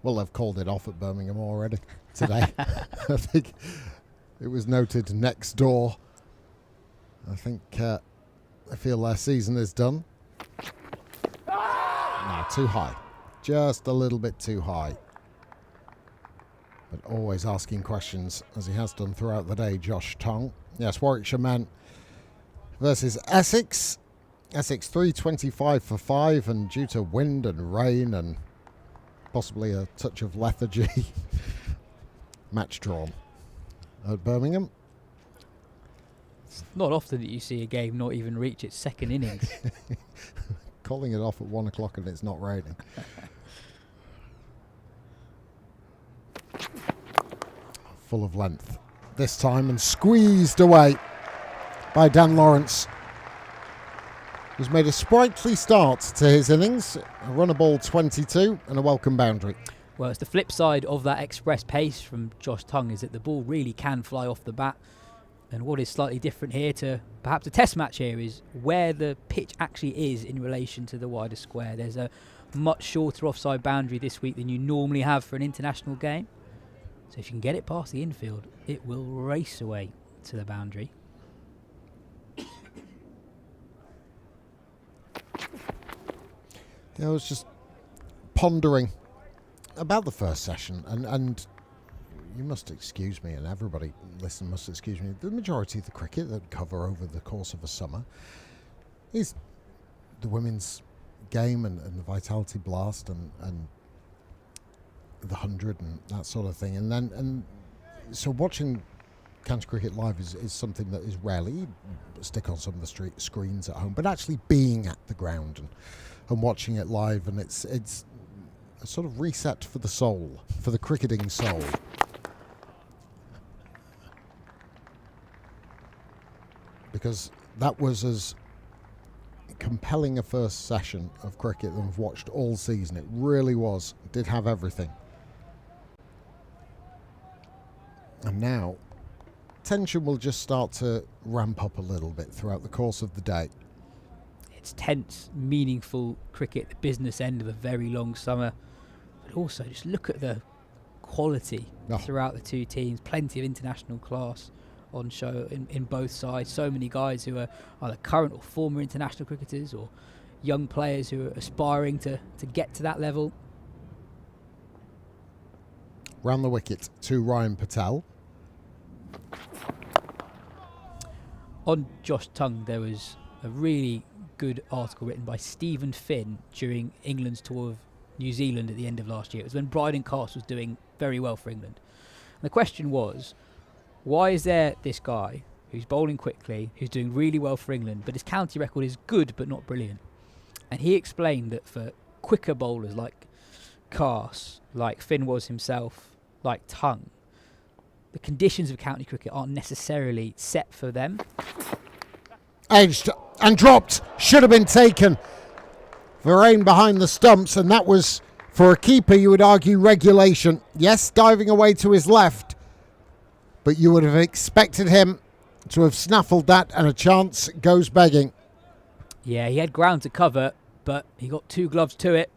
Well, they've called it off at Birmingham already today. I think it was noted next door. I think I feel their season is done. No, too high. Just a little bit too high. But always asking questions, as he has done throughout the day, Josh Tongue. Yes, Warwickshire men versus Essex. Essex 325 for 5, and due to wind and rain and possibly a touch of lethargy, match drawn at Birmingham. It's not often that you see a game not even reach its second innings. Calling it off at 1 o'clock and it's not raining. Full of length this time and squeezed away by Dan Lawrence, who's made a sprightly start to his innings, a run a ball 22 and a welcome boundary. Well, it's the flip side of that express pace from Josh Tongue, is that the ball really can fly off the bat. And what is slightly different here to perhaps a test match here is where the pitch actually is in relation to the wider square. There's a much shorter offside boundary this week than you normally have for an international game. So if you can get it past the infield, it will race away to the boundary. I was just pondering about the first session, and you must excuse me, and everybody listening must excuse me, the majority of the cricket that cover over the course of a summer is the women's game and the Vitality Blast and the 100 and that sort of thing. And so watching county cricket live is something that is rarely stick on some of the screens at home, but actually being at the ground and watching it live, and it's a sort of reset for the soul, for the cricketing soul. Because that was as compelling a first session of cricket than we've watched all season. It really was. It did have everything. And now, tension will just start to ramp up a little bit throughout the course of the day. It's tense, meaningful cricket, the business end of a very long summer. But also, just look at the quality throughout the two teams. Plenty of international class on show in both sides. So many guys who are either current or former international cricketers, or young players who are aspiring to get to that level. Round the wicket to Ryan Patel. On Josh Tongue, there was a really good article written by Stephen Finn during England's tour of New Zealand at the end of last year. It was when Bryden Cast was doing very well for England. And the question was, why is there this guy who's bowling quickly, who's doing really well for England, but his county record is good but not brilliant? And he explained that for quicker bowlers like Cast, like Finn was himself, like Tongue, the conditions of county cricket aren't necessarily set for them. Edged and dropped. Should have been taken. Varane behind the stumps, and that was, for a keeper, you would argue, regulation. Yes, diving away to his left, but you would have expected him to have snaffled that, and a chance goes begging. Yeah, he had ground to cover, but he got two gloves to it.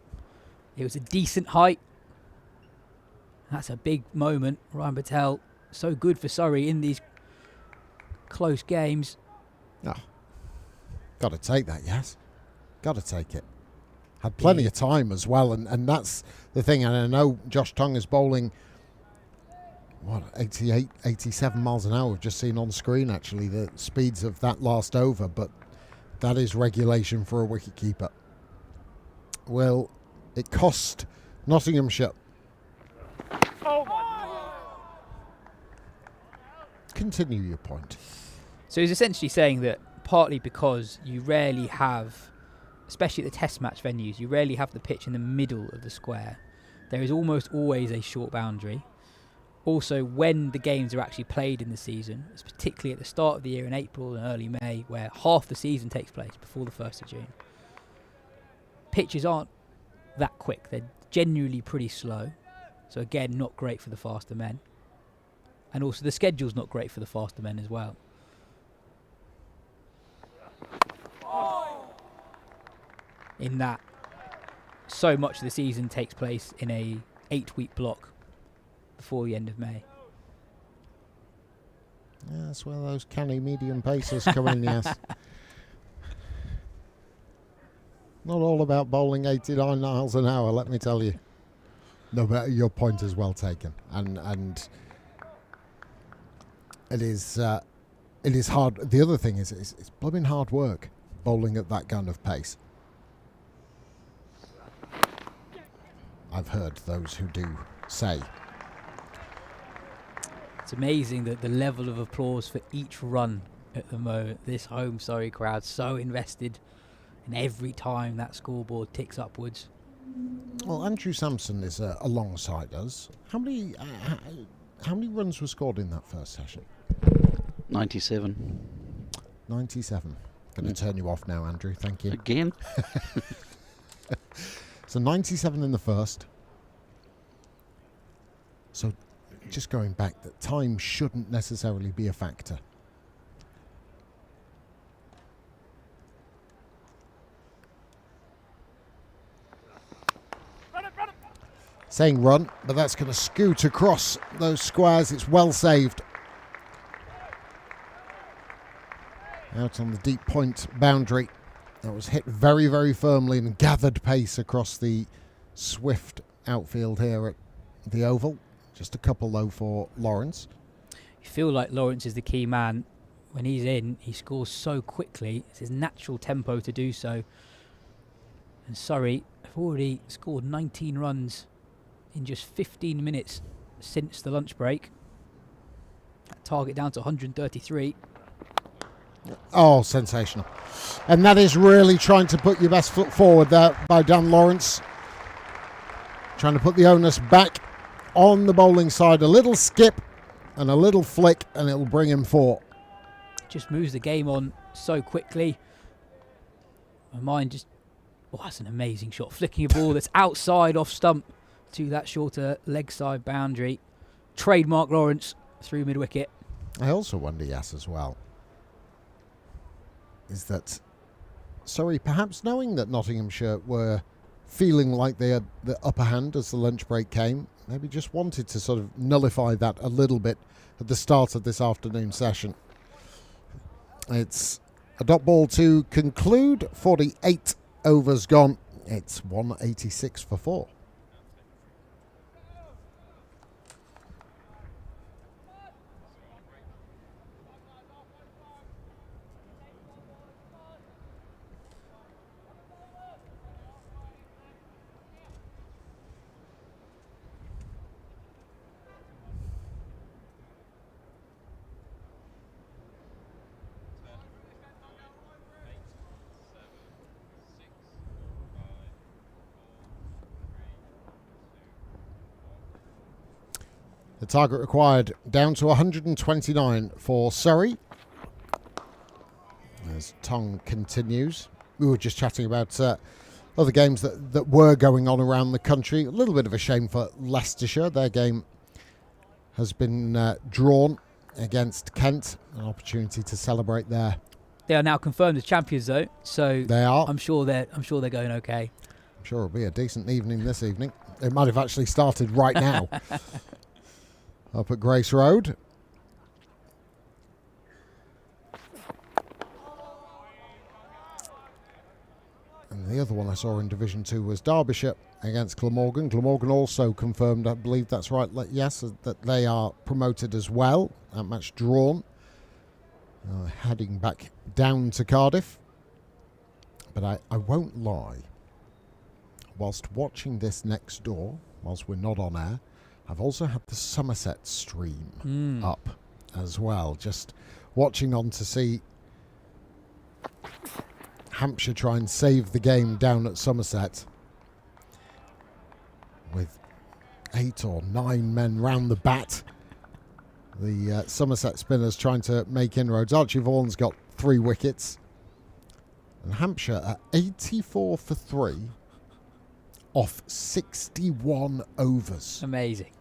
It was a decent height. That's a big moment. Ryan Patel, so good for Surrey in these close games. Oh, got to take that, yes. Got to take it. Had plenty of time as well, and that's the thing. And I know Josh Tongue is bowling, 88, 87 miles an hour. We've just seen on screen, actually, the speeds of that last over, but that is regulation for a wicketkeeper. Well, it cost Nottinghamshire. Continue your point. So he's essentially saying that partly because you rarely have, especially at the test match venues, you rarely have the pitch in the middle of the square. There is almost always a short boundary. Also, when the games are actually played in the season, it's particularly at the start of the year in April and early May, where half the season takes place before the 1st of June. Pitches aren't that quick. They're generally pretty slow. So again, not great for the faster men. And also the schedule's not great for the faster men as well. In that, so much of the season takes place in a 8-week block before the end of May. Yeah, that's where those canny medium pacers come in, yes. Not all about bowling 89 miles an hour, let me tell you. No, but your point is well taken, and it is hard. The other thing is it's blooming hard work bowling at that kind of pace. I've heard those who do say. It's amazing that the level of applause for each run at the moment. This home Surrey crowd so invested in every time that scoreboard ticks upwards. Well, Andrew Sampson is alongside us. How many runs were scored in that first session? 97. 97. Going to turn you off now, Andrew. Thank you. Again? So 97 in the first. So just going back, that time shouldn't necessarily be a factor. Saying run, but that's going to scoot across those squares. It's well saved. Out on the deep point boundary. That was hit very, very firmly and gathered pace across the swift outfield here at the Oval. Just a couple low for Lawrence. You feel like Lawrence is the key man. When he's in, he scores so quickly. It's his natural tempo to do so. And Surrey have already scored 19 runs in just 15 minutes since the lunch break. That target down to 133. Oh, sensational. And that is really trying to put your best foot forward there by Dan Lawrence. Trying to put the onus back on the bowling side. A little skip and a little flick and it'll bring him 4. Just moves the game on so quickly. My mind just... Oh, that's an amazing shot. Flicking a ball that's outside off stump to that shorter leg side boundary. Trademark Lawrence through mid-wicket. I also wonder, Yas, as well, is that Surrey, perhaps knowing that Nottinghamshire were feeling like they had the upper hand as the lunch break came, maybe just wanted to sort of nullify that a little bit at the start of this afternoon session. It's a dot ball to conclude. 48 overs gone. It's 186 for 4. The target required down to 129 for Surrey. As Tong continues. We were just chatting about other games that were going on around the country. A little bit of a shame for Leicestershire. Their game has been drawn against Kent. An opportunity to celebrate there. They are now confirmed as champions, though. So they are. I'm sure they're going okay. I'm sure it'll be a decent evening this evening. It might have actually started right now. Up at Grace Road. And the other one I saw in Division 2 was Derbyshire against Glamorgan. Glamorgan also confirmed, I believe that's right, yes, that they are promoted as well. That match drawn. Heading back down to Cardiff. But I won't lie. Whilst watching this next door, whilst we're not on air, I've also had the Somerset stream up as well. Just watching on to see Hampshire try and save the game down at Somerset with 8 or 9 men round the bat. The Somerset spinners trying to make inroads. Archie Vaughan's got 3 wickets. And Hampshire at 84 for 3 off 61 overs. Amazing.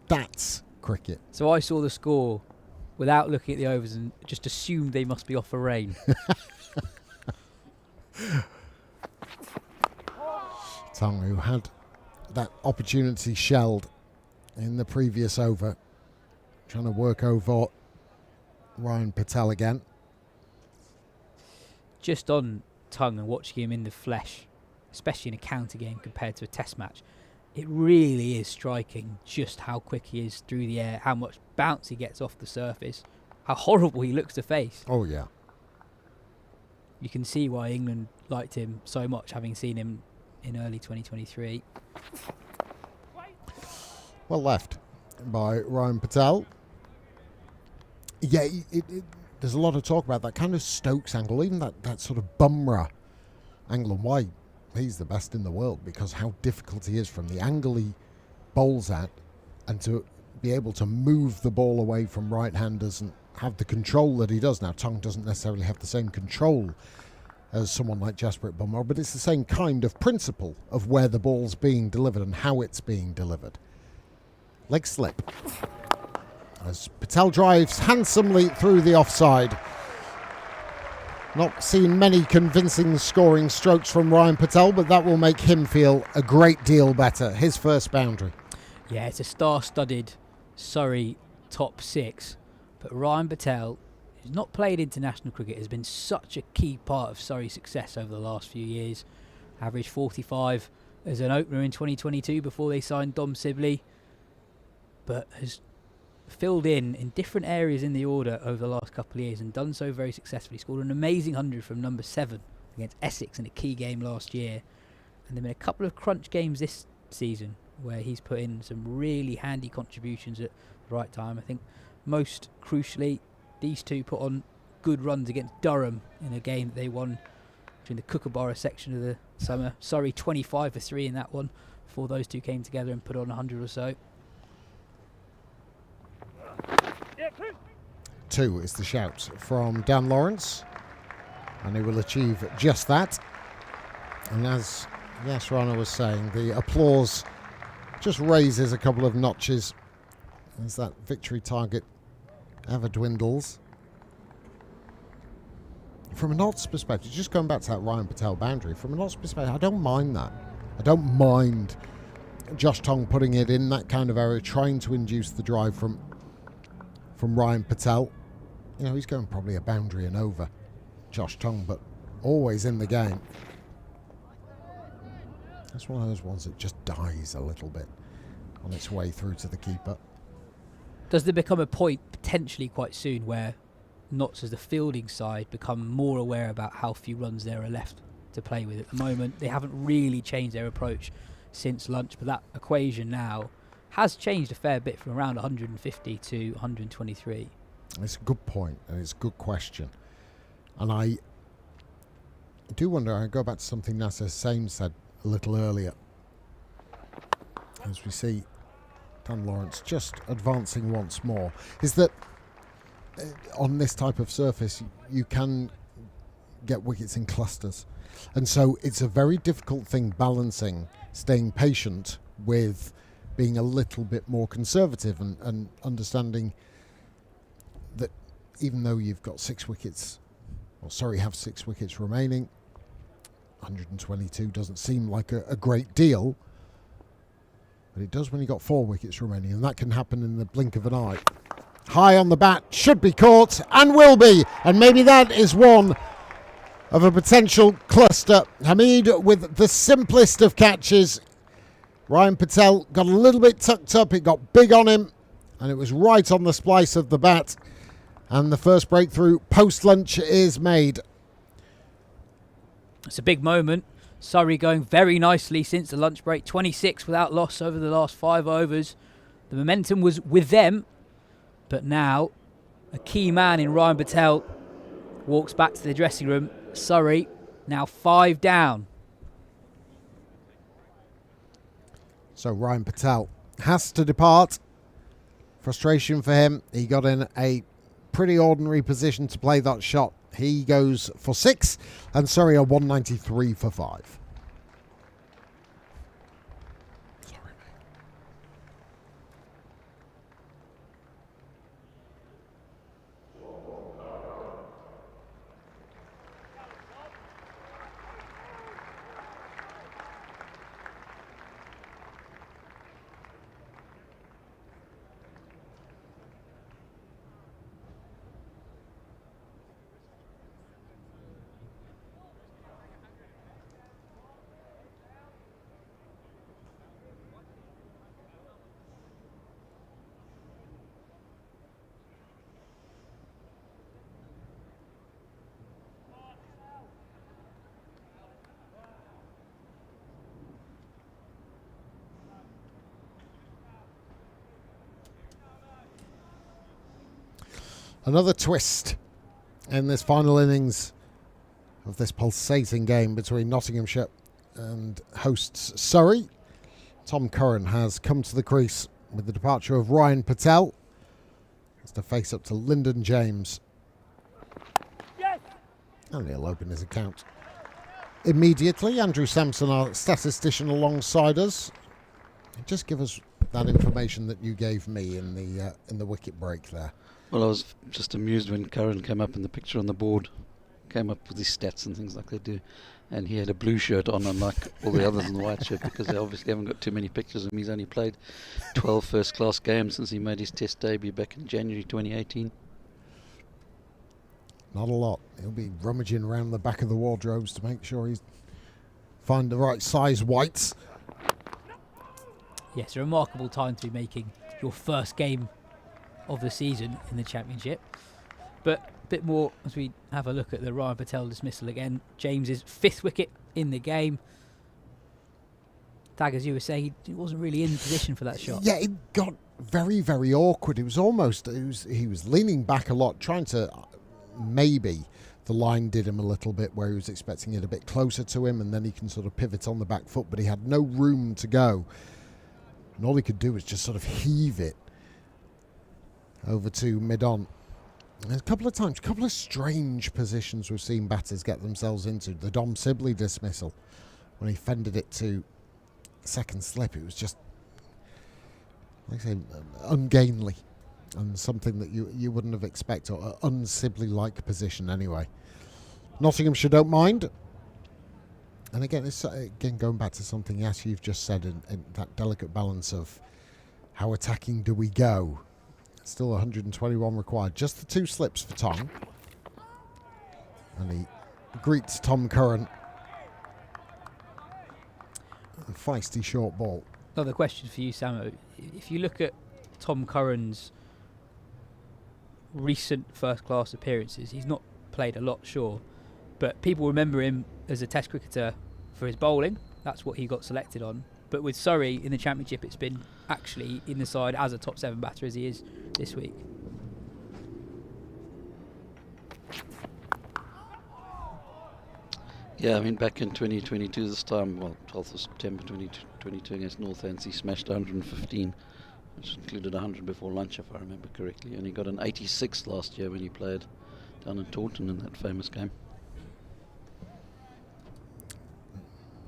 That's cricket. So I saw the score without looking at the overs and just assumed they must be off for rain. Tong, who had that opportunity shelled in the previous over, trying to work over Ryan Patel again. Just on Tongue and watching him in the flesh, especially in a county game compared to a test match, it really is striking just how quick he is through the air, how much bounce he gets off the surface, how horrible he looks to face. Oh, yeah. You can see why England liked him so much, having seen him in early 2023. Well left by Ryan Patel. Yeah, there's a lot of talk about that kind of Stokes angle, even that sort of Bumrah angle, and why he's the best in the world, because how difficult he is from the angle he bowls at, and to be able to move the ball away from right-handers and have the control that he does. Now, Tongue doesn't necessarily have the same control as someone like Jasper at Bunmore, but it's the same kind of principle of where the ball's being delivered and how it's being delivered. Leg slip. As Patel drives handsomely through the offside. Not seen many convincing scoring strokes from Ryan Patel, but that will make him feel a great deal better. His first boundary. Yeah, it's a star-studded Surrey top six, but Ryan Patel, who's not played international cricket, has been such a key part of Surrey's success over the last few years. Averaged 45 as an opener in 2022 before they signed Dom Sibley, but has filled in different areas in the order over the last couple of years and done so very successfully. Scored an amazing 100 from number 7 against Essex in a key game last year, and there have been a couple of crunch games this season where he's put in some really handy contributions at the right time. I think most crucially, these two put on good runs against Durham in a game that they won during the Kookaburra section of the summer. Surrey 25 for 3 in that one before those two came together and put on 100 or so. 2 is the shout from Dan Lawrence, and he will achieve just that. And as Yas Rana was saying, the applause just raises a couple of notches as that victory target ever dwindles. From an odds perspective, just going back to that Ryan Patel boundary, from an odds perspective, I don't mind that. I don't mind Josh Tongue putting it in that kind of area, trying to induce the drive from Ryan Patel. You know, he's going probably a boundary and over, Josh Tongue, but always in the game. That's one of those ones that just dies a little bit on its way through to the keeper. Does there become a point potentially quite soon where Notts as the fielding side become more aware about how few runs there are left to play with? At the moment, they haven't really changed their approach since lunch, but that equation now has changed a fair bit from around 150 to 123. It's a good point, and it's a good question. And I do wonder, I go back to something Nasser Hussain said a little earlier, as we see Dan Lawrence just advancing once more, is that on this type of surface you can get wickets in clusters, and so it's a very difficult thing balancing staying patient with being a little bit more conservative and understanding that even though you've got 6 wickets, or Surrey have 6 wickets remaining, 122 doesn't seem like a great deal, but it does when you've got 4 wickets remaining, and that can happen in the blink of an eye. High on the bat, should be caught, and will be, and maybe that is one of a potential cluster. Hamid with the simplest of catches. Ryan Patel got a little bit tucked up, it got big on him, and it was right on the splice of the bat, and the first breakthrough post-lunch is made. It's a big moment. Surrey going very nicely since the lunch break. 26 without loss over the last 5 overs. The momentum was with them, but now a key man in Ryan Patel walks back to the dressing room. Surrey now 5 down. So Ryan Patel has to depart. Frustration for him. He got in a pretty ordinary position to play that shot. He goes for 6, and Surrey are 193 for 5. Another twist in this final innings of this pulsating game between Nottinghamshire and hosts Surrey. Tom Curran has come to the crease with the departure of Ryan Patel. It's to face up to Lyndon James. Yes. And he'll open his account immediately. Andrew Sampson, our statistician, alongside us. Just give us that information that you gave me in the wicket break there. Well, I was just amused when Curran came up in the picture on the board, came up with his stats and things like they do, and he had a blue shirt on, unlike all the others in the white shirt, because they obviously haven't got too many pictures of him. He's only played 12 first-class games since he made his Test debut back in January 2018. Not a lot. He'll be rummaging around the back of the wardrobes to make sure he's find the right size whites. Yes, a remarkable time to be making your first game of the season in the Championship. But a bit more as we have a look at the Ryan Patel dismissal again. James's 5th wicket in the game. Tag, as you were saying, he wasn't really in position for that shot. Yeah, it got very, very awkward. It was almost, he was leaning back a lot, trying to, maybe the line did him a little bit where he was expecting it a bit closer to him, and then he can sort of pivot on the back foot, but he had no room to go. And all he could do was just sort of heave it over to mid-on. There's a couple of times, a couple of strange positions we've seen batters get themselves into. The Dom Sibley dismissal, when he fended it to second slip, it was just, like I say, ungainly and something that you wouldn't have expected, or an un-Sibley-like position anyway. Nottinghamshire don't mind. And again, it's going back to something, Yas, you've just said, in that delicate balance of how attacking do we go. Still 121 required. Just the 2 slips for Tom. And he greets Tom Curran. A feisty short ball. Another question for you, Samo. If you look at Tom Curran's recent first-class appearances, he's not played a lot, sure, but people remember him as a Test cricketer for his bowling. That's what he got selected on. But with Surrey in the Championship, it's been actually in the side as a top 7 batter as he is this week. Yeah, I mean, back in 2022 this time, well, 12th of September 2022 against Northants, he smashed 115, which included 100 before lunch, if I remember correctly. And he got an 86 last year when he played down in Taunton in that famous game.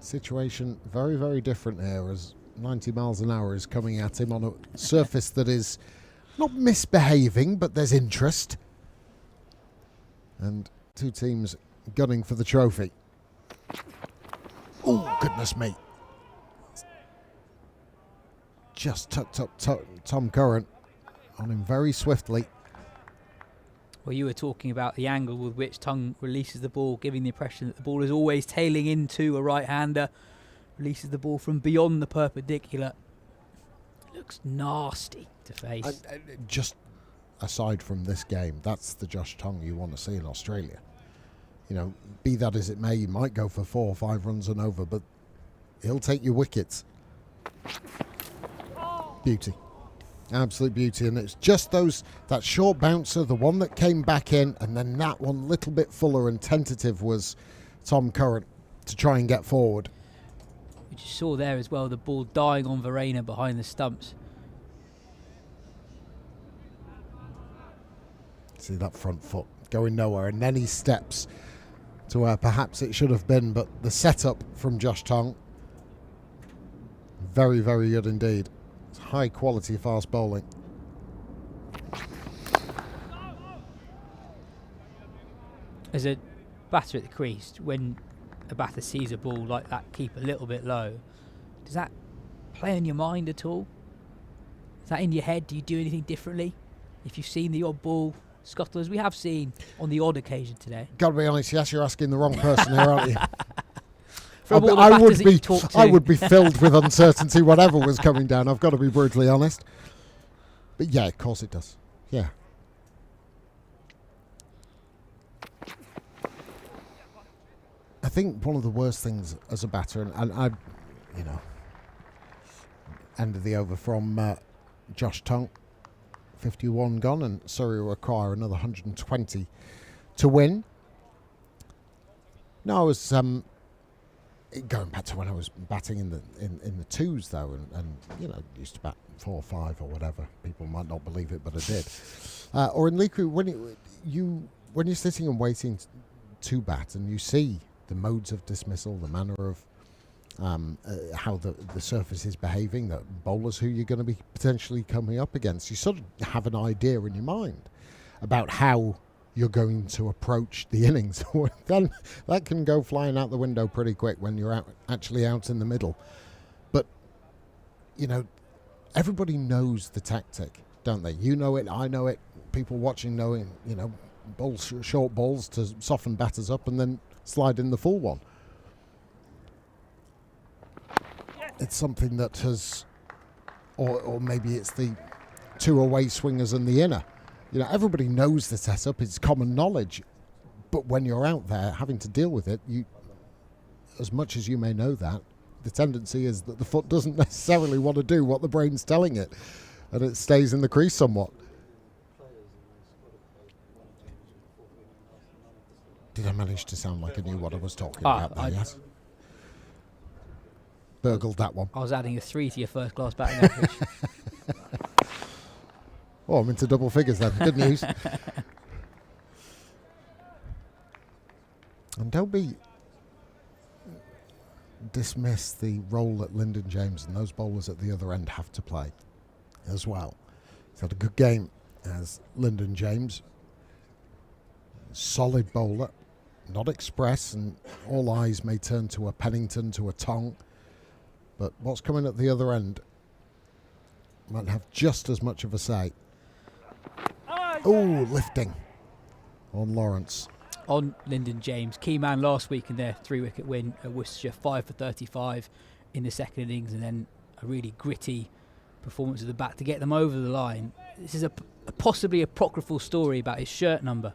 Situation very, very different here as 90 miles an hour is coming at him on a surface that is not misbehaving, but there's interest. And 2 teams gunning for the trophy. Oh, goodness me. Just tucked up Tom Curran on him very swiftly. Well, you were talking about the angle with which Tongue releases the ball, giving the impression that the ball is always tailing into a right-hander. Releases the ball from beyond the perpendicular. Looks nasty to face. Just aside from this game, that's the Josh Tongue you want to see in Australia. You know, be that as it may, you might go for 4 or 5 runs and over, but he'll take your wickets. Beauty. Absolute beauty. And it's just that short bouncer, the one that came back in, and then that one little bit fuller and tentative was Tom Curran to try and get forward. We just saw there as well the ball dying on Verena behind the stumps. See that front foot going nowhere, and then he steps to where perhaps it should have been, but the setup from Josh Tongue, very, very good indeed. It's high quality fast bowling. As a batter at the crease, when a batter sees a ball like that keep a little bit low, does that play on your mind at all? Is that in your head? Do you do anything differently? If you've seen the odd ball scuttle, as we have seen on the odd occasion today. Gotta be honest, yes, you're asking the wrong person here, aren't you? I would be filled with uncertainty whatever was coming down. I've got to be brutally honest. But yeah, of course it does. Yeah. I think one of the worst things as a batter, and I, you know, end of the over from Josh Tongue, 51 gone, and Surrey will require another 120 to win. No, I was going back to when I was batting in the twos though, and used to bat 4 or 5 or whatever. People might not believe it, but I did. Or in League Crew, when you're sitting and waiting to bat, and you see the modes of dismissal, the manner of how the surface is behaving, the bowlers who you're going to be potentially coming up against, you sort of have an idea in your mind about how you're going to approach the innings. Then that can go flying out the window pretty quick when you're actually out in the middle. But everybody knows the tactic, don't they? You know it, I know it, people watching know it. Short balls to soften batters up and then slide in the full one. It's something that has, or maybe it's the 2 away swingers and the inner. Everybody knows the setup, it's common knowledge, but when you're out there having to deal with it, as much as you may know that, the tendency is that the foot doesn't necessarily want to do what the brain's telling it, and it stays in the crease somewhat. Did I manage to sound like I knew what I was talking about there, yes? Burgled that one. I was adding a 3 to your first class batting average. Oh, I'm into double figures then. Good news. And don't dismiss the role that Lyndon James and those bowlers at the other end have to play as well. He's had a good game as Lyndon James. Solid bowler, not express, and all eyes may turn to a Pennington, to a Tong. But what's coming at the other end might have just as much of a say. Oh, lifting on Lawrence. On Lyndon James, key man last week in their 3-wicket win at Worcestershire, 5 for 35 in the second innings, and then a really gritty performance at the back to get them over the line. This is a possibly apocryphal story about his shirt number.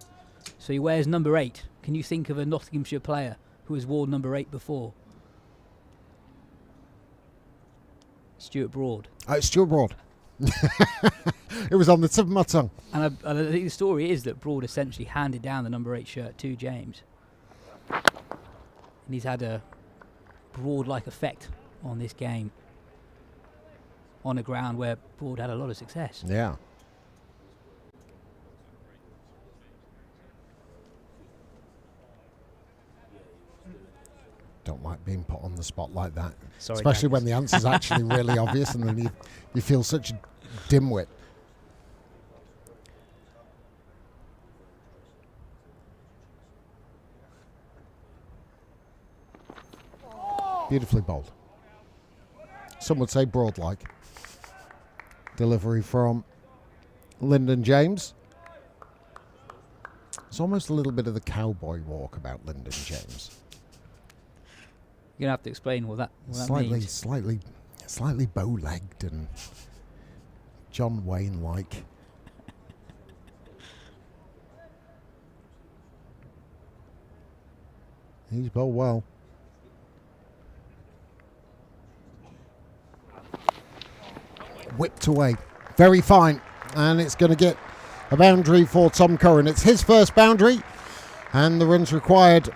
So he wears number 8. Can you think of a Nottinghamshire player who has worn number 8 before? Stuart Broad. Stuart Broad. It was on the tip of my tongue. And I think the story is that Broad essentially handed down the number 8 shirt to James. And he's had a Broad-like effect on this game on a ground where Broad had a lot of success. Yeah. Don't like being put on the spot like that. Sorry, especially James. when the answer's actually really obvious, and then you feel such a dimwit. Beautifully bowled. Some would say Broad-like. Delivery from Lyndon James. It's almost a little bit of the cowboy walk about Lyndon James. You're going to have to explain what that means. Slightly bow-legged and John Wayne-like. He's bowled well. Whipped away. Very fine. And it's going to get a boundary for Tom Curran. It's his first boundary. And the runs required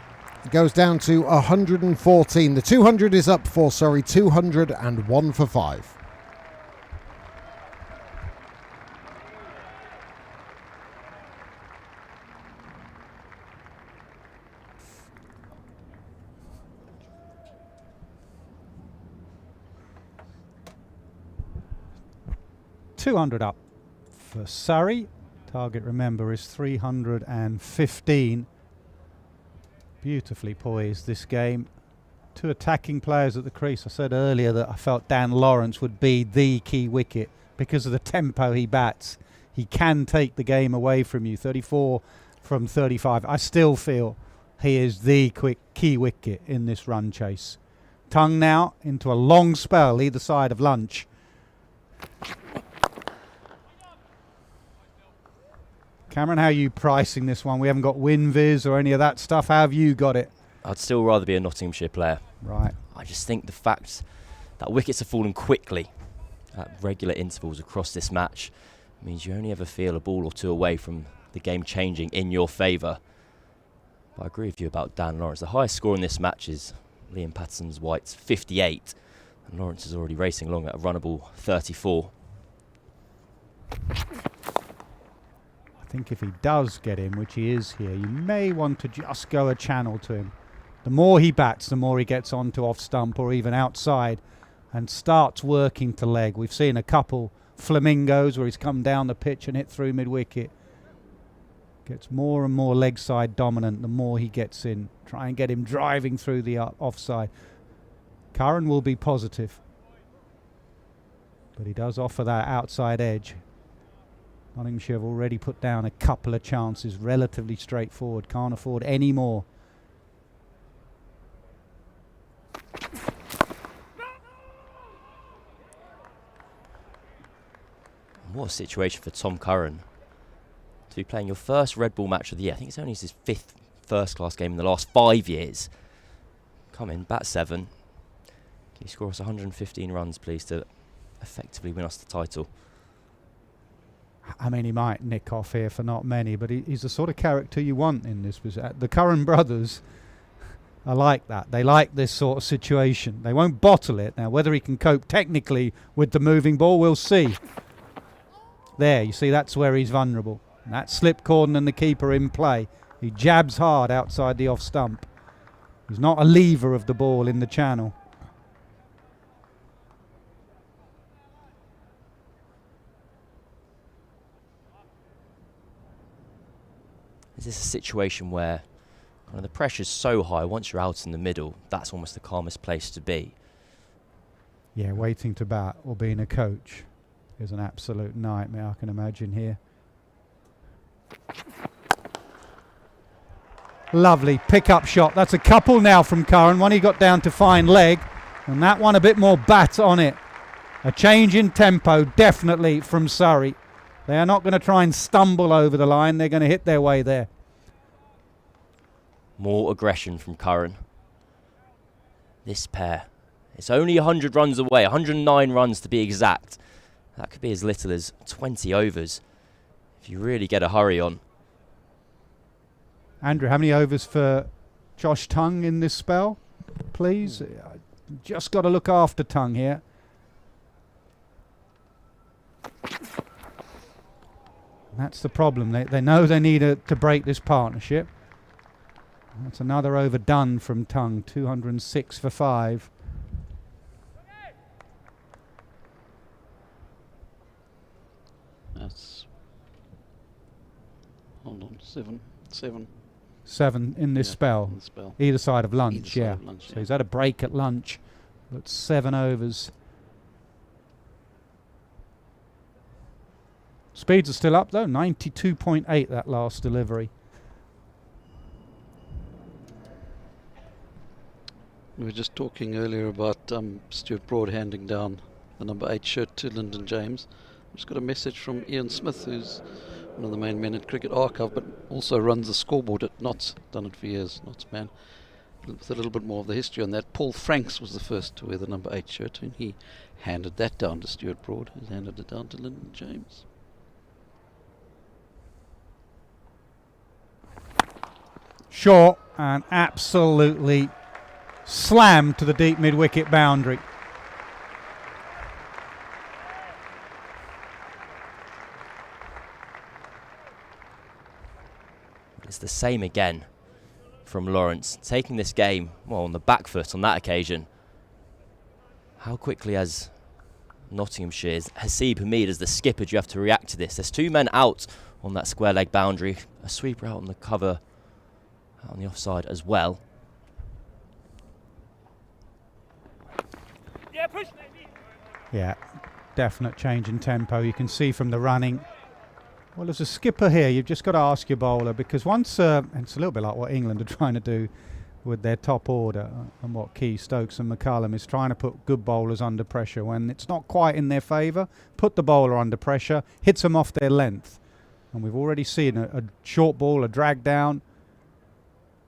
goes down to 114. The 200 is up for Surrey. 201 for 5. $200 up for Surrey. Target, remember, is 315. Beautifully poised this game. 2 attacking players at the crease. I said earlier that I felt Dan Lawrence would be the key wicket because of the tempo he bats. He can take the game away from you. 34 from 35. I still feel he is the key wicket in this run chase. Tongue now into a long spell either side of lunch. Cameron, how are you pricing this one? We haven't got WinViz or any of that stuff. How have you got it? I'd still rather be a Nottinghamshire player. Right. I just think the fact that wickets are falling quickly at regular intervals across this match means you only ever feel a ball or two away from the game changing in your favour. But I agree with you about Dan Lawrence. The highest score in this match is Liam Patterson's whites 58, and Lawrence is already racing along at a runnable 34. I think if he does get in, which he is here, you may want to just go a channel to him. The more he bats, the more he gets onto off stump or even outside and starts working to leg. We've seen a couple flamingos where he's come down the pitch and hit through mid-wicket. Gets more and more leg side dominant the more he gets in. Try and get him driving through the offside. Curran will be positive, but he does offer that outside edge. Nottinghamshire have already put down a couple of chances, relatively straightforward, can't afford any more. What a situation for Tom Curran to be playing your first red ball match of the year. I think it's only his 5th first-class game in the last 5 years. Come in, bat 7. Can you score us 115 runs, please, to effectively win us the title? I mean, he might nick off here for not many, but he's the sort of character you want in this. The Curran brothers are like that. They like this sort of situation. They won't bottle it. Now, whether he can cope technically with the moving ball, we'll see. There, you see, that's where he's vulnerable. And that slip cordon and the keeper in play. He jabs hard outside the off stump. He's not a lever of the ball in the channel. Is this a situation where the pressure's so high, once you're out in the middle, that's almost the calmest place to be? Yeah, waiting to bat or being a coach is an absolute nightmare, I can imagine here. Lovely pick-up shot. That's a couple now from Curran. One he got down to fine leg, and that one a bit more bat on it. A change in tempo, definitely, from Surrey. They are not going to try and stumble over the line. They're going to hit their way there. More aggression from Curran. This pair, it's only 100 runs away, 109 runs to be exact. That could be as little as 20 overs if you really get a hurry on. Andrew, how many overs for Josh Tongue in this spell, please? Just got to look after Tongue here. That's the problem. They know they need to break this partnership. That's another over done from Tongue. 206 for 5. That's... Hold on, 7 in this spell. in the spell. Either side of lunch, Either side yeah. of lunch, So yeah. he's had a break at lunch. But 7 overs. Speeds are still up though. 92.8 that last delivery. We were just talking earlier about Stuart Broad handing down the number 8 shirt to Lyndon James. I've just got a message from Ian Smith, who's one of the main men at Cricket Archive, but also runs the scoreboard at Notts. Done it for years, Notts man. With a little bit more of the history on that. Paul Franks was the first to wear the number 8 shirt, and he handed that down to Stuart Broad, who handed it down to Lyndon James. Short and absolutely slammed to the deep mid-wicket boundary. It's the same again from Lawrence, taking this game, well, on the back foot on that occasion. How quickly has Nottinghamshire's Haseeb Hameed, as the skipper, do you have to react to this? There's 2 men out on that square leg boundary, a sweeper out on the cover, out on the offside as well. Yeah, push. Yeah, definite change in tempo. You can see from the running. Well, as a skipper here, you've just got to ask your bowler, because once, and it's a little bit like what England are trying to do with their top order, and what Key, Stokes and McCullum is trying to put good bowlers under pressure when it's not quite in their favour. Put the bowler under pressure, hits them off their length. And we've already seen a short ball, a drag down.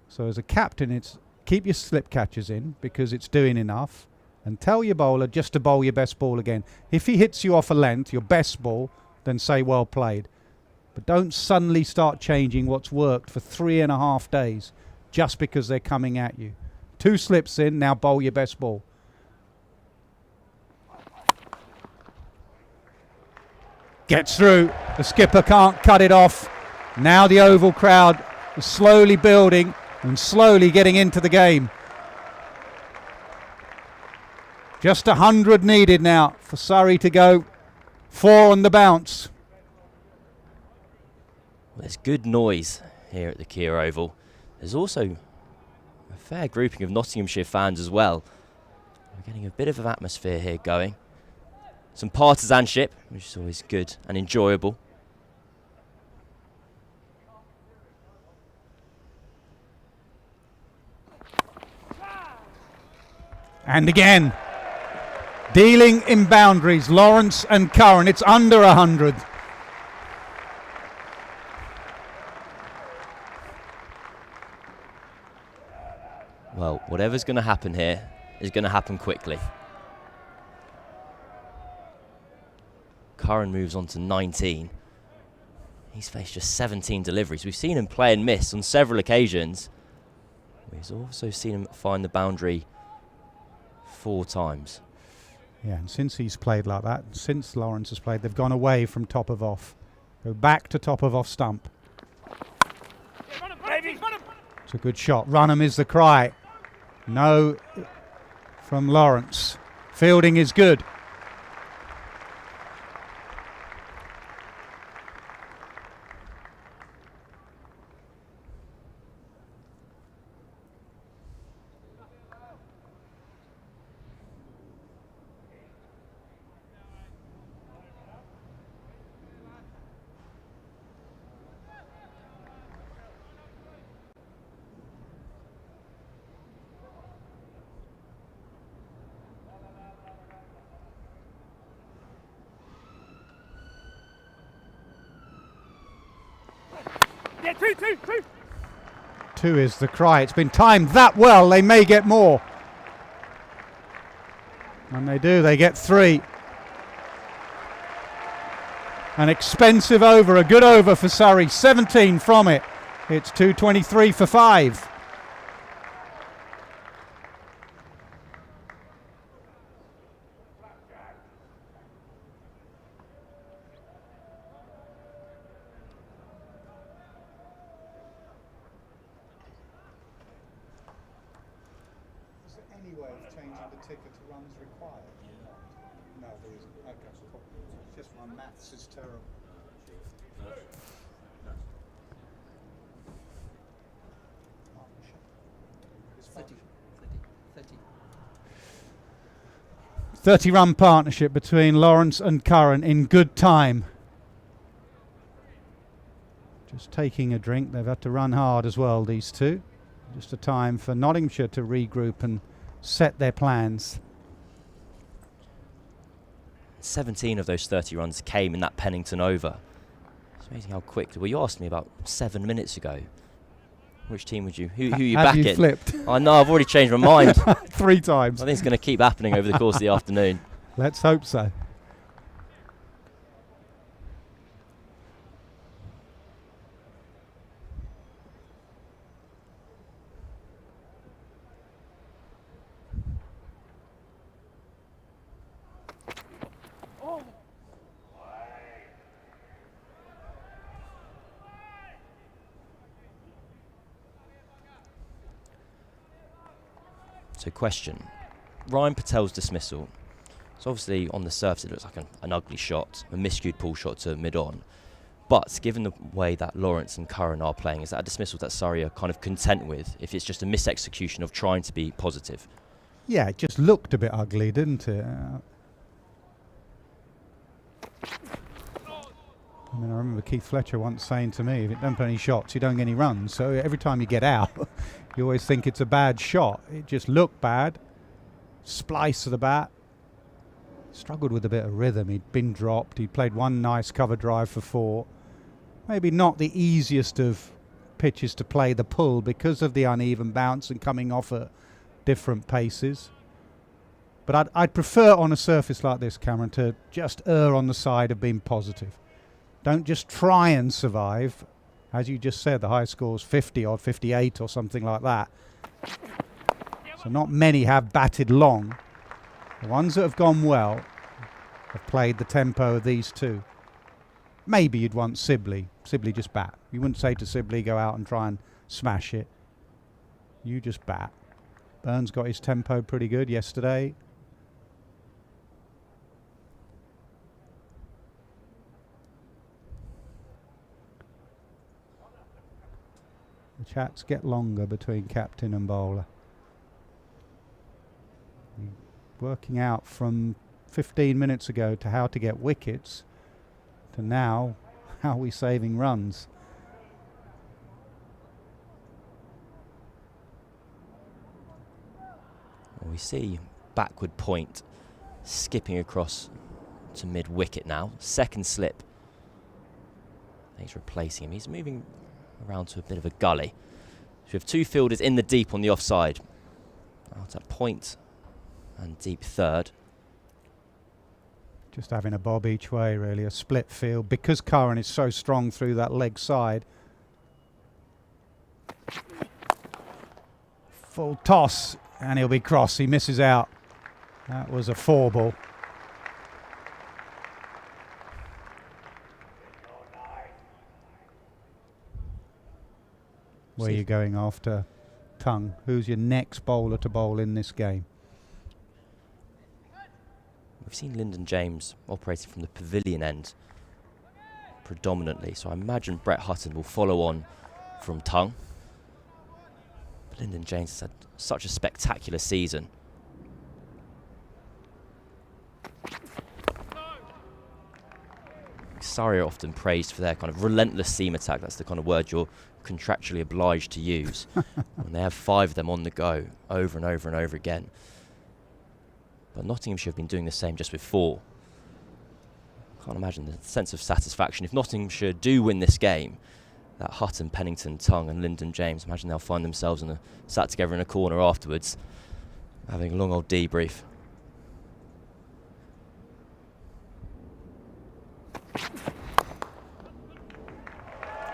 So as a captain, it's keep your slip catches in, because it's doing enough. And tell your bowler just to bowl your best ball again. If he hits you off a length, your best ball, then say well played. But don't suddenly start changing what's worked for 3.5 days just because they're coming at you. 2 slips in, now bowl your best ball. Gets through, the skipper can't cut it off. Now the Oval crowd is slowly building and slowly getting into the game. Just 100 needed now for Surrey to go 4 on the bounce. Well, there's good noise here at the Kia Oval. There's also a fair grouping of Nottinghamshire fans as well. We're getting a bit of an atmosphere here going. Some partisanship, which is always good and enjoyable. And again, dealing in boundaries, Lawrence and Curran. It's under 100. Well, whatever's going to happen here is going to happen quickly. Curran moves on to 19. He's faced just 17 deliveries. We've seen him play and miss on several occasions. We've also seen him find the boundary 4 times. Yeah, and since he's played like that, since Lawrence has played, they've gone away from top of off. Go back to top of off stump. It's a good shot. Run 'em is the cry. No from Lawrence. Fielding is good. Yeah, two. 2 is the cry. It's been timed that well. They may get more. And they do. They get 3. An expensive over. A good over for Surrey. 17 from it. It's 223 for 5. Any way of changing the ticker to runs required? No, there isn't. Okay, it's just my maths is terrible. It's 30-run partnership between Lawrence and Curran in good time. Just taking a drink. They've had to run hard as well, these two. Just a time for Nottinghamshire to regroup and set their plans. 17 of those 30 runs came in that Pennington over. It's amazing how quickly. Well, you asked me about 7 minutes ago. Which team would you? Who you Have backing? you flipped? I know. I've already changed my mind. 3 times. I think it's going to keep happening over the course of the afternoon. Let's hope so. So question, Ryan Patel's dismissal. So obviously on the surface it looks like an ugly shot, a miscued pull shot to mid-on. But given the way that Lawrence and Curran are playing, is that a dismissal that Surrey are kind of content with if it's just a misexecution of trying to be positive? Yeah, it just looked a bit ugly, didn't it? I mean, I remember Keith Fletcher once saying to me, if you don't put any shots, you don't get any runs. So every time you get out, you always think it's a bad shot. It just looked bad. Splice of the bat. Struggled with a bit of rhythm. He'd been dropped. He'd played one nice cover drive for 4. Maybe not the easiest of pitches to play the pull because of the uneven bounce and coming off at different paces. But I'd prefer on a surface like this, Cameron, to just err on the side of being positive. Don't just try and survive. As you just said, the high score's 50 or 58 or something like that. So not many have batted long. The ones that have gone well have played the tempo of these two. Maybe you'd want Sibley. Sibley just bat. You wouldn't say to Sibley, go out and try and smash it. You just bat. Burns got his tempo pretty good yesterday. The chats get longer between captain and bowler. Working out from 15 minutes ago to how to get wickets to now how are we saving runs. We see backward point skipping across to mid wicket now. Second slip. He's replacing him. He's moving around to a bit of a gully. So we have two fielders in the deep on the offside. Out at point and deep third. Just having a bob each way, really, a split field. Because Curran is so strong through that leg side. Full toss, and he'll be cross. He misses out. That was a 4-ball. Where are you going after Tongue? Who's your next bowler to bowl in this game? We've seen Lyndon James operating from the pavilion end predominantly, so I imagine Brett Hutton will follow on from Tongue. But Lyndon James has had such a spectacular season. Surrey are often praised for their kind of relentless seam attack. That's the kind of word you're contractually obliged to use. And they have 5 of them on the go over and over and over again. But Nottinghamshire have been doing the same just with 4. Can't imagine the sense of satisfaction. If Nottinghamshire do win this game, that Hutton, Pennington, Tongue and Lyndon James, imagine they'll find themselves sat together in a corner afterwards, having a long old debrief.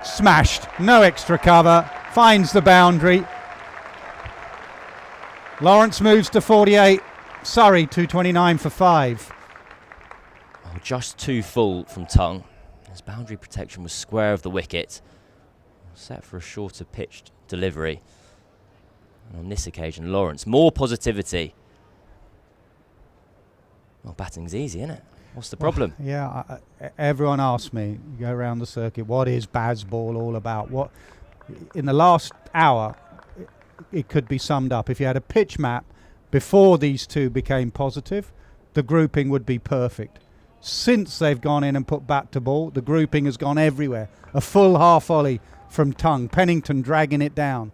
Smashed, no extra cover, finds the boundary. Lawrence moves to 48. Surrey 229 for 5. Oh, just too full from Tongue. His boundary protection was square of the wicket. Set for a shorter pitched delivery. And on this occasion, Lawrence, more positivity. Well, batting's easy, isn't it? What's the problem? Yeah, everyone asks me, you go around the circuit, what is Bazball all about? What in the last hour, it could be summed up. If you had a pitch map before these two became positive, the grouping would be perfect. Since they've gone in and put bat to ball, the grouping has gone everywhere. A full half volley from Tongue, Pennington dragging it down.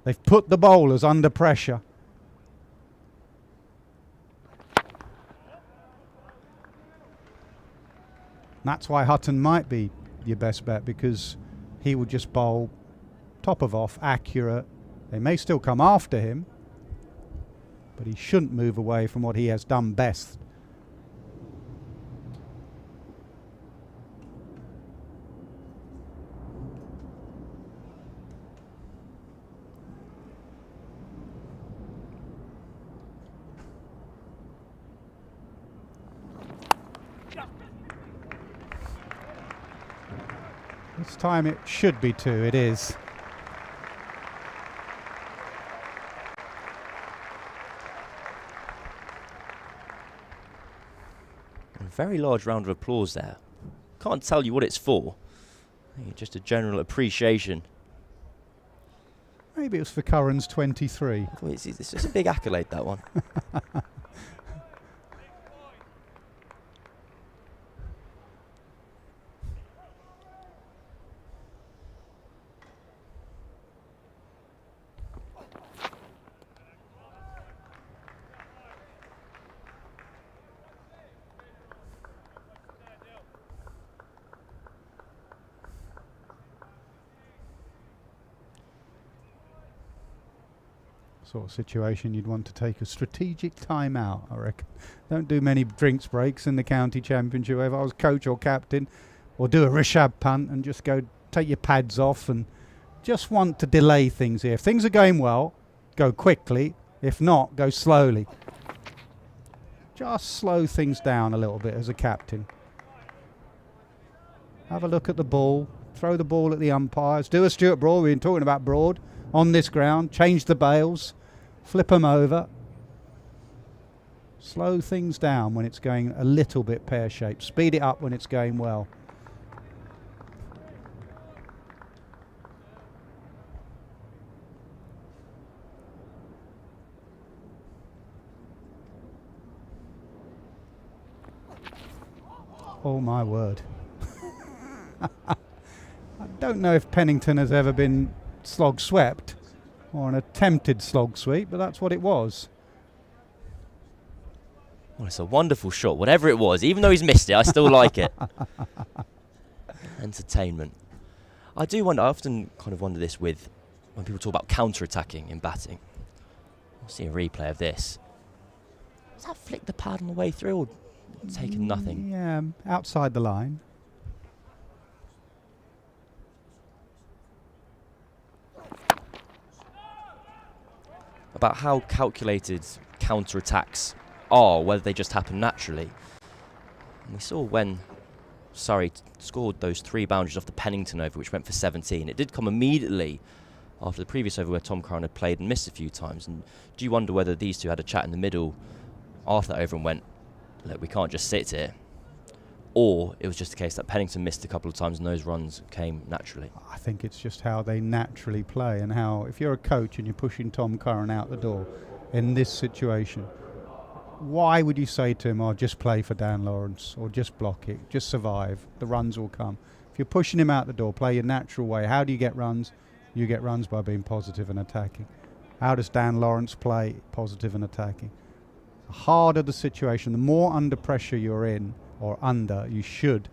They've put the bowlers under pressure. That's why Hutton might be your best bet, because he will just bowl top of off, accurate. They may still come after him, but he shouldn't move away from what he has done best. This time it should be 2, it is. A very large round of applause there. Can't tell you what it's for. I think just a general appreciation. Maybe it was for Curran's 23. It's just a big accolade, that one. Sort of situation you'd want to take a strategic time out, I reckon. Don't do many drinks breaks in the county championship. If I was coach or captain, or do a Rishabh punt and just go take your pads off and just want to delay things here. If things are going well, go quickly. If not, go slowly. Just slow things down a little bit as a captain. Have a look at the ball. Throw the ball at the umpires. Do a Stuart Broad. We've been talking about Broad on this ground. Change the bails. Flip them over. Slow things down when it's going a little bit pear-shaped. Speed it up when it's going well. Oh my word. I don't know if Pennington has ever been slog swept or an attempted slog sweep, but that's what it was. Well, it's a wonderful shot, whatever it was. Even though he's missed it, I still like it. Entertainment. I often kind of wonder this with when people talk about counter-attacking in batting. I'll see a replay of this. Does that flick the pad on the way through or taken nothing? Yeah, outside the line. About how calculated counter-attacks are, whether they just happen naturally. And we saw when Surrey scored those 3 boundaries off the Pennington over, which went for 17. It did come immediately after the previous over where Tom Curran had played and missed a few times. And do you wonder whether these two had a chat in the middle after that over and went, look, we can't just sit here? Or it was just a case that Pennington missed a couple of times and those runs came naturally. I think it's just how they naturally play, and how, if you're a coach and you're pushing Tom Curran out the door in this situation, why would you say to him, oh, just play for Dan Lawrence, or just block it, just survive, the runs will come? If you're pushing him out the door, play your natural way. How do you get runs? You get runs by being positive and attacking. How does Dan Lawrence play? Positive and attacking. The harder the situation, the more under pressure you're in, or under, you should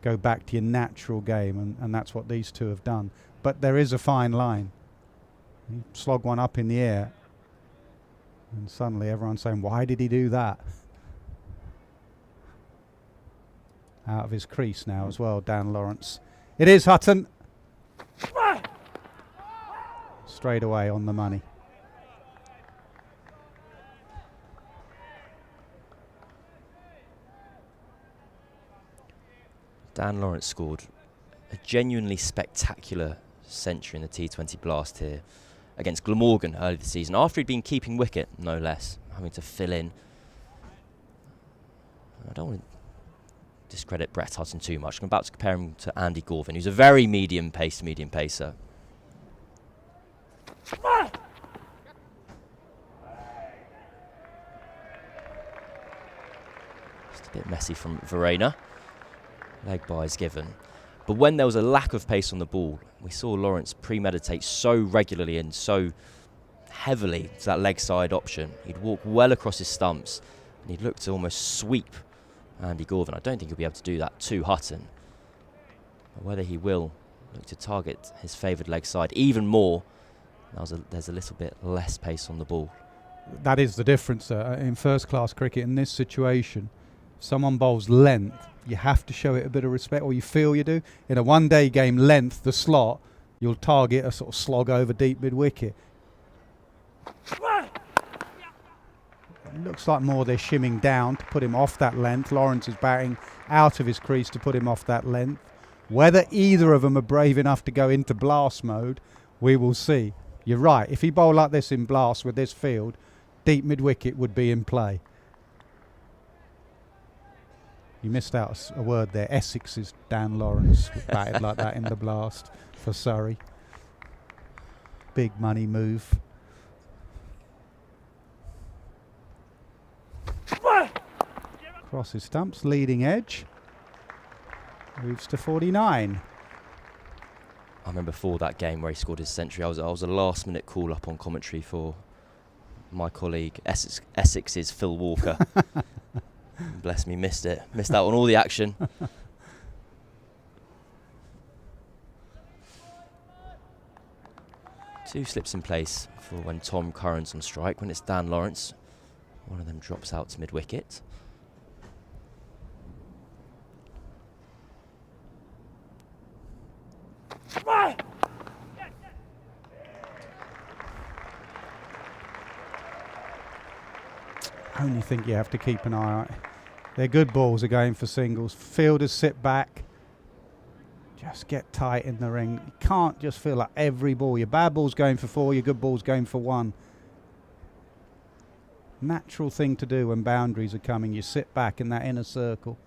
go back to your natural game, and that's what these two have done. But there is a fine line. You slog one up in the air, and suddenly everyone's saying, why did he do that? Out of his crease now as well, Dan Lawrence. It is Hutton. Straight away on the money. Dan Lawrence scored a genuinely spectacular century in the T20 Blast here against Glamorgan early this season, after he'd been keeping wicket, no less, having to fill in. I don't want to discredit Brett Hutton too much. I'm about to compare him to Andy Gorvin, who's a very medium-paced medium pacer. Just a bit messy from Verena. Leg byes given. But when there was a lack of pace on the ball, we saw Lawrence premeditate so regularly and so heavily to that leg side option. He'd walk well across his stumps and he'd look to almost sweep Andy Gorvin. I don't think he'll be able to do that to Hutton. But whether he will look to target his favoured leg side even more, there's a little bit less pace on the ball. That is the difference in first-class cricket in this situation. Someone bowls length, you have to show it a bit of respect, or you feel you do. In a one-day game, length, the slot, you'll target a sort of slog over deep mid-wicket. It looks like more they're shimming down to put him off that length. Lawrence is batting out of his crease to put him off that length. Whether either of them are brave enough to go into blast mode, we will see. You're right, if he bowled like this in blast with this field, deep mid-wicket would be in play. You missed out a word there. Essex's Dan Lawrence batted like that in the blast for Surrey. Big money move. Crosses stumps, leading edge. Moves to 49. I remember before that game where he scored his century, I was a last-minute call-up on commentary for my colleague Essex's Phil Walker. Bless me, missed it. Missed out on all the action. Two slips in place for when Tom Curran's on strike. When it's Dan Lawrence, one of them drops out to mid-wicket. only thing you have to keep an eye on. Their good balls are going for singles. Fielders sit back. Just get tight in the ring. You can't just feel like every ball. Your bad ball's going for 4, your good ball's going for 1. Natural thing to do when boundaries are coming. You sit back in that inner circle.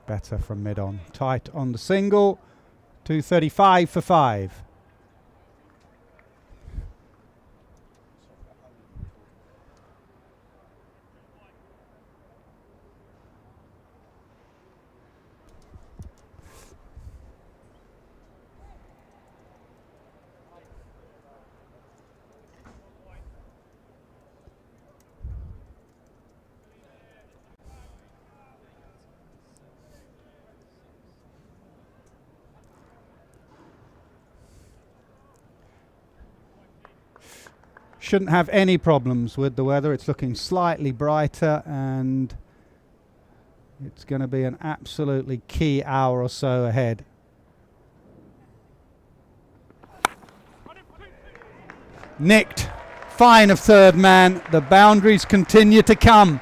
Better from mid-on. Tight on the single. 235 for 5. Shouldn't have any problems with the weather. It's looking slightly brighter, and it's going to be an absolutely key hour or so ahead. Nicked. Fine of third man. The boundaries continue to come.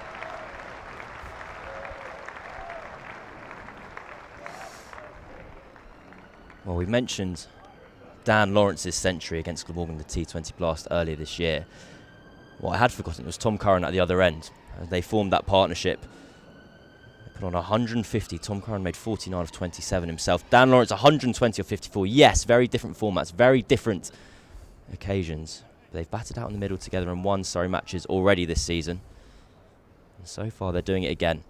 Well, we mentioned Dan Lawrence's century against Glamorgan in the T20 Blast earlier this year. What I had forgotten was Tom Curran at the other end. They formed that partnership. They put on 150. Tom Curran made 49 of 27 himself. Dan Lawrence 120 of 54. Yes, very different formats, very different occasions. But they've batted out in the middle together and won Surrey matches already this season. And so far they're doing it again.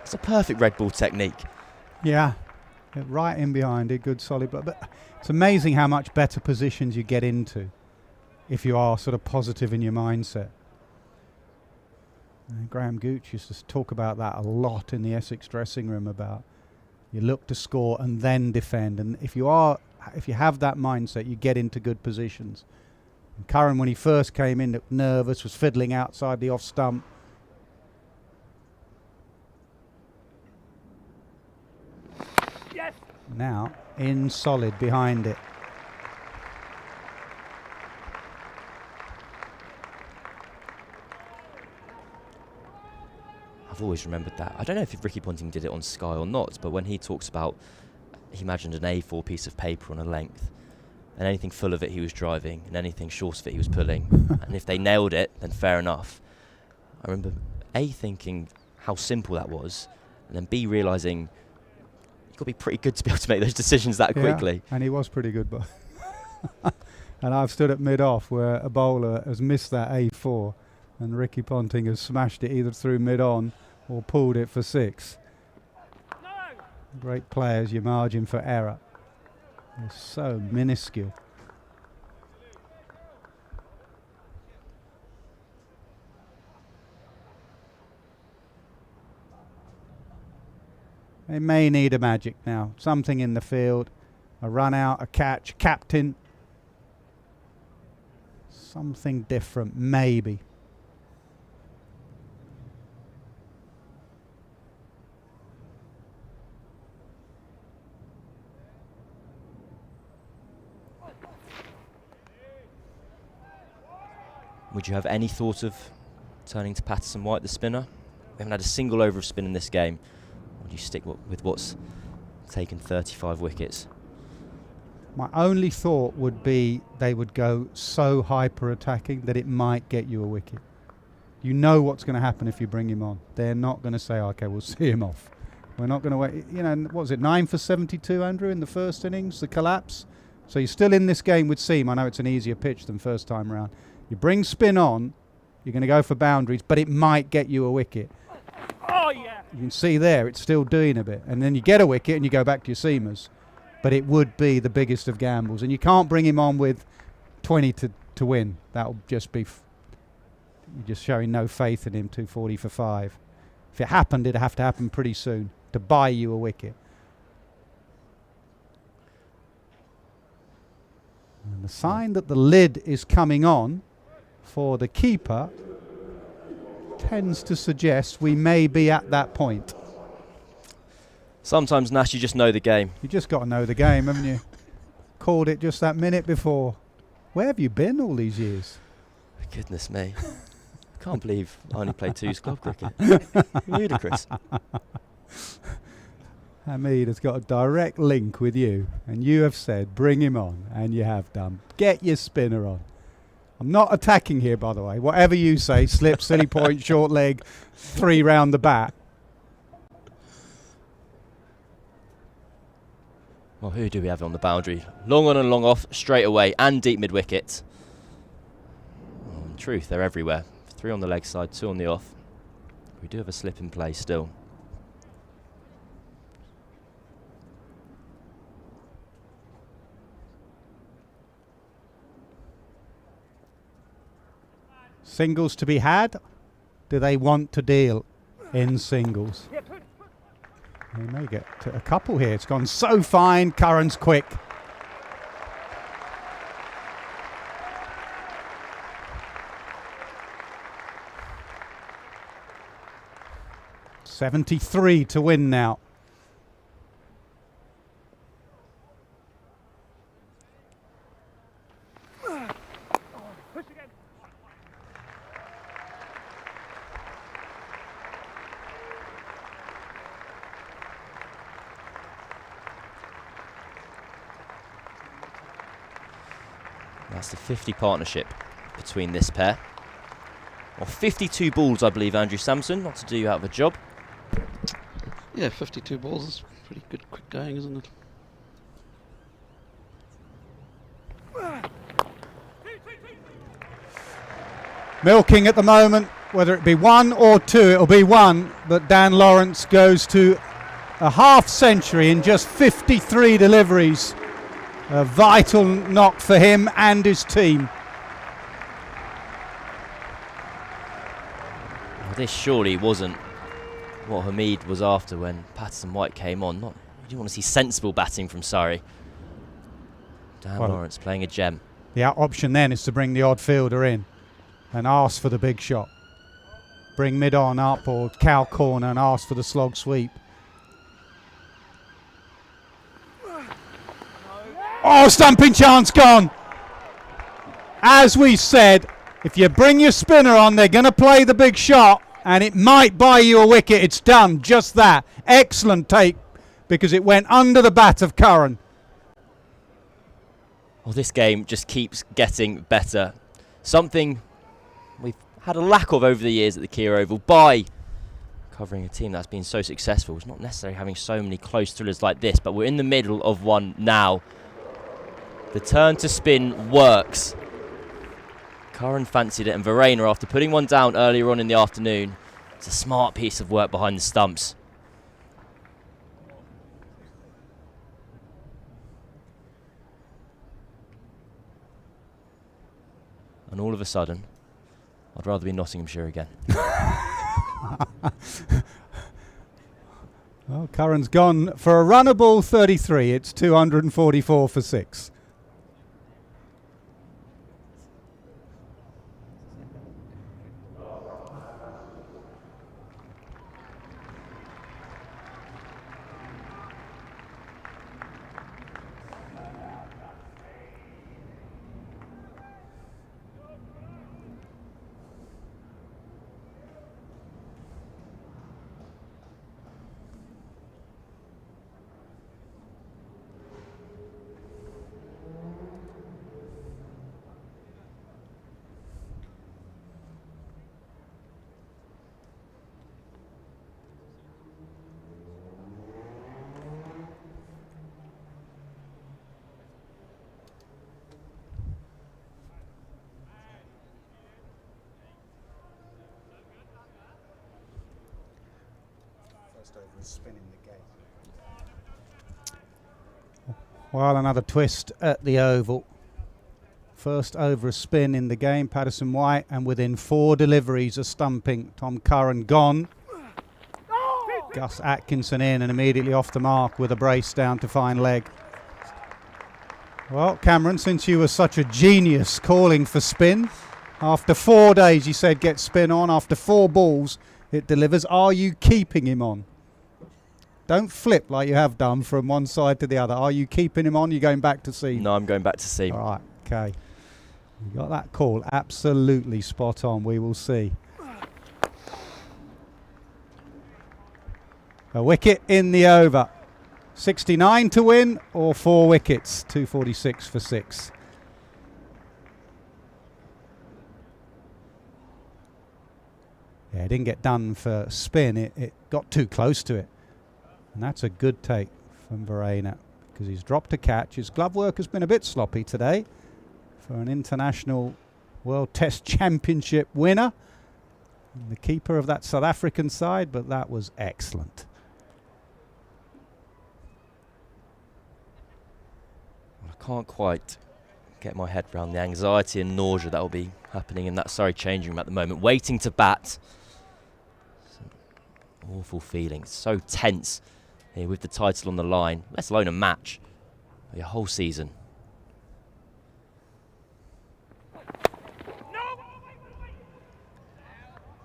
It's a perfect red ball technique. Yeah, right in behind it, good solid block. But it's amazing how much better positions you get into if you are sort of positive in your mindset. And Graham Gooch used to talk about that a lot in the Essex dressing room, about you look to score and then defend. And if you have that mindset, you get into good positions. And Curran, when he first came in, looked nervous, was fiddling outside the off stump. Now in solid behind it. I've always remembered that. I don't know if Ricky Ponting did it on Sky or not, but when he talks about, he imagined an A4 piece of paper on a length, and anything full of it he was driving, and anything short of it he was pulling. And if they nailed it, then fair enough. I remember A, thinking how simple that was, and then B, realising you've got to be pretty good to be able to make those decisions that quickly. And he was pretty good, but and I've stood at mid-off where a bowler has missed that A4 and Ricky Ponting has smashed it either through mid-on or pulled it for 6. No. Great players, your margin for error is so minuscule. They may need a magic now. Something in the field. A run out, a catch, captain. Something different, maybe. Would you have any thought of turning to Patterson White, the spinner? We haven't had a single over of spin in this game. Or do you stick with what's taken 35 wickets? My only thought would be they would go so hyper-attacking that it might get you a wicket. You know what's going to happen if you bring him on. They're not going to say, OK, we'll see him off. We're not going to wait. You know, what was it, 9 for 72, Andrew, in the first innings, the collapse? So you're still in this game with seam. I know it's an easier pitch than first time round. You bring spin on, you're going to go for boundaries, but it might get you a wicket. Oh, yeah. You can see there, it's still doing a bit. And then you get a wicket and you go back to your seamers. But it would be the biggest of gambles. And you can't bring him on with 20 to win. That'll just be... you're just showing no faith in him, 240 for 5. If it happened, it'd have to happen pretty soon to buy you a wicket. And And the sign that the lid is coming on for the keeper tends to suggest we may be at that point. Sometimes, Nash, you just know the game. You just got to know the game, haven't you? Called it just that minute before. Where have you been all these years? Goodness me. Can't believe I only played 2 club cricket. Ludicrous. Hamid has got a direct link with you, and you have said bring him on, and you have done. Get your spinner on. I'm not attacking here, by the way. Whatever you say, slip, silly point, short leg, 3 round the bat. Well, who do we have on the boundary? Long on and long off, straight away, and deep mid-wicket. Oh, in truth, they're everywhere. 3 on the leg side, 2 on the off. We do have a slip in play still. Singles to be had. Do they want to deal in singles? They may get to a couple here. It's gone so fine. Curran's quick. .73 to win now. That's the 50 partnership between this pair. Well, 52 balls, I believe, Andrew Samson, not to do you out of a job. Yeah, 52 balls is pretty good quick going, isn't it? Milking at the moment, whether it be 1 or 2, it'll be 1, but Dan Lawrence goes to a half century in just 53 deliveries. A vital knock for him and his team. Well, this surely wasn't what Hamid was after when Patterson White came on. You do want to see sensible batting from Surrey. Dan Lawrence playing a gem. The out option then is to bring the odd fielder in and ask for the big shot. Bring mid on up or cow corner and ask for the slog sweep. Oh, stumping chance gone. As we said, if you bring your spinner on, they're going to play the big shot and it might buy you a wicket. It's done, just that. Excellent take because it went under the bat of Curran. Well, this game just keeps getting better. Something we've had a lack of over the years at the Kia Oval by covering a team that's been so successful. It's not necessarily having so many close thrillers like this, but we're in the middle of one now. The turn to spin works. Curran fancied it, and Verena, after putting one down earlier on in the afternoon, it's a smart piece of work behind the stumps. And all of a sudden, I'd rather be Nottinghamshire again. Well, Curran's gone for a runnable 33. It's 244 for 6. Well, another twist at the Oval. First over a spin in the game, Patterson White, and within 4 deliveries a stumping. Tom Curran gone. Gus Atkinson in and immediately off the mark with a brace down to fine leg. Well, Cameron, since you were such a genius calling for spin, after 4 days you said get spin on, after 4 balls it delivers. Are you keeping him on? Don't flip like you have done from one side to the other. Are you keeping him on? You're going back to seam? No, I'm going back to seam. All right, okay. You got that call absolutely spot on. We will see. A wicket in the over. 69 to win or 4 wickets? 246 for 6. Yeah, it didn't get done for spin. It got too close to it. And that's a good take from Verena because he's dropped a catch. His glove work has been a bit sloppy today for an international World Test Championship winner. And the keeper of that South African side, but that was excellent. I can't quite get my head around the anxiety and nausea that will be happening in that Surrey changing room at the moment. Waiting to bat. Some awful feeling. So tense here with the title on the line, let alone a match. A whole season.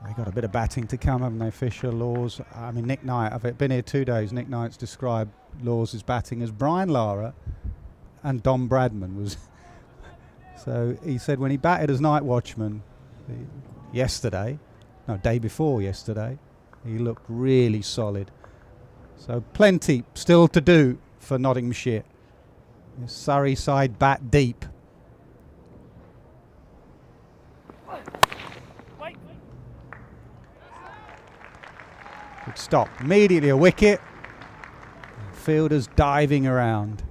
They got a bit of batting to come, haven't they, Fisher, Laws? I mean, Nick Knight, I've been here 2 days. Nick Knight's described Laws' batting as Brian Lara and Don Bradman was. So he said when he batted as night watchman day before yesterday, he looked really solid. So plenty still to do for Nottinghamshire. The Surrey side bat deep. Good stop. Immediately a wicket. Fielders diving around.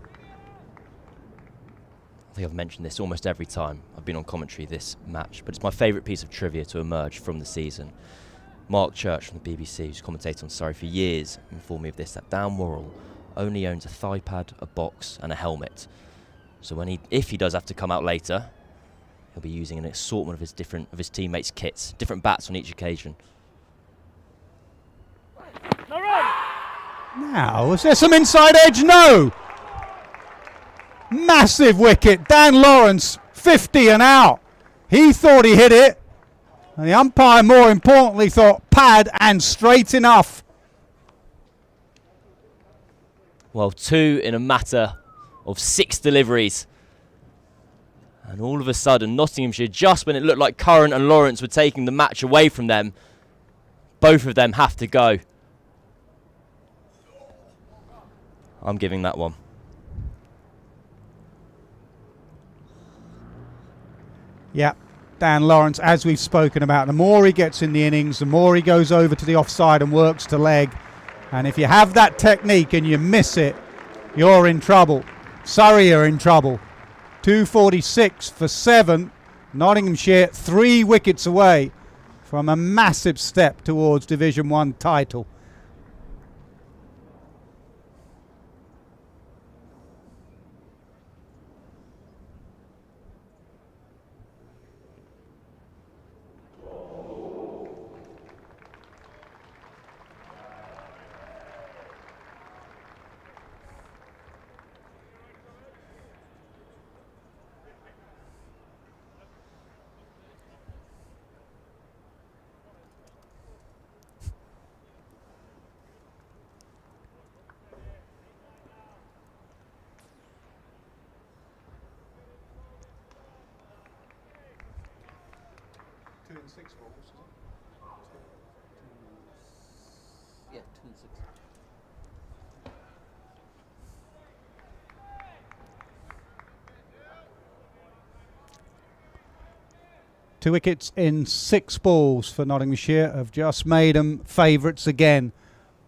I think I've mentioned this almost every time I've been on commentary this match, but it's my favourite piece of trivia to emerge from the season. Mark Church from the BBC, who's commentated on Surrey for years, informed me of this, that Dan Worrell only owns a thigh pad, a box and a helmet. So if he does have to come out later, he'll be using an assortment of his teammates' kits, different bats on each occasion. Now, is there some inside edge? No! Massive wicket. Dan Lawrence, 50 and out. He thought he hit it. And the umpire, more importantly, thought pad and straight enough. Well, 2 in a matter of 6 deliveries. And all of a sudden, Nottinghamshire, just when it looked like Curran and Lawrence were taking the match away from them, both of them have to go. I'm giving that one. Yeah, Dan Lawrence, as we've spoken about, the more he gets in the innings, the more he goes over to the offside and works to leg. And if you have that technique and you miss it, you're in trouble. Surrey are in trouble. 246 for 7. Nottinghamshire 3 wickets away from a massive step towards Division 1 title. Yeah, 2 and 6. Two wickets in 6 balls for Nottinghamshire have just made them favourites again.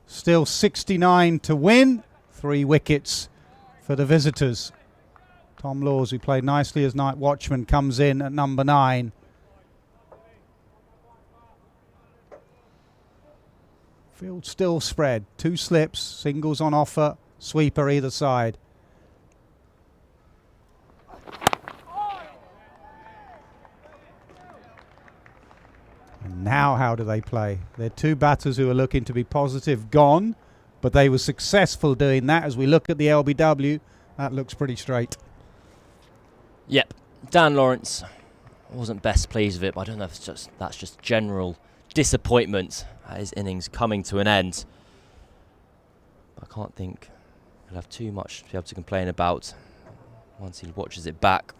Still 69 to win. 3 wickets for the visitors. Tom Laws, who played nicely as night watchman, comes in at number 9. Field still spread. 2 slips, singles on offer, sweeper either side. And now how do they play? They're 2 batters who are looking to be positive gone, but they were successful doing that. As we look at the LBW, that looks pretty straight. Yep, Dan Lawrence wasn't best pleased with it, but I don't know if that's just general disappointment at his innings coming to an end. I can't think he'll have too much to be able to complain about once he watches it back.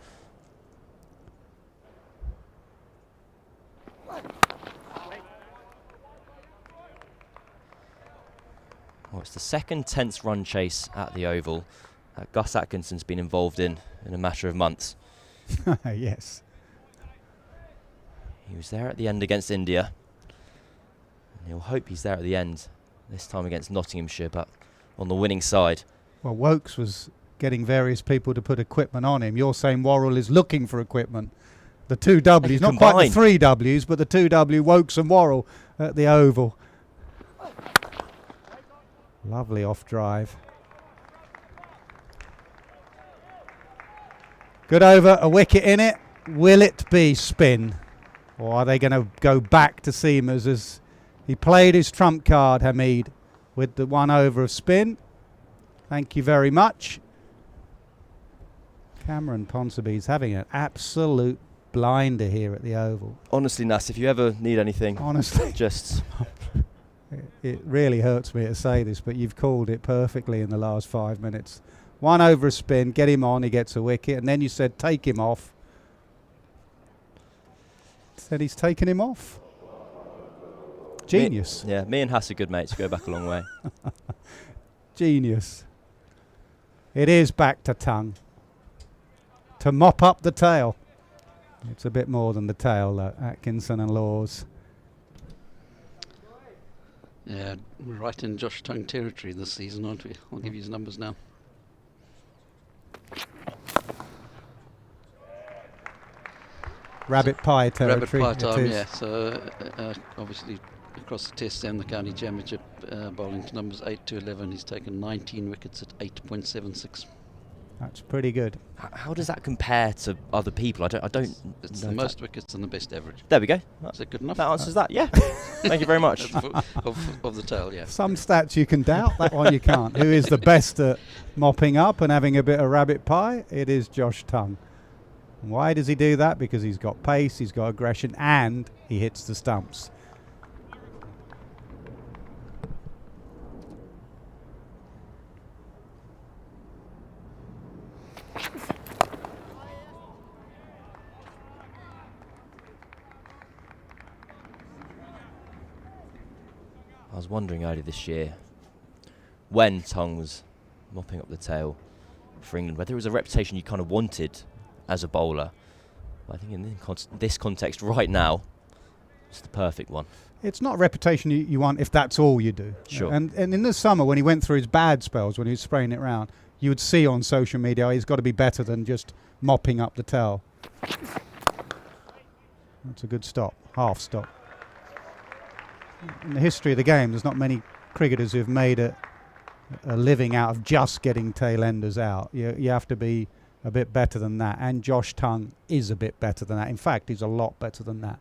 Well, it's the second tense run chase at the Oval that Gus Atkinson's been involved in a matter of months. Yes. He was there at the end against India. And he'll hope he's there at the end, this time against Nottinghamshire, but on the winning side. Well, Foakes was getting various people to put equipment on him. You're saying Worrell is looking for equipment. The two Ws, not quite the three Ws, but the two W, Foakes and Worrell at the Oval. Lovely off drive. Good over, a wicket in it. Will it be spin? Or are they going to go back to seamers as he played his trump card, Hamid, with the 1 over of spin? Thank you very much. Cameron Ponsonby's having an absolute blinder here at the Oval. Honestly, Nass, if you ever need anything, honestly, just... It really hurts me to say this, but you've called it perfectly in the last 5 minutes. 1 over a spin, get him on, he gets a wicket, and then you said take him off. Said he's taken him off. Genius. Me and Hass are good mates, go back a long way. Genius. It is back to Tongue to mop up the tail. It's a bit more than the tail, though. Atkinson and Laws. Yeah, we're right in Josh Tongue territory this season, aren't we? I'll give you his numbers now. Rabbit pie territory. Rabbit pie time, yeah. So obviously across the Test and the County Championship, bowling to numbers 8 to 11, he's taken 19 wickets at 8.76. That's pretty good. How does that compare to other people? I don't. It's the most wickets and the best average. There we go. Is that good enough? That answers that. Yeah. Thank you very much. of the tail, yeah. Some stats you can doubt. That one you can't. Who is the best at mopping up and having a bit of rabbit pie? It is Josh Tongue. Why does he do that? Because he's got pace, he's got aggression, and he hits the stumps. I was wondering earlier this year when Tongue was mopping up the tail for England, whether it was a reputation you kind of wanted as a bowler. But I think in this context right now, it's the perfect one. It's not a reputation you want if that's all you do. Sure. And in the summer, when he went through his bad spells, when he was spraying it round, you would see on social media, oh, he's got to be better than just mopping up the tail. That's a good stop, half stop. In the history of the game, there's not many cricketers who have made a living out of just getting tail-enders out. You have to be a bit better than that, and Josh Tongue is a bit better than that. In fact, he's a lot better than that.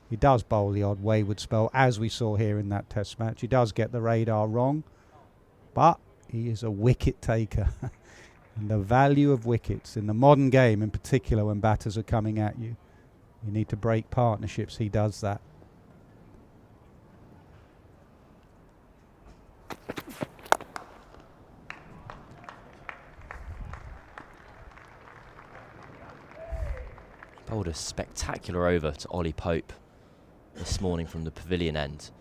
He does bowl the odd wayward spell, as we saw here in that Test match. He does get the radar wrong, but he is a wicket taker. And the value of wickets in the modern game, in particular when batters are coming at you, you need to break partnerships. He does that. Bowled a spectacular over to Ollie Pope this morning from the pavilion end.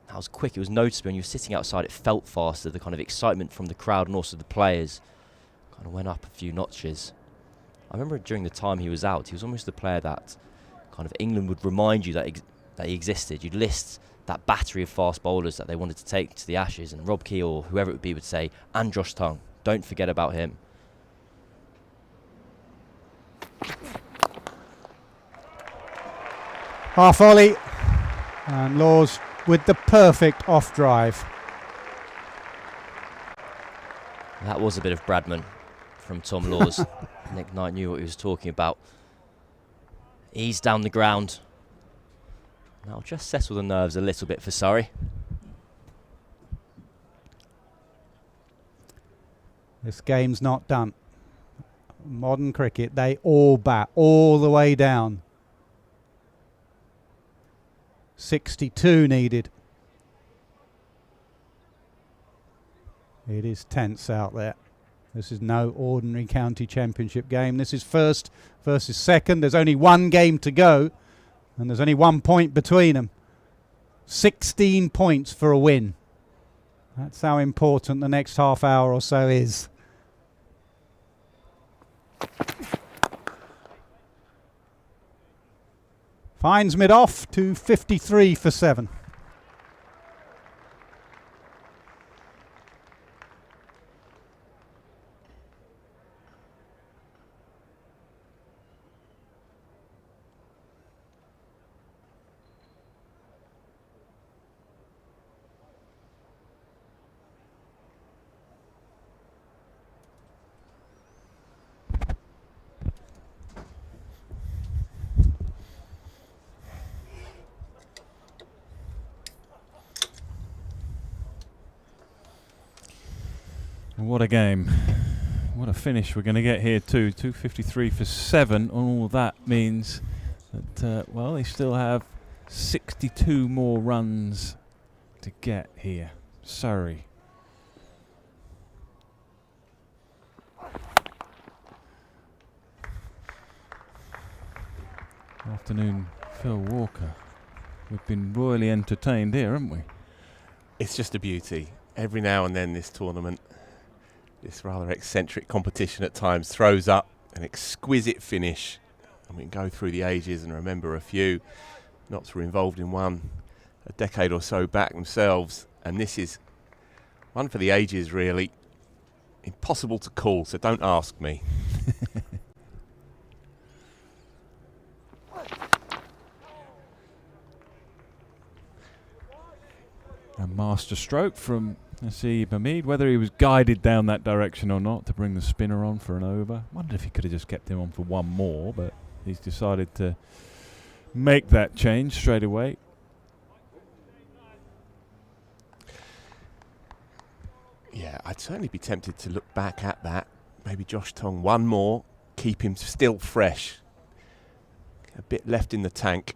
That was quick, it was noticeable. When you were sitting outside, it felt faster. The kind of excitement from the crowd and also the players kind of went up a few notches. I remember during the time he was out, he was almost the player that kind of England would remind you that he existed. You'd list that battery of fast bowlers that they wanted to take to the Ashes, and Rob Key or whoever it would be would say, and Josh Tongue, don't forget about him. Half volley, and Laws with the perfect off drive. That was a bit of Bradman from Tom Laws. Nick Knight knew what he was talking about. Ease down the ground. That'll just settle the nerves a little bit for Surrey. This game's not done. modern cricket, they all bat all the way down. 62 needed. It is tense out there. This is no ordinary county championship game. This is first versus second. There's only one game to go, and there's only 1 point between them. 16 points for a win. That's how important the next half hour or so is. Finds mid-off to 53 for 7. What a game. What a finish we're going to get here too. 253 for 7. All that means that, well, they still have 62 more runs to get here. Surrey. Afternoon, Phil Walker. We've been royally entertained here, haven't we? It's just a beauty. Every now and then this tournament, this rather eccentric competition at times, throws up an exquisite finish. And we can go through the ages and remember a few. Notts were involved in one a decade or so back themselves. And this is one for the ages, really. Impossible to call, so don't ask me. A master stroke from Nasser Hussain, whether he was guided down that direction or not to bring the spinner on for an over. Wondered if he could have just kept him on for one more, but he's decided to make that change straight away. Yeah, I'd certainly be tempted to look back at that. Maybe Josh Tongue one more, keep him still fresh. A bit left in the tank.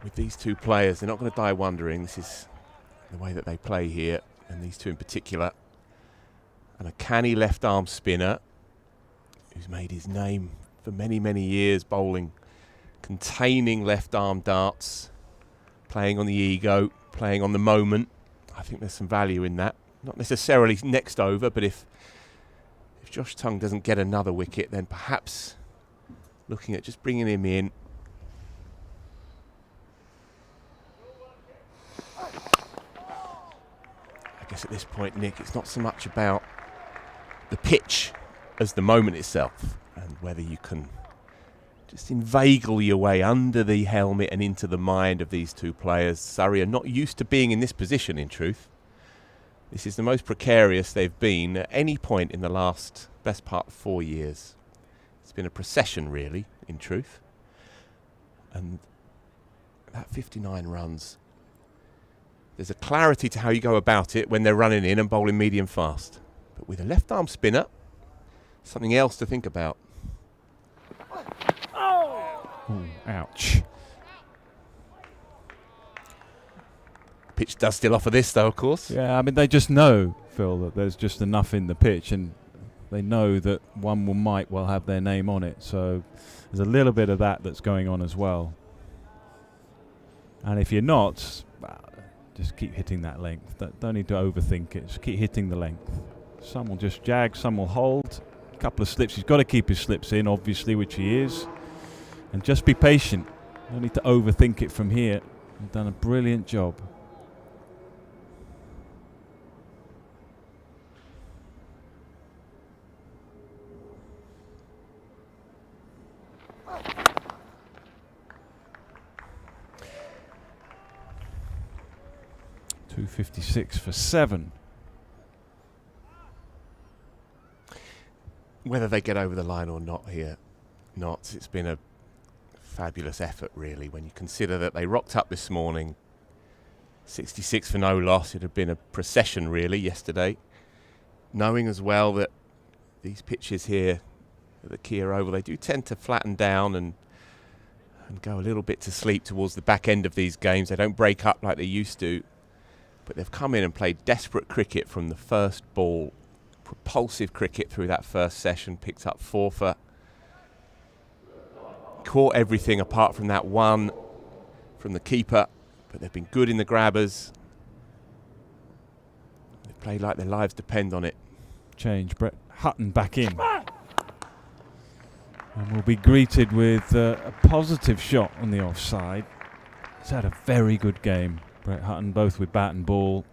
With these two players, they're not going to die wondering. This is the way that they play here, and these two in particular. And a canny left-arm spinner who's made his name for many, many years bowling, containing left-arm darts, playing on the ego, playing on the moment. I think there's some value in that. Not necessarily next over, but if Josh Tongue doesn't get another wicket, then perhaps looking at just bringing him in. I guess at this point, Nick, it's not so much about the pitch as the moment itself, and whether you can just inveigle your way under the helmet and into the mind of these two players. Surrey are not used to being in this position, in truth. This is the most precarious they've been at any point in the last best part of 4 years. It's been a procession, really, in truth. And that 59 runs, there's a clarity to how you go about it when they're running in and bowling medium fast. But with a left-arm spinner, something else to think about. Ooh, ouch. Pitch does still offer this, though, of course. Yeah, I mean, they just know, Phil, that there's just enough in the pitch, and they know that one might well have their name on it. So there's a little bit of that that's going on as well. And if you're not, just keep hitting that length. Don't need to overthink it. Just keep hitting the length. Some will just jag, some will hold. A couple of slips. He's got to keep his slips in, obviously, which he is. And just be patient. Don't need to overthink it from here. You've done a brilliant job. .256 for 7. Whether they get over the line or not here, it's been a fabulous effort, really, when you consider that they rocked up this morning 66 for no loss. It had been a procession really yesterday. Knowing as well that these pitches here at the Kia Oval, they do tend to flatten down and go a little bit to sleep towards the back end of these games. They don't break up like they used to. But they've come in and played desperate cricket from the first ball. Propulsive cricket through that first session. Picked up 4 for. Caught everything apart from that one from the keeper. But they've been good in the grabbers. They've played like their lives depend on it. Change. Brett Hutton back in. And will be greeted with a positive shot on the offside. He's had a very good game, Brett Hutton, both with bat and ball.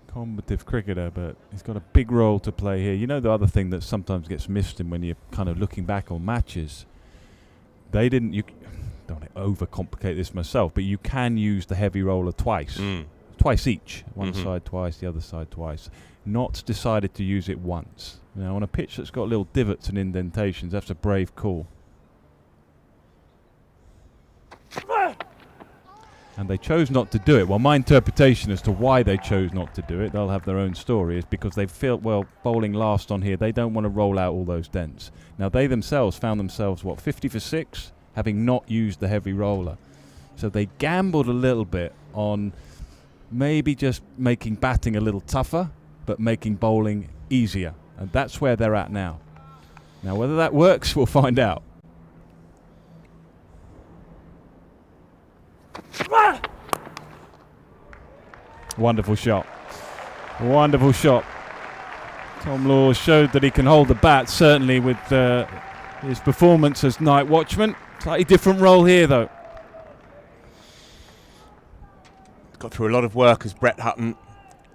Combative cricketer, but he's got a big role to play here. You know, the other thing that sometimes gets missed in when you're kind of looking back on matches, they didn't, you don't want to overcomplicate this myself, but you can use the heavy roller twice. Twice each. One side twice, the other side twice. Not decided to use it once. Now, on a pitch that's got little divots and indentations, that's a brave call. And they chose not to do it. Well, my interpretation as to why they chose not to do it, they'll have their own story, is because they feel, well, bowling last on here, they don't want to roll out all those dents. Now, they themselves found themselves, 50 for 6, having not used the heavy roller. So they gambled a little bit on maybe just making batting a little tougher, but making bowling easier. And that's where they're at now. Now, whether that works, we'll find out. Wonderful shot. Wonderful shot. Tom Laws showed that he can hold the bat, certainly with his performance as night watchman. Slightly different role here, though. Got through a lot of work as Brett Hutton,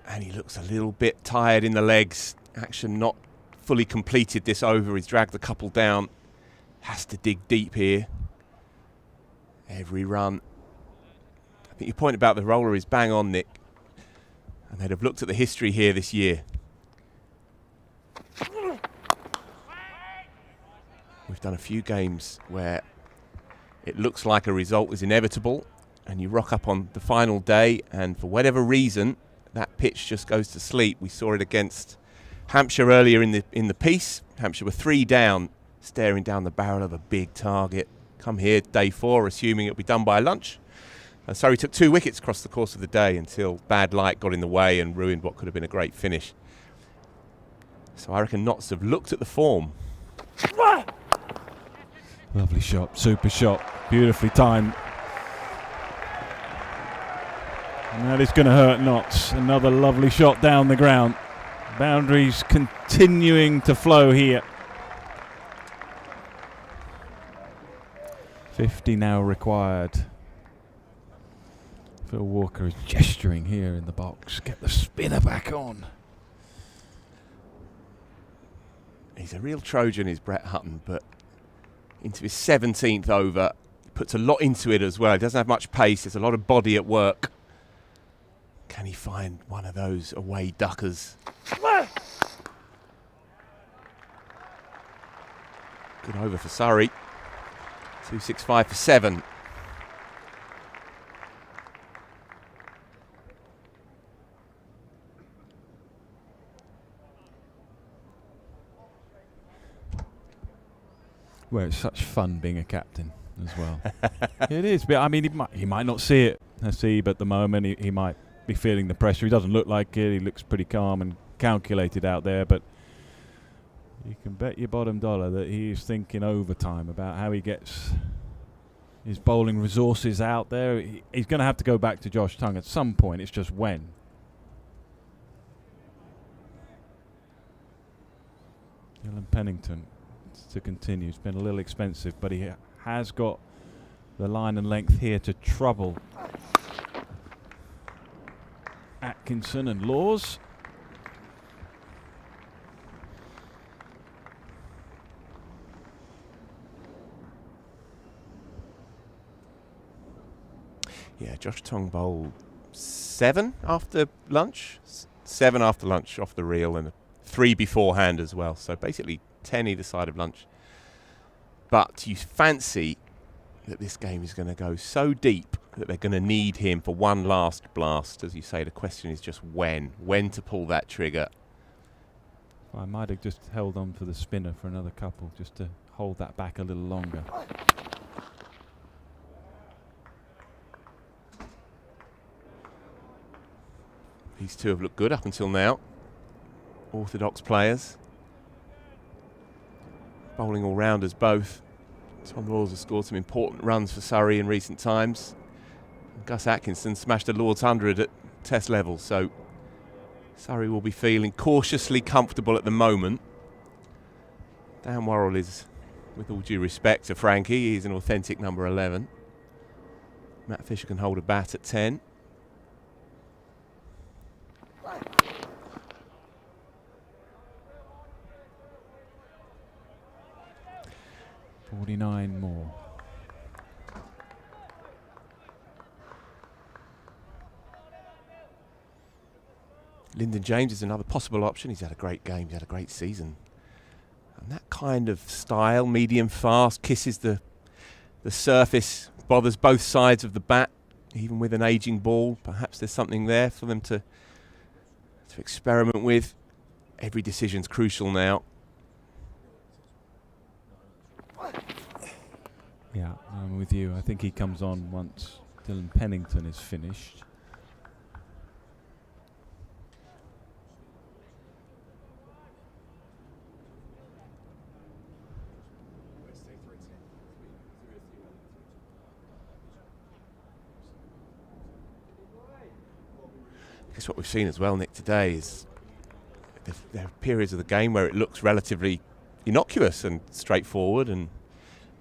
and he looks a little bit tired in the legs. Action not fully completed this over. He's dragged the couple down. Has to dig deep here. Every run. I think your point about the roller is bang on, Nick. And they'd have looked at the history here this year. We've done a few games where it looks like a result is inevitable, and you rock up on the final day, and for whatever reason, that pitch just goes to sleep. We saw it against Hampshire earlier in the piece. Hampshire were 3 down, staring down the barrel of a big target. Come here, day 4, assuming it'll be done by lunch. And so he took 2 wickets across the course of the day until bad light got in the way and ruined what could have been a great finish. So I reckon Notts have looked at the form. Lovely shot, super shot, beautifully timed. And that is going to hurt Notts. Another lovely shot down the ground. Boundaries continuing to flow here. 50 now required. Phil Walker is gesturing here in the box. Get the spinner back on. He's a real Trojan, is Brett Hutton, but into his 17th over, puts a lot into it as well. He doesn't have much pace. There's a lot of body at work. Can he find one of those away duckers? Good over for Surrey. 265 for 7. Well, it's such fun being a captain as well. It is, but I mean, he might not see it, Hasib, at the moment. He might be feeling the pressure. He doesn't look like it. He looks pretty calm and calculated out there, but you can bet your bottom dollar that he is thinking overtime about how he gets his bowling resources out there. He's going to have to go back to Josh Tongue at some point. It's just when. Dylan Pennington to continue. It's been a little expensive, but he has got the line and length here to trouble Atkinson and Laws. Yeah, Josh Tongue bowled 7 after lunch. 7 after lunch off the reel and 3 beforehand as well. So basically 10 either side of lunch. But you fancy that this game is going to go so deep that they're going to need him for one last blast. As you say, the question is just when to pull that trigger. I might have just held on for the spinner for another couple, just to hold that back a little longer. These two have looked good up until now. Orthodox players. Bowling all-rounders both. Tom Royals has scored some important runs for Surrey in recent times. Gus Atkinson smashed a Lord's 100 at Test level, so Surrey will be feeling cautiously comfortable at the moment. Dan Worrell is, with all due respect to Frankie, he's an authentic number 11. Matt Fisher can hold a bat at 10. $49 more. Lyndon James is another possible option. He's had a great game, he's had a great season. And that kind of style, medium fast, kisses the surface, bothers both sides of the bat, even with an ageing ball. Perhaps there's something there for them to experiment with. Every decision's crucial now. Yeah, I'm with you. I think he comes on once Dylan Pennington is finished. I guess what we've seen as well, Nick, today is there are periods of the game where it looks relatively innocuous and straightforward, and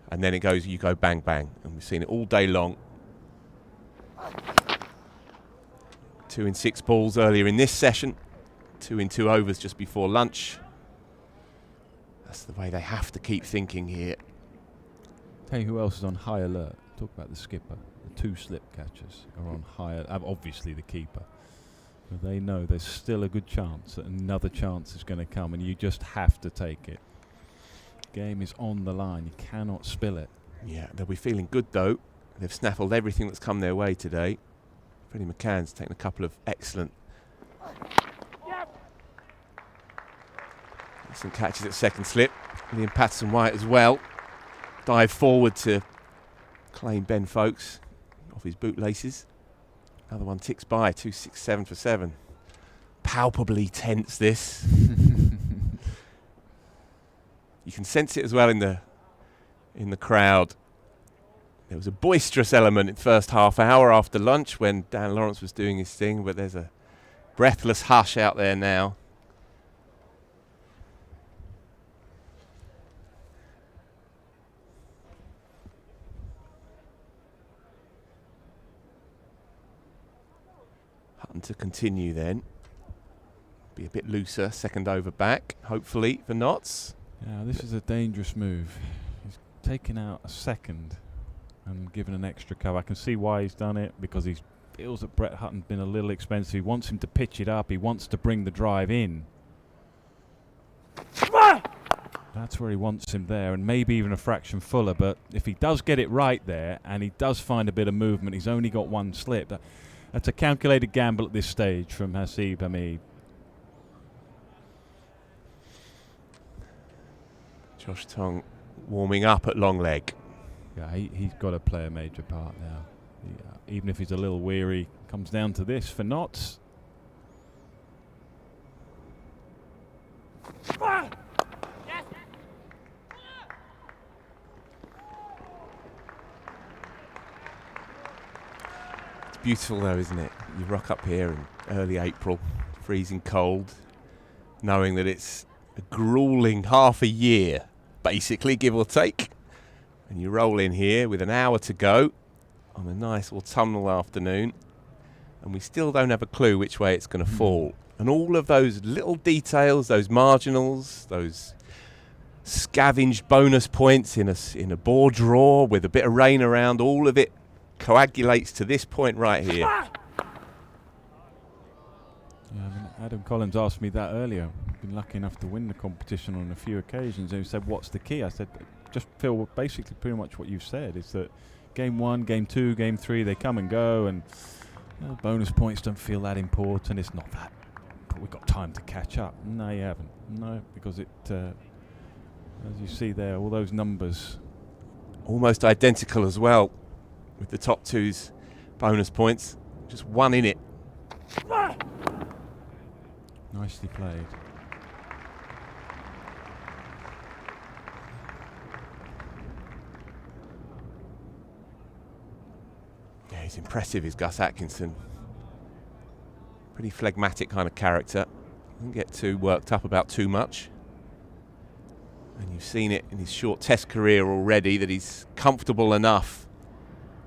then you go bang bang, and we've seen it all day long. 2 in 6 balls earlier in this session, 2 in 2 overs just before lunch. That's the way they have to keep thinking here. Tell you who else is on high alert. Talk about the skipper. The 2 slip catchers are on high alert. Obviously the keeper. But they know there's still a good chance that another chance is going to come, and you just have to take it. Game is on the line. You cannot spill it. Yeah, they'll be feeling good though. They've snaffled everything that's come their way today. Freddie McCann's taken a couple of excellent catches at second slip. Liam Patterson-White as well. Dive forward to claim Ben Foakes off his bootlaces. Another one ticks by, 267 for 7. Palpably tense, this. You can sense it as well in the crowd. There was a boisterous element in the first half hour after lunch when Dan Lawrence was doing his thing, but there's a breathless hush out there now. Hutton to continue then. Be a bit looser, second over back, hopefully, for Notts. Yeah, this is a dangerous move. He's taken out a second and given an extra cover. I can see why he's done it, because he feels that Brett Hutton's been a little expensive. He wants him to pitch it up. He wants to bring the drive in. That's where he wants him there, and maybe even a fraction fuller. But if he does get it right there and he does find a bit of movement, he's only got 1 slip. That's a calculated gamble at this stage from Hasib Hamid. Josh Tongue warming up at long leg. Yeah, he's got to play a major part now. Even if he's a little weary, comes down to this for Notts. It's beautiful though, isn't it? You rock up here in early April, freezing cold, knowing that it's a grueling half a year, basically, give or take. And you roll in here with an hour to go on a nice autumnal afternoon, and we still don't have a clue which way it's going to fall. And all of those little details, those marginals, those scavenged bonus points in a bore draw with a bit of rain around, all of it coagulates to this point right here. Yeah, I mean, Adam Collins asked me that earlier. I've been lucky enough to win the competition on a few occasions, and he said, what's the key? I said, just feel basically pretty much what you've said, is that game 1, game 2, game 3, they come and go, and bonus points don't feel that important. It's not that, but we've got time to catch up. No, you haven't. No, because it, as you see there, all those numbers. Almost identical as well, with the top two's bonus points. Just one in it. Nicely played. Yeah, he's impressive, is Gus Atkinson. Pretty phlegmatic kind of character. Doesn't get too worked up about too much. And you've seen it in his short test career already that he's comfortable enough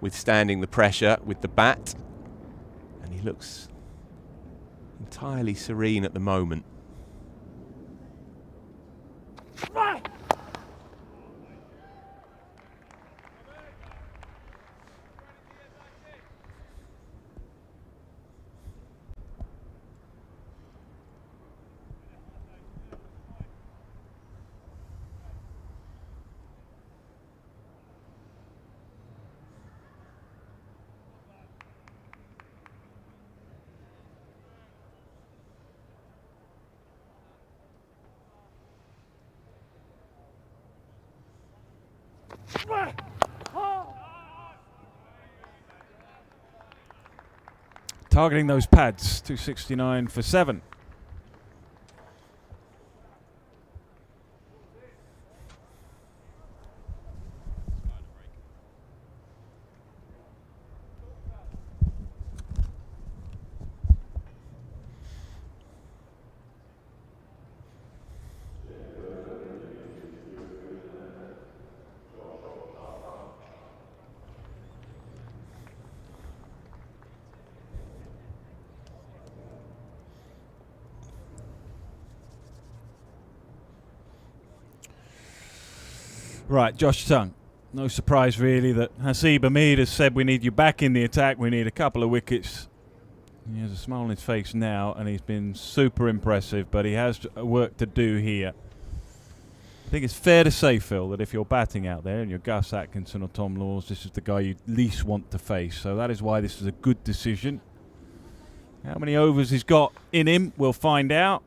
withstanding the pressure with the bat. And he looks entirely serene at the moment. Targeting those pads, 269 for 7. Right, Josh Tongue. No surprise really that Hasib Hamid has said we need you back in the attack, we need a couple of wickets. He has a smile on his face now and he's been super impressive, but he has work to do here. I think it's fair to say, Phil, that if you're batting out there and you're Gus Atkinson or Tom Laws, this is the guy you least want to face. So that is why this is a good decision. How many overs he's got in him, we'll find out.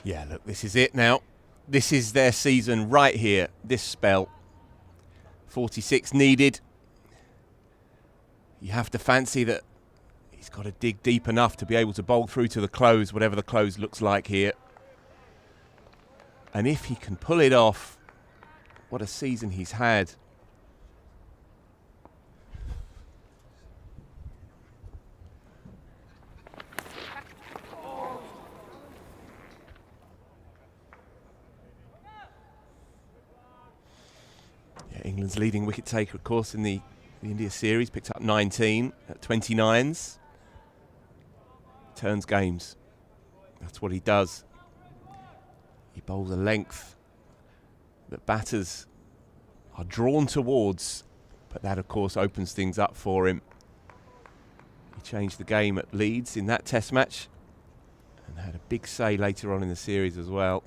Yeah, look, this is it now. This is their season right here, this spell. 46 needed. You have to fancy that he's got to dig deep enough to be able to bowl through to the close, whatever the close looks like here. And if he can pull it off, what a season he's had. England's leading wicket taker, of course, in the India series, picked up 19 at 29s. Turns games. That's what he does. He bowls a length that batters are drawn towards, but that, of course, opens things up for him. He changed the game at Leeds in that test match and had a big say later on in the series as well.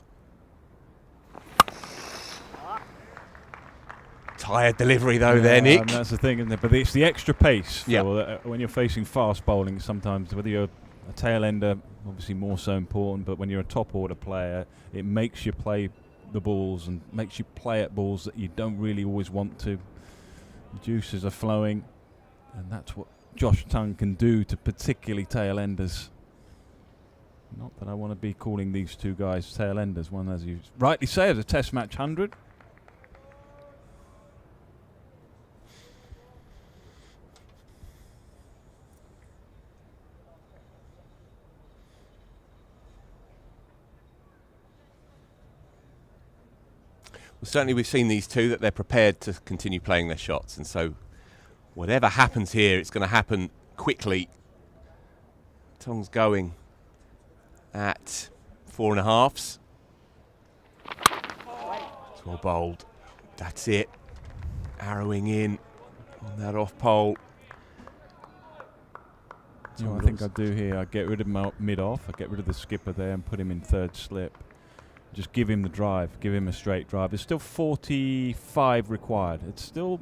Tired delivery though there, Nick. That's the thing, isn't it? But it's the extra pace. Yeah. When you're facing fast bowling, sometimes whether you're a tail ender, obviously more so important, but when you're a top order player, it makes you play the balls and makes you play at balls that you don't really always want to. The juices are flowing, and that's what Josh Tongue can do to particularly tail enders. Not that I want to be calling these two guys tail enders. One, as you rightly say, is a test match 100. Well, certainly we've seen these two, that they're prepared to continue playing their shots, and so whatever happens here, it's going to happen quickly. Tongue's going at 4.5s. Well bowled. That's it. Arrowing in on that off pole. You know what I think I'd do here? I'd get rid of mid-off. I'd get rid of the skipper there and put him in third slip. Just give him the drive. Give him a straight drive. There's still 45 required. It's still,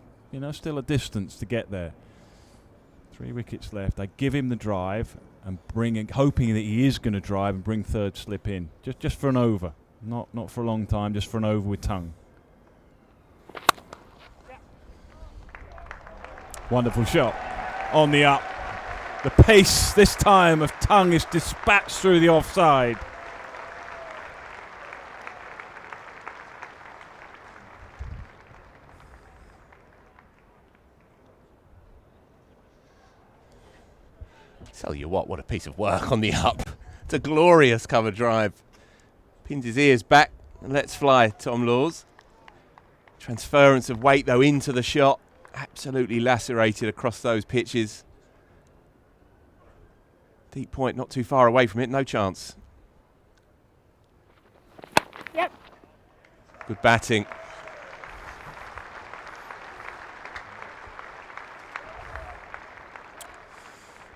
still a distance to get there. 3 wickets left. I give him the drive and hoping that he is going to drive and bring third slip in. Just for an over. Not for a long time, just for an over with tongue. Wonderful shot. On the up. The pace this time of tongue is dispatched through the offside. Tell you what a piece of work on the up. It's a glorious cover drive. Pins his ears back and lets fly, Tom Laws. Transference of weight though into the shot. Absolutely lacerated across those pitches. Deep point not too far away from it, no chance. Yep. Good batting.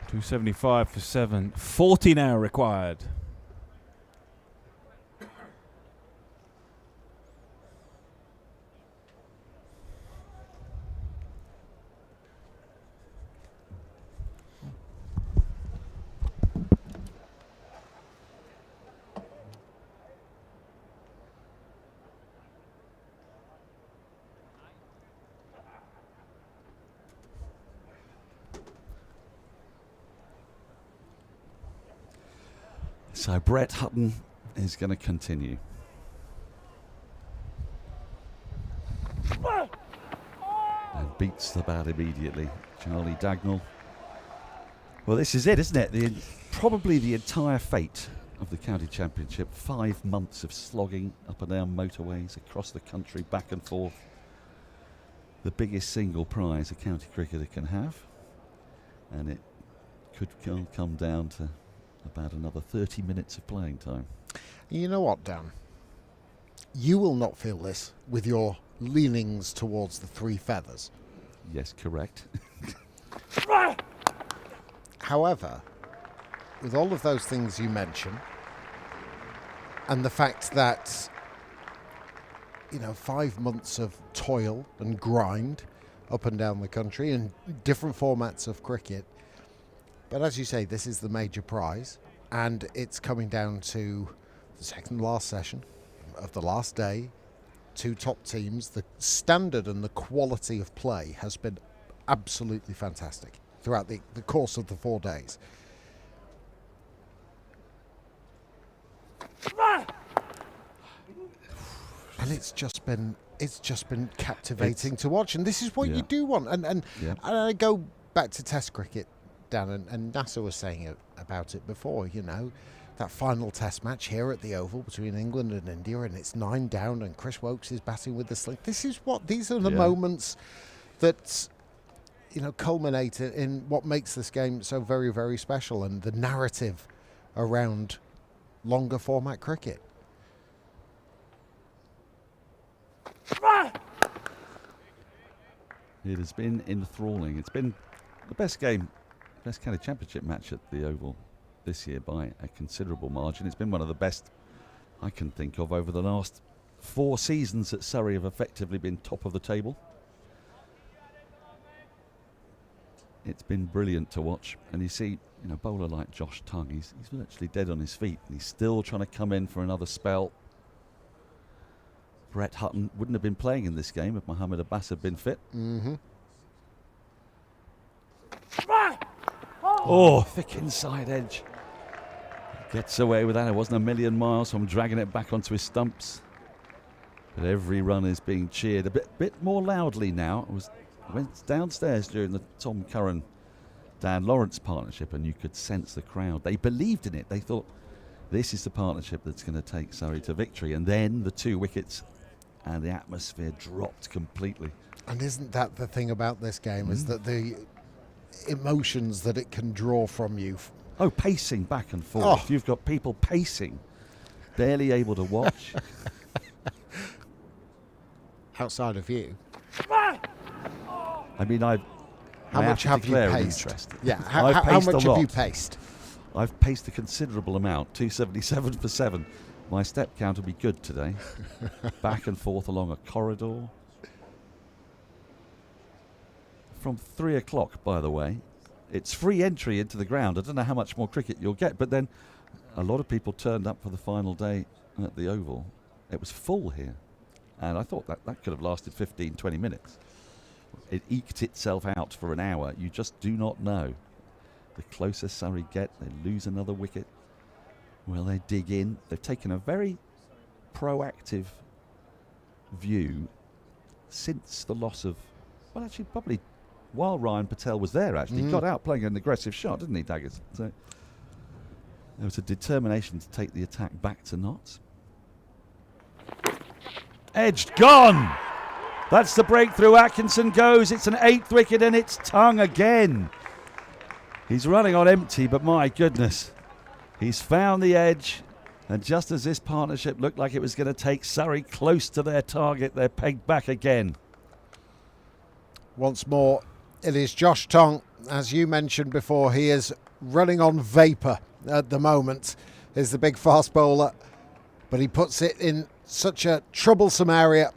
.275 for 7. 40 now required. So Brett Hutton is going to continue. And beats the bat immediately. Charlie Dagnall. Well, this is it, isn't it? Probably the entire fate of the county championship. 5 months of slogging up and down motorways across the country, back and forth. The biggest single prize a county cricketer can have. And it could come down to about another 30 minutes of playing time. You know what, Dan? You will not feel this with your leanings towards the 3 feathers. Yes, correct. However, with all of those things you mention, and the fact that, 5 months of toil and grind up and down the country and different formats of cricket, but as you say, this is the major prize, and it's coming down to the second last session of the last day. 2 top teams. The standard and the quality of play has been absolutely fantastic throughout the course of the 4 days. And it's just been captivating to watch, and this is what you do want. And I go back to Test cricket, Dan, and Nasser was saying about it before, that final Test match here at the Oval between England and India, and it's 9 down and Chris Foakes is batting with the sling. These are the moments that, culminate in what makes this game so very, very special, and the narrative around longer format cricket. It has been enthralling. It's been the best county championship match at the Oval this year by a considerable margin. It's been one of the best I can think of over the last 4 seasons that Surrey have effectively been top of the table. It's been brilliant to watch, and you see, a bowler like Josh Tongue, he's virtually dead on his feet, and he's still trying to come in for another spell. Brett Hutton wouldn't have been playing in this game if Mohammed Abbas had been fit. Mm-hmm. Oh, thick inside edge. Gets away with that. It wasn't a million miles from dragging it back onto his stumps. But every run is being cheered a bit more loudly now. Went downstairs during the Tom Curran, Dan Lawrence partnership, and you could sense the crowd. They believed in it. They thought, this is the partnership that's going to take Surrey to victory. And then the 2 wickets, and the atmosphere dropped completely. And isn't that the thing about this game, is that the emotions that it can draw from you. Oh, pacing back and forth. Oh. You've got people pacing, barely able to watch. outside of you. I mean, how much have you paced? Yeah, how much have you paced? I've paced a considerable amount, 277 for 7. My step count will be good today. Back and forth along a corridor. From 3 o'clock, by the way. It's free entry into the ground. I don't know how much more cricket you'll get, but then a lot of people turned up for the final day at the Oval. It was full here. And I thought that could have lasted 15, 20 minutes. It eked itself out for an hour. You just do not know. The closer Surrey get, they lose another wicket. Well, they dig in. They've taken a very proactive view since the loss of, well, actually, probably while Ryan Patel was there, actually. He got out playing an aggressive shot, didn't he, Daggers? So there was a determination to take the attack back to Notts. Edged, gone! That's the breakthrough. Atkinson goes. It's an 8th wicket and it's Tongue again. He's running on empty, but my goodness. He's found the edge. And just as this partnership looked like it was going to take Surrey close to their target, they're pegged back again. Once more, it is Josh Tongue. As you mentioned before, he is running on vapour at the moment. Is the big fast bowler. But he puts it in such a troublesome area.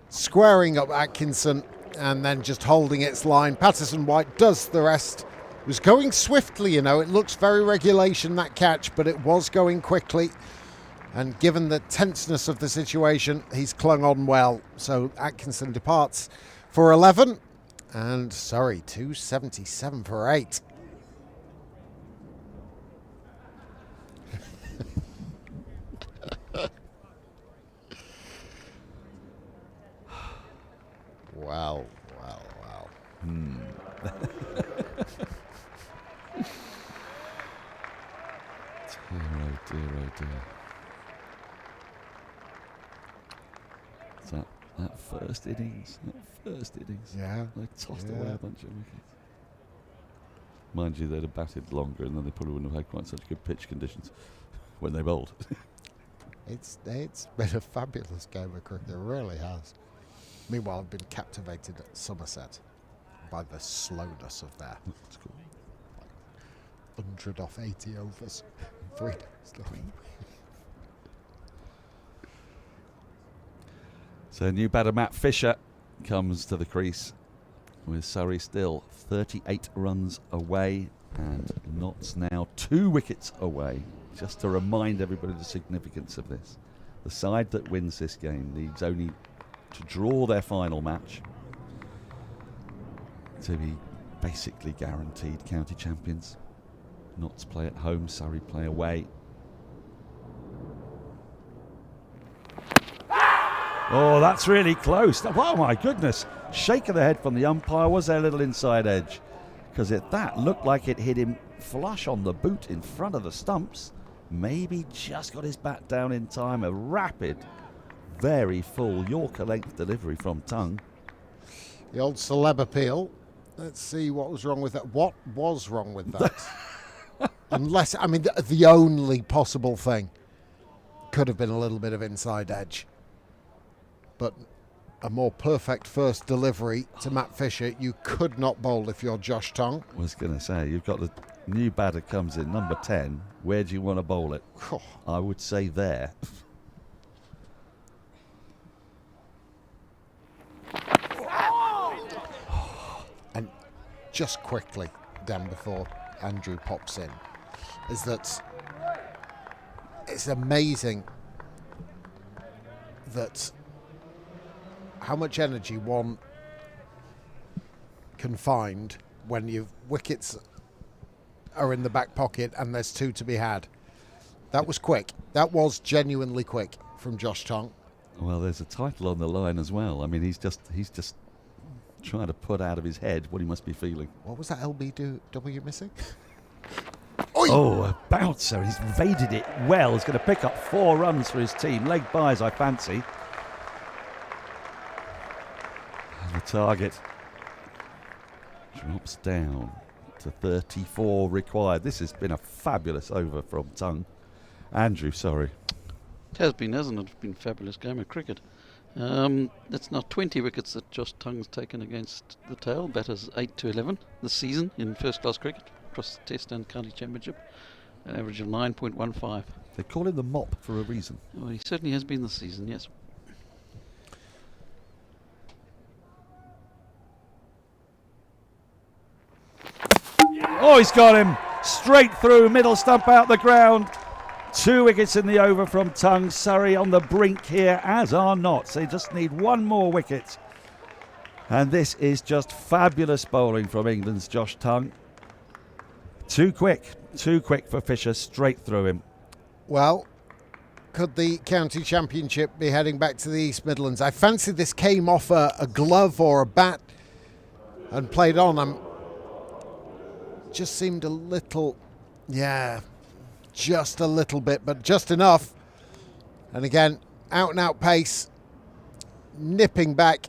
Squaring up Atkinson and then just holding its line. Patterson-White does the rest. It was going swiftly, you know. It looks very regulation, that catch, but it was going quickly. And given the tenseness of the situation, he's clung on well. So Atkinson departs for 11. And Surrey, 277 for 8. Wow. Dear. That first innings. Yeah. They tossed away a bunch of wickets. Mind you, they'd have batted longer and then they probably wouldn't have had quite such good pitch conditions when they bowled. It's been a fabulous game of cricket, it really has. Meanwhile, I've been captivated at Somerset by the slowness of their 100 off 80 overs. 3 days long. So new batter Matt Fisher comes to the crease with Surrey still 38 runs away and Notts now 2 wickets away. Just to remind everybody the significance of this. The side that wins this game needs only to draw their final match to be basically guaranteed county champions. Notts play at home, Surrey play away. Oh, that's really close. Oh my goodness. Shake of the head from the umpire. Was there a little inside edge? Because that looked like it hit him flush on the boot in front of the stumps. Maybe just got his bat down in time. A rapid, very full Yorker length delivery from Tongue. The old celeb appeal. Let's see what was wrong with that. What was wrong with that? Unless, I mean, the only possible thing could have been a little bit of inside edge. But a more perfect first delivery to Matt Fisher, you could not bowl if you're Josh Tongue. I was going to say, you've got the new batter comes in, number 10. Where do you want to bowl it? I would say there. And just quickly, Dan, before Andrew pops in, is that it's amazing that how much energy one can find when your wickets are in the back pocket and there's 2 to be had. That was quick. That was genuinely quick from Josh Tongue. Well, there's a title on the line as well. I mean, he's just trying to put out of his head what he must be feeling. What was that LBW missing? Oh, a bouncer. He's evaded it well. He's going to pick up 4 runs for his team. Leg byes, I fancy. And the target drops down to 34 required. This has been a fabulous over from Tongue. Andrew, sorry. It has been, hasn't it? It's been a fabulous game of cricket. That's now 20 wickets that Josh Tongue's taken against the tail. Batters 8 to 11 this season in first class cricket across the Test and County Championship. An average of 9.15. They call him the mop for a reason. Well, he certainly has been this season, yes. Oh, he's got him straight through, middle stump out the ground. 2 wickets in the over from Tongue. Surrey on the brink here, as are Notts. They just need 1 more wicket. And this is just fabulous bowling from England's Josh Tongue. Too quick for Fisher, straight through him. Well, could the county championship be heading back to the East Midlands? I fancy this came off a glove or a bat and played on. Just seemed a little, just a little bit, but just enough. And again, out and out pace, nipping back,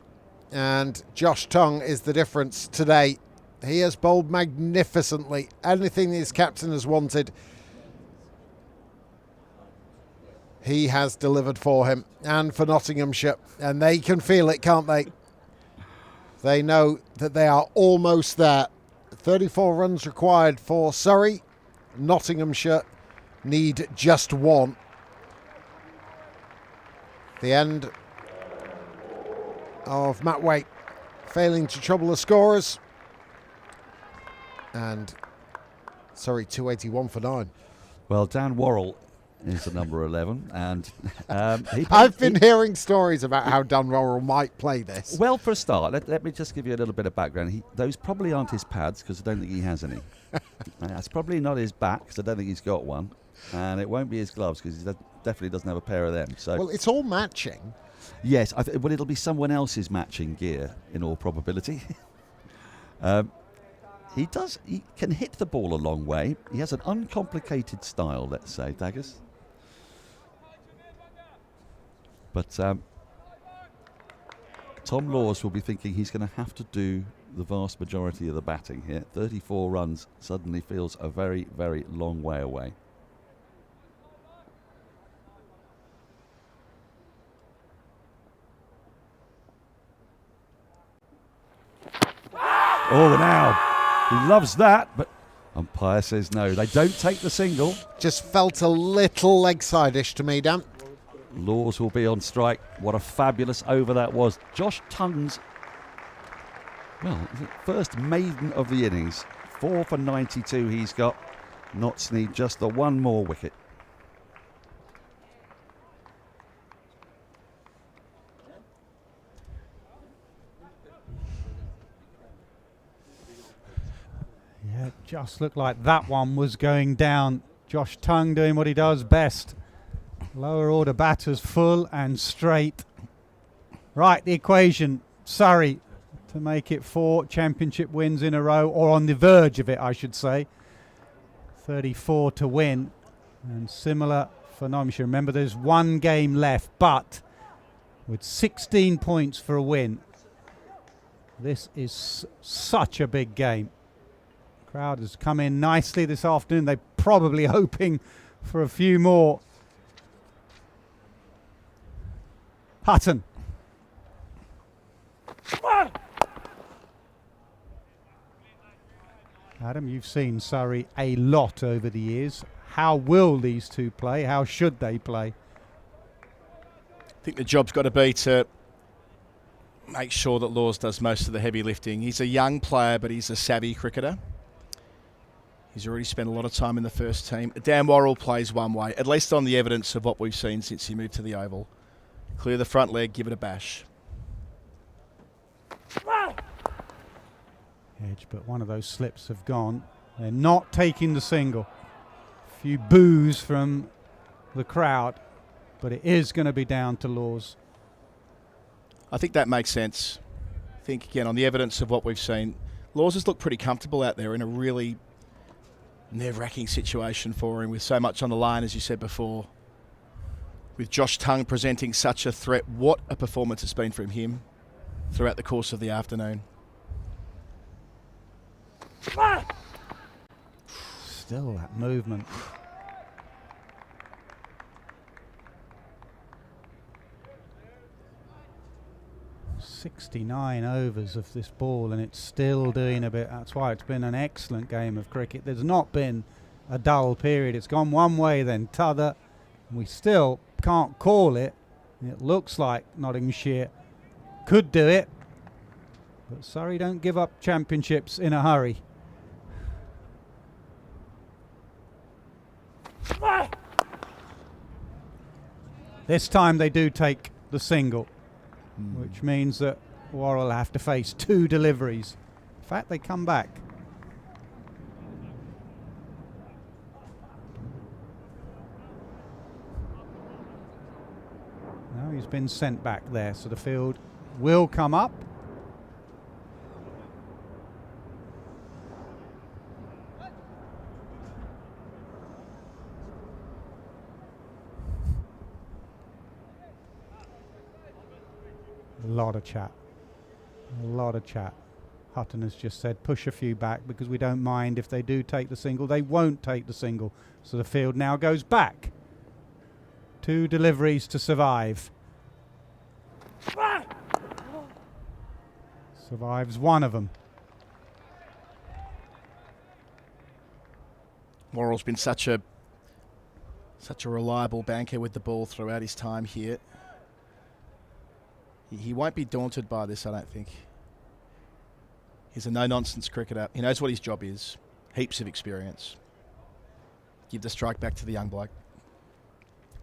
and Josh Tongue is the difference today. He has bowled magnificently. Anything his captain has wanted, he has delivered for him and for Nottinghamshire. And they can feel it, can't they? They know that they are almost there. 34 runs required for Surrey. Nottinghamshire need just 1. The end of Matt Waite failing to trouble the scorers. And Surrey 281 for 9. Well, Dan Worrell is the number 11, and I've been hearing stories about how Dan Worrell might play this. Well, for a start, let me just give you a little bit of background. Those probably aren't his pads, because I don't think he has any. That's probably not his bat, because I don't think he's got one. And it won't be his gloves, because he definitely doesn't have a pair of them. So, well, it's all matching. Yes, but it'll be someone else's matching gear, in all probability. He can hit the ball a long way. He has an uncomplicated style, let's say, Daggers. But Tom Laws will be thinking he's going to have to do the vast majority of the batting here. 34 runs suddenly feels a very, very long way away. Oh, now, he loves that, but umpire says no. They don't take the single. Just felt a little leg-side-ish to me, Dan. Laws will be on strike. What a fabulous over that was. Josh Tongue's, first maiden of the innings. 4 for 92 he's got. Notts need just the 1 more wicket. Yeah, it just looked like that one was going down. Josh Tongue doing what he does best. Lower order batters full and straight. Right, the equation. Surrey to make it 4 championship wins in a row, or on the verge of it, I should say. 34 to win. And similar for Nottinghamshire. Remember, there's 1 game left, but with 16 points for a win. This is such a big game. Crowd has come in nicely this afternoon. They're probably hoping for a few more. Hutton. Adam, you've seen Surrey a lot over the years. How will these two play? How should they play? I think the job's got to be to make sure that Laws does most of the heavy lifting. He's a young player, but he's a savvy cricketer. He's already spent a lot of time in the first team. Dan Worrell plays one way, at least on the evidence of what we've seen since he moved to the Oval. Clear the front leg, give it a bash. Edge, but one of those slips have gone. They're not taking the single. A few boos from the crowd, but it is going to be down to Laws. I think that makes sense. I think, again, on the evidence of what we've seen, Laws has looked pretty comfortable out there in a really nerve-wracking situation for him with so much on the line, as you said before. With Josh Tongue presenting such a threat, what a performance it's been from him throughout the course of the afternoon. Still that movement. 69 overs of this ball and it's still doing a bit. That's why it's been an excellent game of cricket. There's not been a dull period. It's gone one way then t'other. We still can't call it. It looks like Nottinghamshire could do it, but Surrey don't give up championships in a hurry. This time they do take the single, which means that Worrell will have to face 2 deliveries. In fact, they come back. Now he's been sent back there, so the field will come up. A lot of chat. A lot of chat. Hutton has just said push a few back because we don't mind if they do take the single. They won't take the single. So the field now goes back. 2 deliveries to survive. Survives one of them. Worrell's been such a reliable banker with the ball throughout his time here. He won't be daunted by this, I don't think. He's a no-nonsense cricketer. He knows what his job is. Heaps of experience. Give the strike back to the young bloke.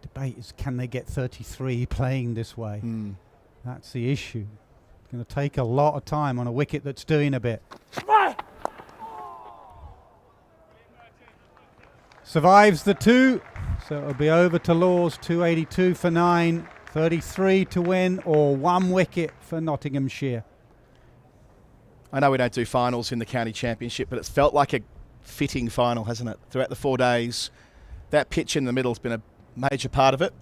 The debate is, can they get 33 playing this way? That's the issue. It's going to take a lot of time on a wicket that's doing a bit. Survives the 2, so it'll be over to Laws. 282 for 9. 33 to win, or 1 wicket for Nottinghamshire. I know we don't do finals in the county championship, but it's felt like a fitting final, hasn't it? Throughout the 4 days, that pitch in the middle has been a major part of it.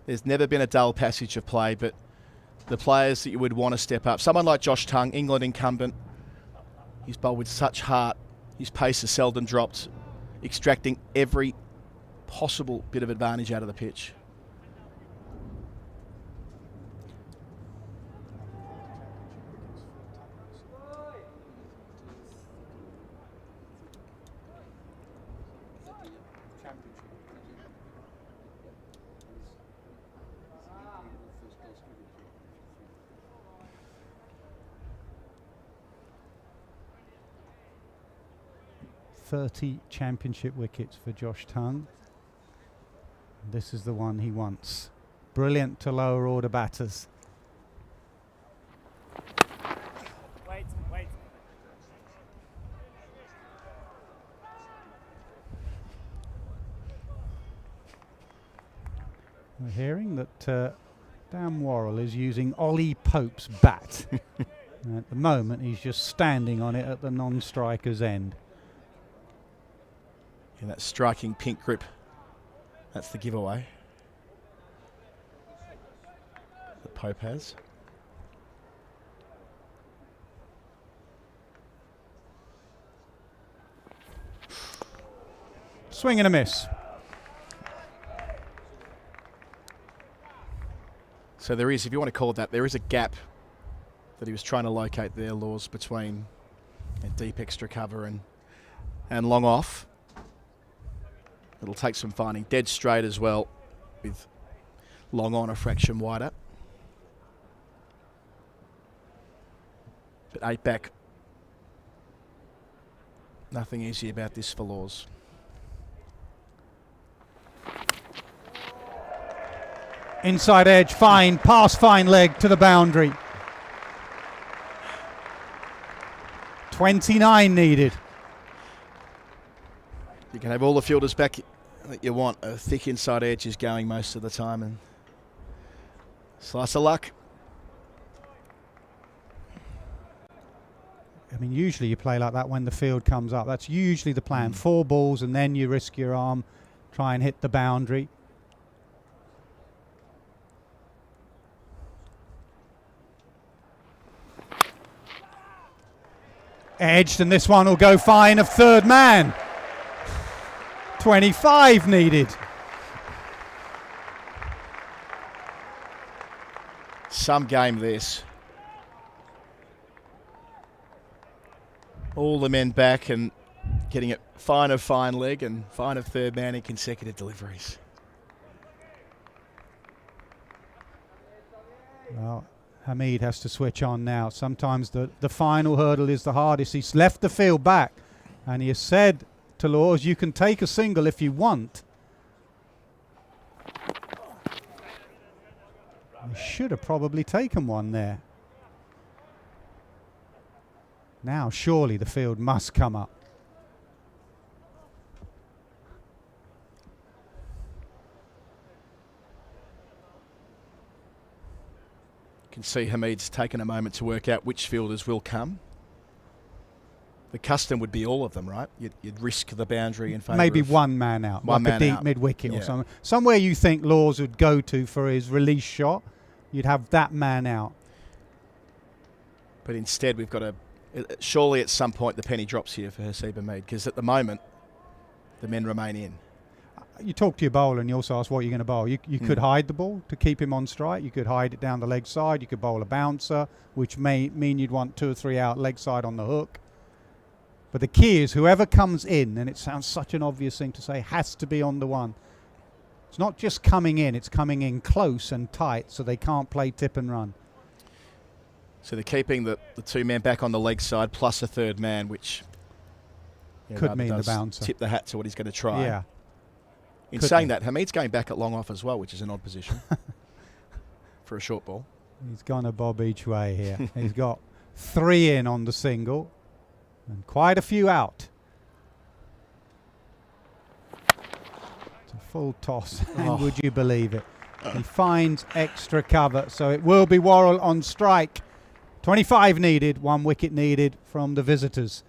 There's never been a dull passage of play, but the players that you would want to step up. Someone like Josh Tongue, England incumbent, he's bowled with such heart. His pace has seldom dropped, extracting every possible bit of advantage out of the pitch. .30 championship wickets for Josh Tongue. This is the one he wants. Brilliant to lower order batters. Wait. We're hearing that Dan Worrell is using Ollie Pope's bat. And at the moment he's just standing on it at the non-striker's end. And that striking pink grip, that's the giveaway that Pope has. Swing and a miss. So there is, if you want to call it that, there is a gap that he was trying to locate there, Laws, between a deep extra cover and long off. It'll take some finding. Dead straight as well, with long on a fraction wider. But 8 back. Nothing easy about this for Laws. Inside edge, fine, pass fine leg to the boundary. 29 needed. You can have all the fielders back that you want. A thick inside edge is going most of the time, and slice of luck. I mean, usually you play like that when the field comes up. That's usually the plan. 4 balls and then you risk your arm, try and hit the boundary. Edged, and this one will go fine of third man. 25 needed. Some game this. all the men back and getting it fine of fine leg and fine of third man in consecutive deliveries. Well, Hamid has to switch on now. Sometimes the final hurdle is the hardest. He's left the field back, and he has said to Laws, you can take a single if you want. He should have probably taken one there. Now surely the field must come up. You can see Hamid's taken a moment to work out which fielders will come. The custom would be all of them, right? You'd risk the boundary in favour Maybe of one man out, one like man a deep out. mid-wicket Yeah. or something. Somewhere you think Laws would go to for his release shot, you'd have that man out. But instead we've got to... Surely at some point the penny drops here for Hasib Hamid, because at the moment the men remain in. You talk to your bowler and you also ask what you're going to bowl. You could hide the ball to keep him on strike. You could hide it down the leg side. You could bowl a bouncer, which may mean you'd want 2 or 3 out leg side on the hook. But the key is whoever comes in, and it sounds such an obvious thing to say, has to be on the one. It's not just coming in, it's coming in close and tight so they can't play tip and run. So they're keeping the 2 men back on the leg side plus a third man, which could mean the bouncer. Tip the hat to what he's going to try. Yeah. In saying that, Hamid's going back at long off as well, which is an odd position for a short ball. He's going to bob each way here. He's got 3 in on the single and quite a few out. It's a full toss, and would you believe it? He finds extra cover, so it will be Worrell on strike. 25 needed, 1 wicket needed from the visitors.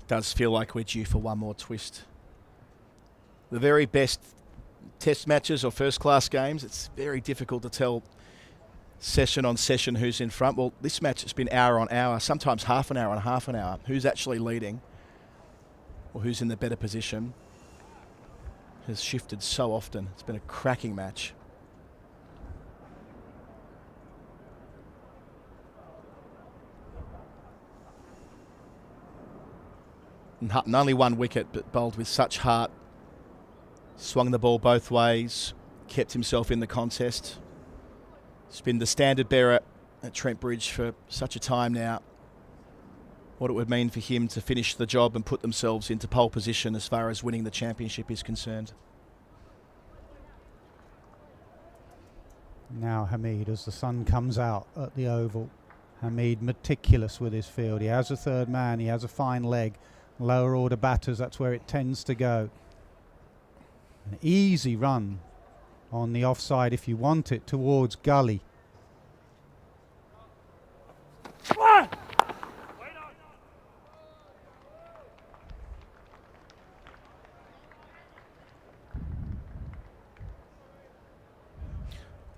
Does feel like we're due for one more twist. The very best test matches or first class games, it's very difficult to tell session on session who's in front. Well, this match has been hour on hour, sometimes half an hour and half an hour. Who's actually leading or who's in the better position has shifted so often. It's been a cracking match. And Hutton, only 1 wicket, but bowled with such heart. Swung the ball both ways, kept himself in the contest. He's been the standard bearer at Trent Bridge for such a time now. What it would mean for him to finish the job and put themselves into pole position as far as winning the championship is concerned. Now Hamid, as the sun comes out at the Oval. Hamid meticulous with his field. He has a third man, he has a fine leg. Lower order batters, that's where it tends to go. An easy run on the offside if you want it towards Gully.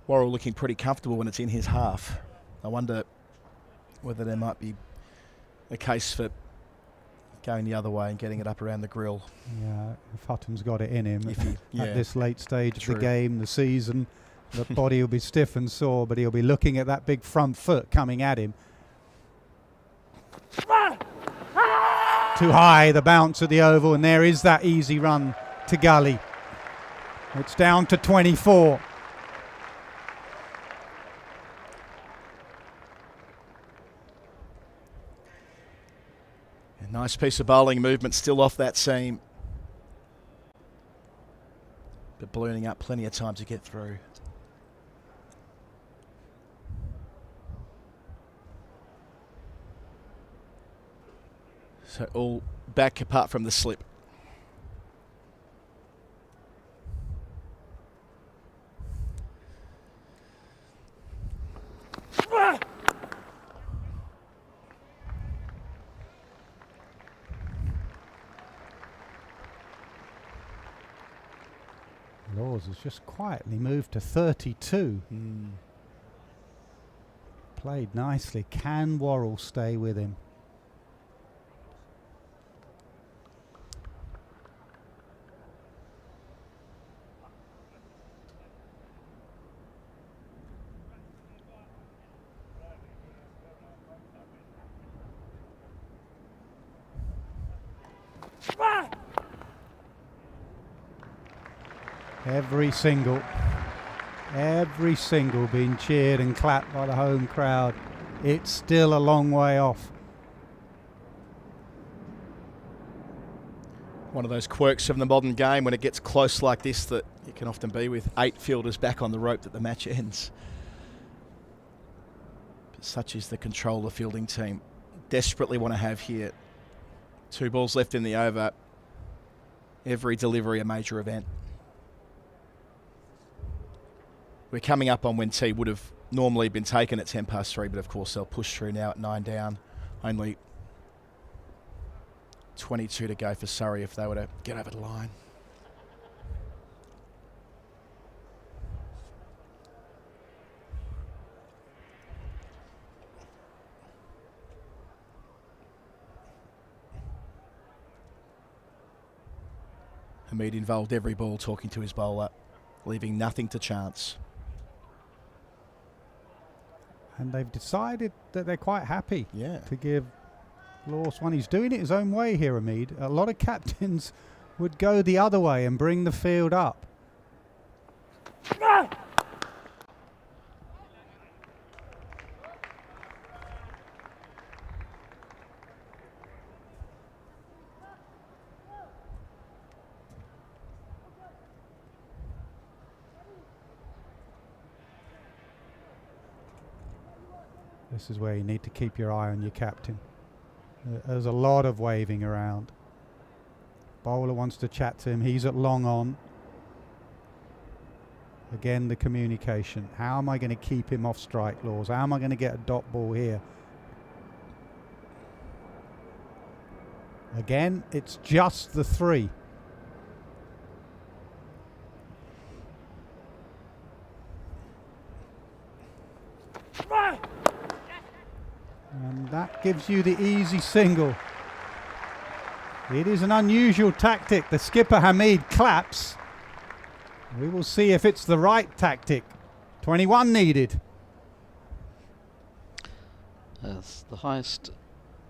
Worrell looking pretty comfortable when it's in his half. I wonder whether there might be a case for going the other way and getting it up around the grill. Yeah, if Hutton's got it in him Yeah, at this late stage true. of the game, the season, the body will be stiff and sore, but he'll be looking at that big front foot coming at him. Too high, the bounce at the Oval, and there is that easy run to Gully. It's down to 24. A nice piece of bowling movement still off that seam. But ballooning up plenty of time to get through. So all back apart from the slip. Laws has just quietly moved to 32. Played nicely. Can Worrell stay with him? Every single being cheered and clapped by the home crowd. It's still a long way off. One of those quirks of the modern game when it gets close like this that it can often be with 8 fielders back on the rope that the match ends. But such is the control the fielding team desperately want to have here. 2 balls left in the over. Every delivery a major event. We're coming up on when tea would have normally been taken at 3:10, but of course they'll push through now at 9 down. Only 22 to go for Surrey if they were to get over the line. Hamid involved every ball talking to his bowler, leaving nothing to chance. And they've decided that they're quite happy to give Lawes one. He's doing it his own way here, Hamid. A lot of captains would go the other way and bring the field up. This is where you need to keep your eye on your captain. There's a lot of waving around. Bowler wants to chat to him. He's at long on. Again, the communication. How am I going to keep him off strike, Lawes? How am I going to get a dot ball here? Again, it's just the 3. And that gives you the easy single. It is an unusual tactic. The skipper Hamid claps. We will see if it's the right tactic. 21 needed. It's the highest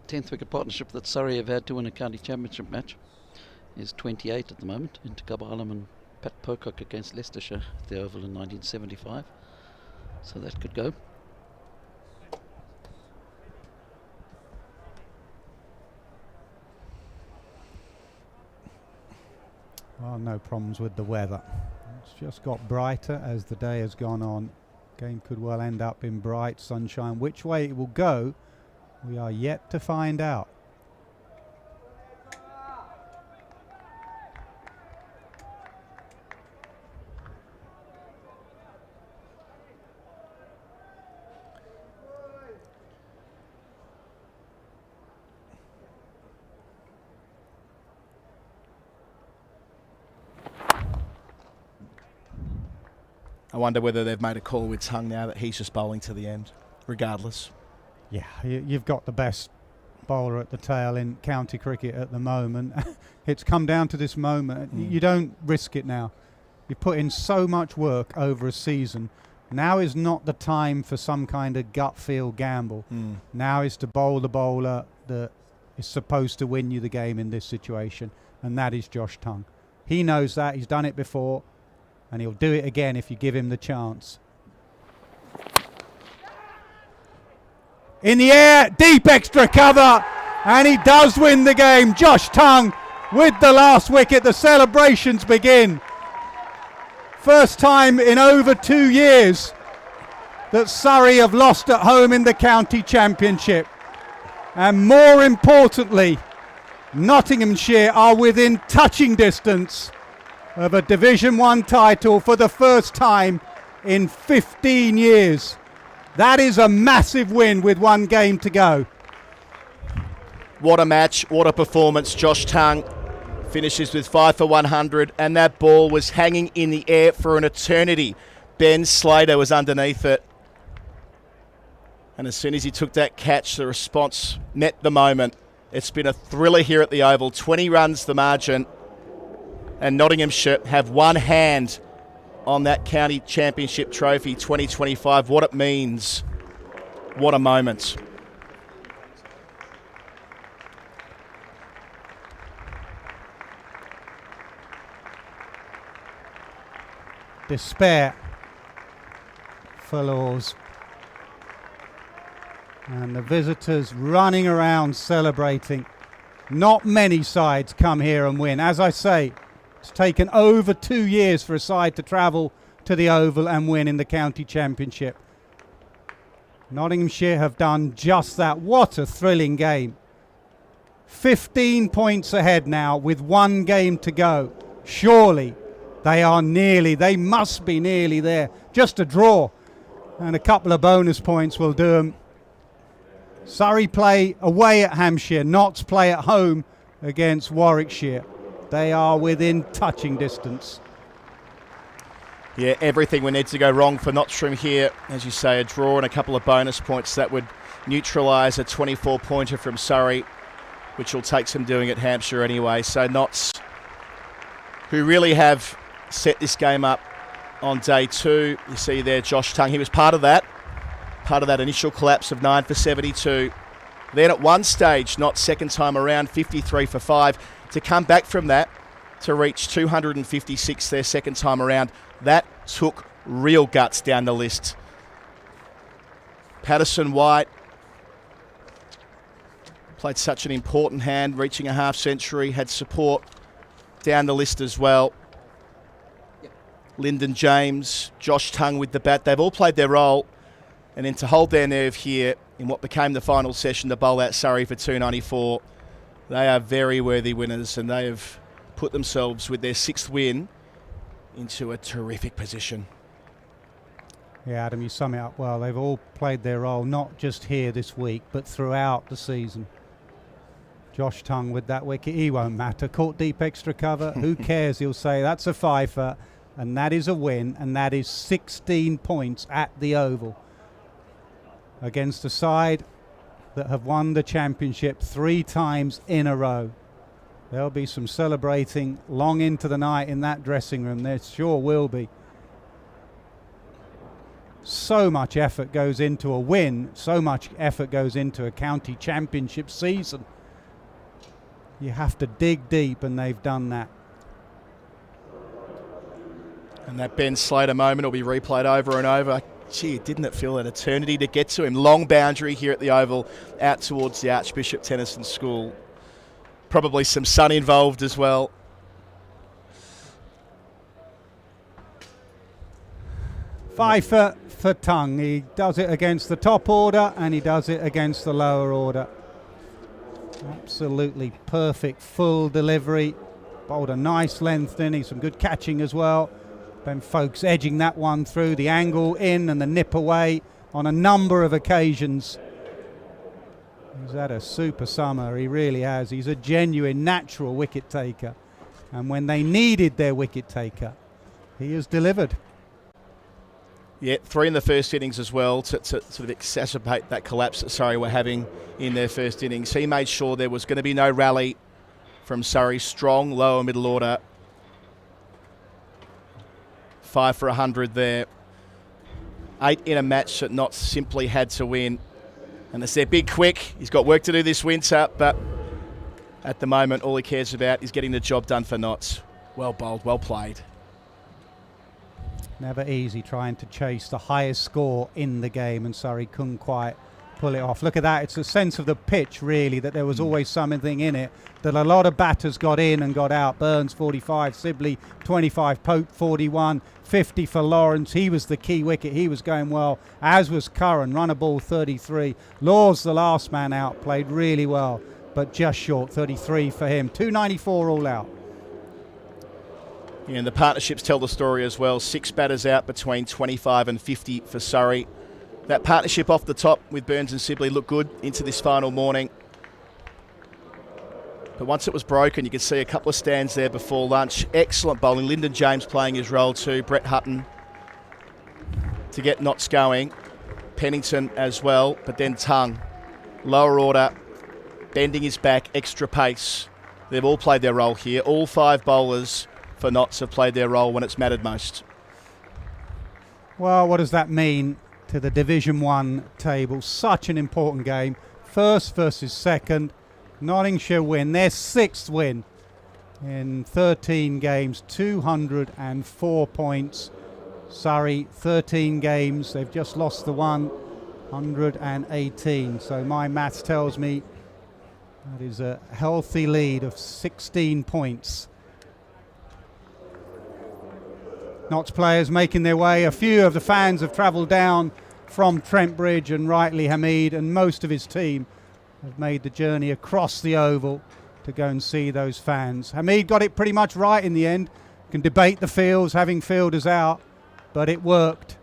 10th wicket partnership that Surrey have had to win a county championship match is 28 at the moment. Intikab Alam and Pat Pocock against Leicestershire at the Oval in 1975. So that could go. Well, no problems with the weather. It's just got brighter as the day has gone on. Game could well end up in bright sunshine. Which way it will go, we are yet to find out. I wonder whether they've made a call with Tongue now that he's just bowling to the end, regardless. Yeah, you've got the best bowler at the tail in county cricket at the moment. It's come down to this moment. You don't risk it now. You put in so much work over a season. Now is not the time for some kind of gut feel gamble. Now is to bowl the bowler that is supposed to win you the game in this situation, and that is Josh Tongue. He knows that. He's done it before. And he'll do it again if you give him the chance. In the air, deep extra cover, and he does win the game. Josh Tongue with the last wicket. The celebrations begin. First time in over 2 years that Surrey have lost at home in the county championship. And more importantly, Nottinghamshire are within touching distance of a Division 1 title for the first time in 15 years. That is a massive win with 1 game to go. What a match, what a performance. Josh Tongue finishes with 5 for 100, and that ball was hanging in the air for an eternity. Ben Slater was underneath it. And as soon as he took that catch, the response met the moment. It's been a thriller here at the Oval. 20 runs the margin. And Nottinghamshire have one hand on that county championship trophy 2025. What it means. What a moment. despair for Laws. And the visitors running around celebrating. Not many sides come here and win. As I say, it's taken over 2 years for a side to travel to the Oval and win in the county championship. Nottinghamshire have done just that. What a thrilling game. 15 points ahead now with 1 game to go. Surely they must be nearly there. Just a draw and a couple of bonus points will do them. Surrey play away at Hampshire, Notts play at home against Warwickshire. They are within touching distance. Yeah, everything would need to go wrong for Nottingham here. As you say, a draw and a couple of bonus points that would neutralise a 24-pointer from Surrey, which will take some doing at Hampshire anyway. So Notts, who really have set this game up on day 2. You see there Josh Tongue, he was part of that initial collapse of 9 for 72. Then at one stage, Notts second time around, 53 for 5. To come back from that, to reach 256 their second time around, that took real guts down the list. Patterson White played such an important hand, reaching a half century, had support down the list as well. Lyndon James, Josh Tongue with the bat, they've all played their role. And then to hold their nerve here in what became the final session to bowl out Surrey for 294, they are very worthy winners, and they have put themselves with their 6th win into a terrific position. Yeah, Adam, you sum it up well. They've all played their role, not just here this week, but throughout the season. Josh Tongue with that wicket, he won't matter. Caught deep extra cover, who cares? He'll say that's a fifer, and that is a win, and that is 16 points at the Oval against a side that have won the championship 3 times in a row. There'll be some celebrating long into the night in that dressing room. There sure will be. So much effort goes into a win, so much effort goes into a county championship season. You have to dig deep, and they've done that. And that Ben Slater moment will be replayed over and over. Gee, didn't it feel an eternity to get to him? Long boundary here at the Oval, out towards the Archbishop Tennyson School. Probably some sun involved as well. Fifer for Tongue. He does it against the top order, and he does it against the lower order. Absolutely perfect full delivery. Bowled a nice length in. He's some good catching as well. Ben Foakes edging that one through, the angle in and the nip away on a number of occasions. He's had a super summer, he really has. He's a genuine natural wicket taker. And when they needed their wicket taker, he has delivered. Yeah, 3 in the first innings as well to sort of exacerbate that collapse that Surrey were having in their first innings. He made sure there was going to be no rally from Surrey's strong lower middle order. 5 for 100 there. 8 in a match that Notts simply had to win. And it's their big quick. He's got work to do this winter, but at the moment all he cares about is getting the job done for Notts. Well bowled, well played. Never easy trying to chase the highest score in the game, and Surrey couldn't quite pull it off. Look at that. It's a sense of the pitch, really, that there was always something in it, that a lot of batters got in and got out. Burns 45, Sibley 25, Pope 41, 50 for Lawrence. He was the key wicket. He was going well, as was Curran. Run a ball 33. Laws, the last man out, played really well, but just short. 33 for him. 294 all out. Yeah, and the partnerships tell the story as well. 6 batters out between 25 and 50 for Surrey. That partnership off the top with Burns and Sibley looked good into this final morning. But once it was broken, you could see a couple of stands there before lunch. Excellent bowling. Lyndon James playing his role too. Brett Hutton to get Notts going. Pennington as well. But then Tongue, lower order, bending his back, extra pace. They've all played their role here. All 5 bowlers for Notts have played their role when it's mattered most. Well, what does that mean to the Division 1 table? Such an important game. First versus second. Nottinghamshire win their 6th win in 13 games, 204 points. Surrey 13 games. They've just lost the one, 118. So my maths tells me that is a healthy lead of 16 points. Notts players making their way. A few of the fans have travelled down from Trent Bridge, and rightly Hamid and most of his team have made the journey across the Oval to go and see those fans. Hamid got it pretty much right in the end. You can debate the fields, having fielders out, but it worked.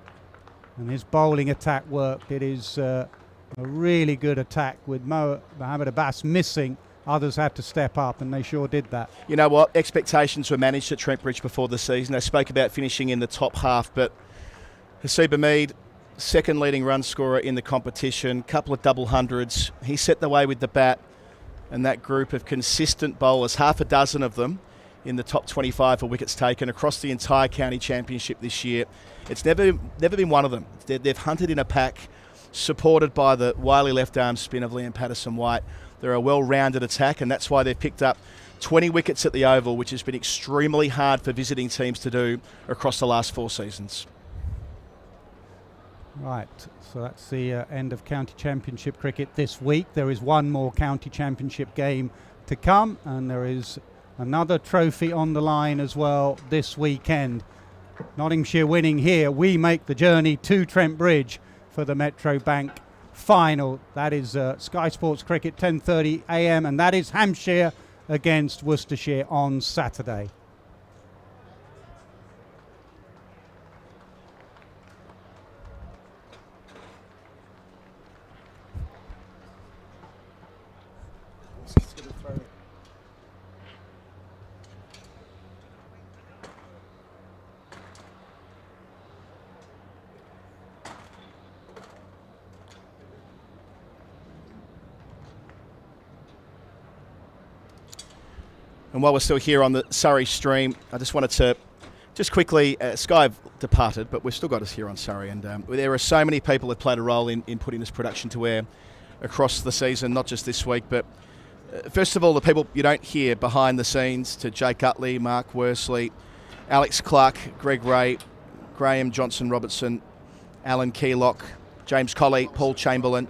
And his bowling attack worked. It is a really good attack with Mohammed Abbas missing. Others had to step up, and they sure did that. You know what? Expectations were managed at Trent Bridge before the season. They spoke about finishing in the top half, but Haseeb Hamid, second leading run scorer in the competition, couple of double hundreds. He set the way with the bat, and that group of consistent bowlers, half a dozen of them in the top 25 for wickets taken across the entire county championship this year. It's never been one of them. They've hunted in a pack, supported by the wily left arm spin of Liam Patterson-White. They're a well-rounded attack, and that's why they've picked up 20 wickets at the Oval, which has been extremely hard for visiting teams to do across the last 4 seasons. Right, so that's the end of County Championship cricket this week. There is one more County Championship game to come, and there is another trophy on the line as well this weekend. Nottinghamshire winning here, we make the journey to Trent Bridge for the Metro Bank final. That is Sky Sports Cricket, 10:30 a.m, and that is Hampshire against Worcestershire on Saturday. And while we're still here on the Surrey stream, I just wanted to just quickly, Sky have departed, but we've still got us here on Surrey, and there are so many people that played a role in putting this production to air across the season, not just this week, but first of all, the people you don't hear behind the scenes, to Jake Utley, Mark Worsley, Alex Clark, Greg Ray, Graham Johnson Robertson, Alan Keylock, James Colley, Paul Chamberlain,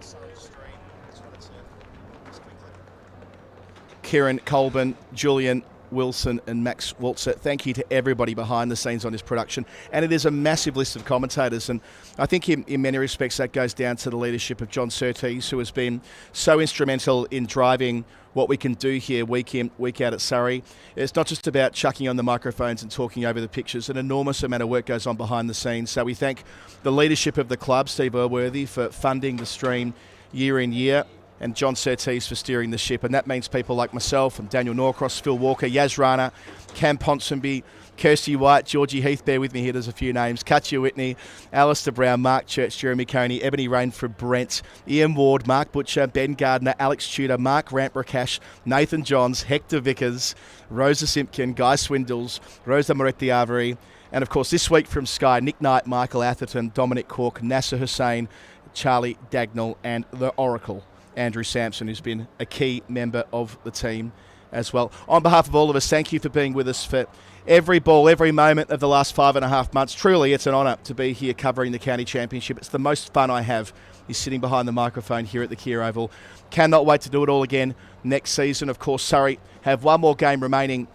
Kieran Colburn, Julian Wilson and Max Waltzer. Thank you to everybody behind the scenes on this production. And it is a massive list of commentators, and I think in many respects that goes down to the leadership of John Surtees, who has been so instrumental in driving what we can do here week in, week out at Surrey. It's not just about chucking on the microphones and talking over the pictures. An enormous amount of work goes on behind the scenes. So we thank the leadership of the club, Steve Elworthy, for funding the stream year in, year, and John Surtees for steering the ship. And that means people like myself and Daniel Norcross, Phil Walker, Yas Rana, Cam Ponsonby, Kirsty White, Georgie Heath, bear with me here, there's a few names, Katya Whitney, Alistair Brown, Mark Church, Jeremy Coney, Ebony Rainford, Brent, Ian Ward, Mark Butcher, Ben Gardner, Alex Tudor, Mark Ramprakash, Nathan Johns, Hector Vickers, Rosa Simpkin, Guy Swindles, Rosa Moretti-Avery, and of course this week from Sky, Nick Knight, Michael Atherton, Dominic Cork, Nasser Hussain, Charlie Dagnall, and the Oracle, Andrew Sampson, who's been a key member of the team as well. On behalf of all of us, thank you for being with us for every ball, every moment of the last 5.5 months. Truly, it's an honour to be here covering the County Championship. It's the most fun I have, is sitting behind the microphone here at the Kia Oval. Cannot wait to do it all again next season. Of course, Surrey have one more game remaining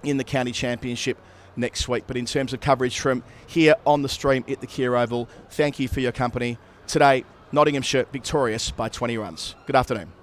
in the County Championship next week. But in terms of coverage from here on the stream at the Kia Oval, thank you for your company. Today, Nottinghamshire victorious by 20 runs. Good afternoon.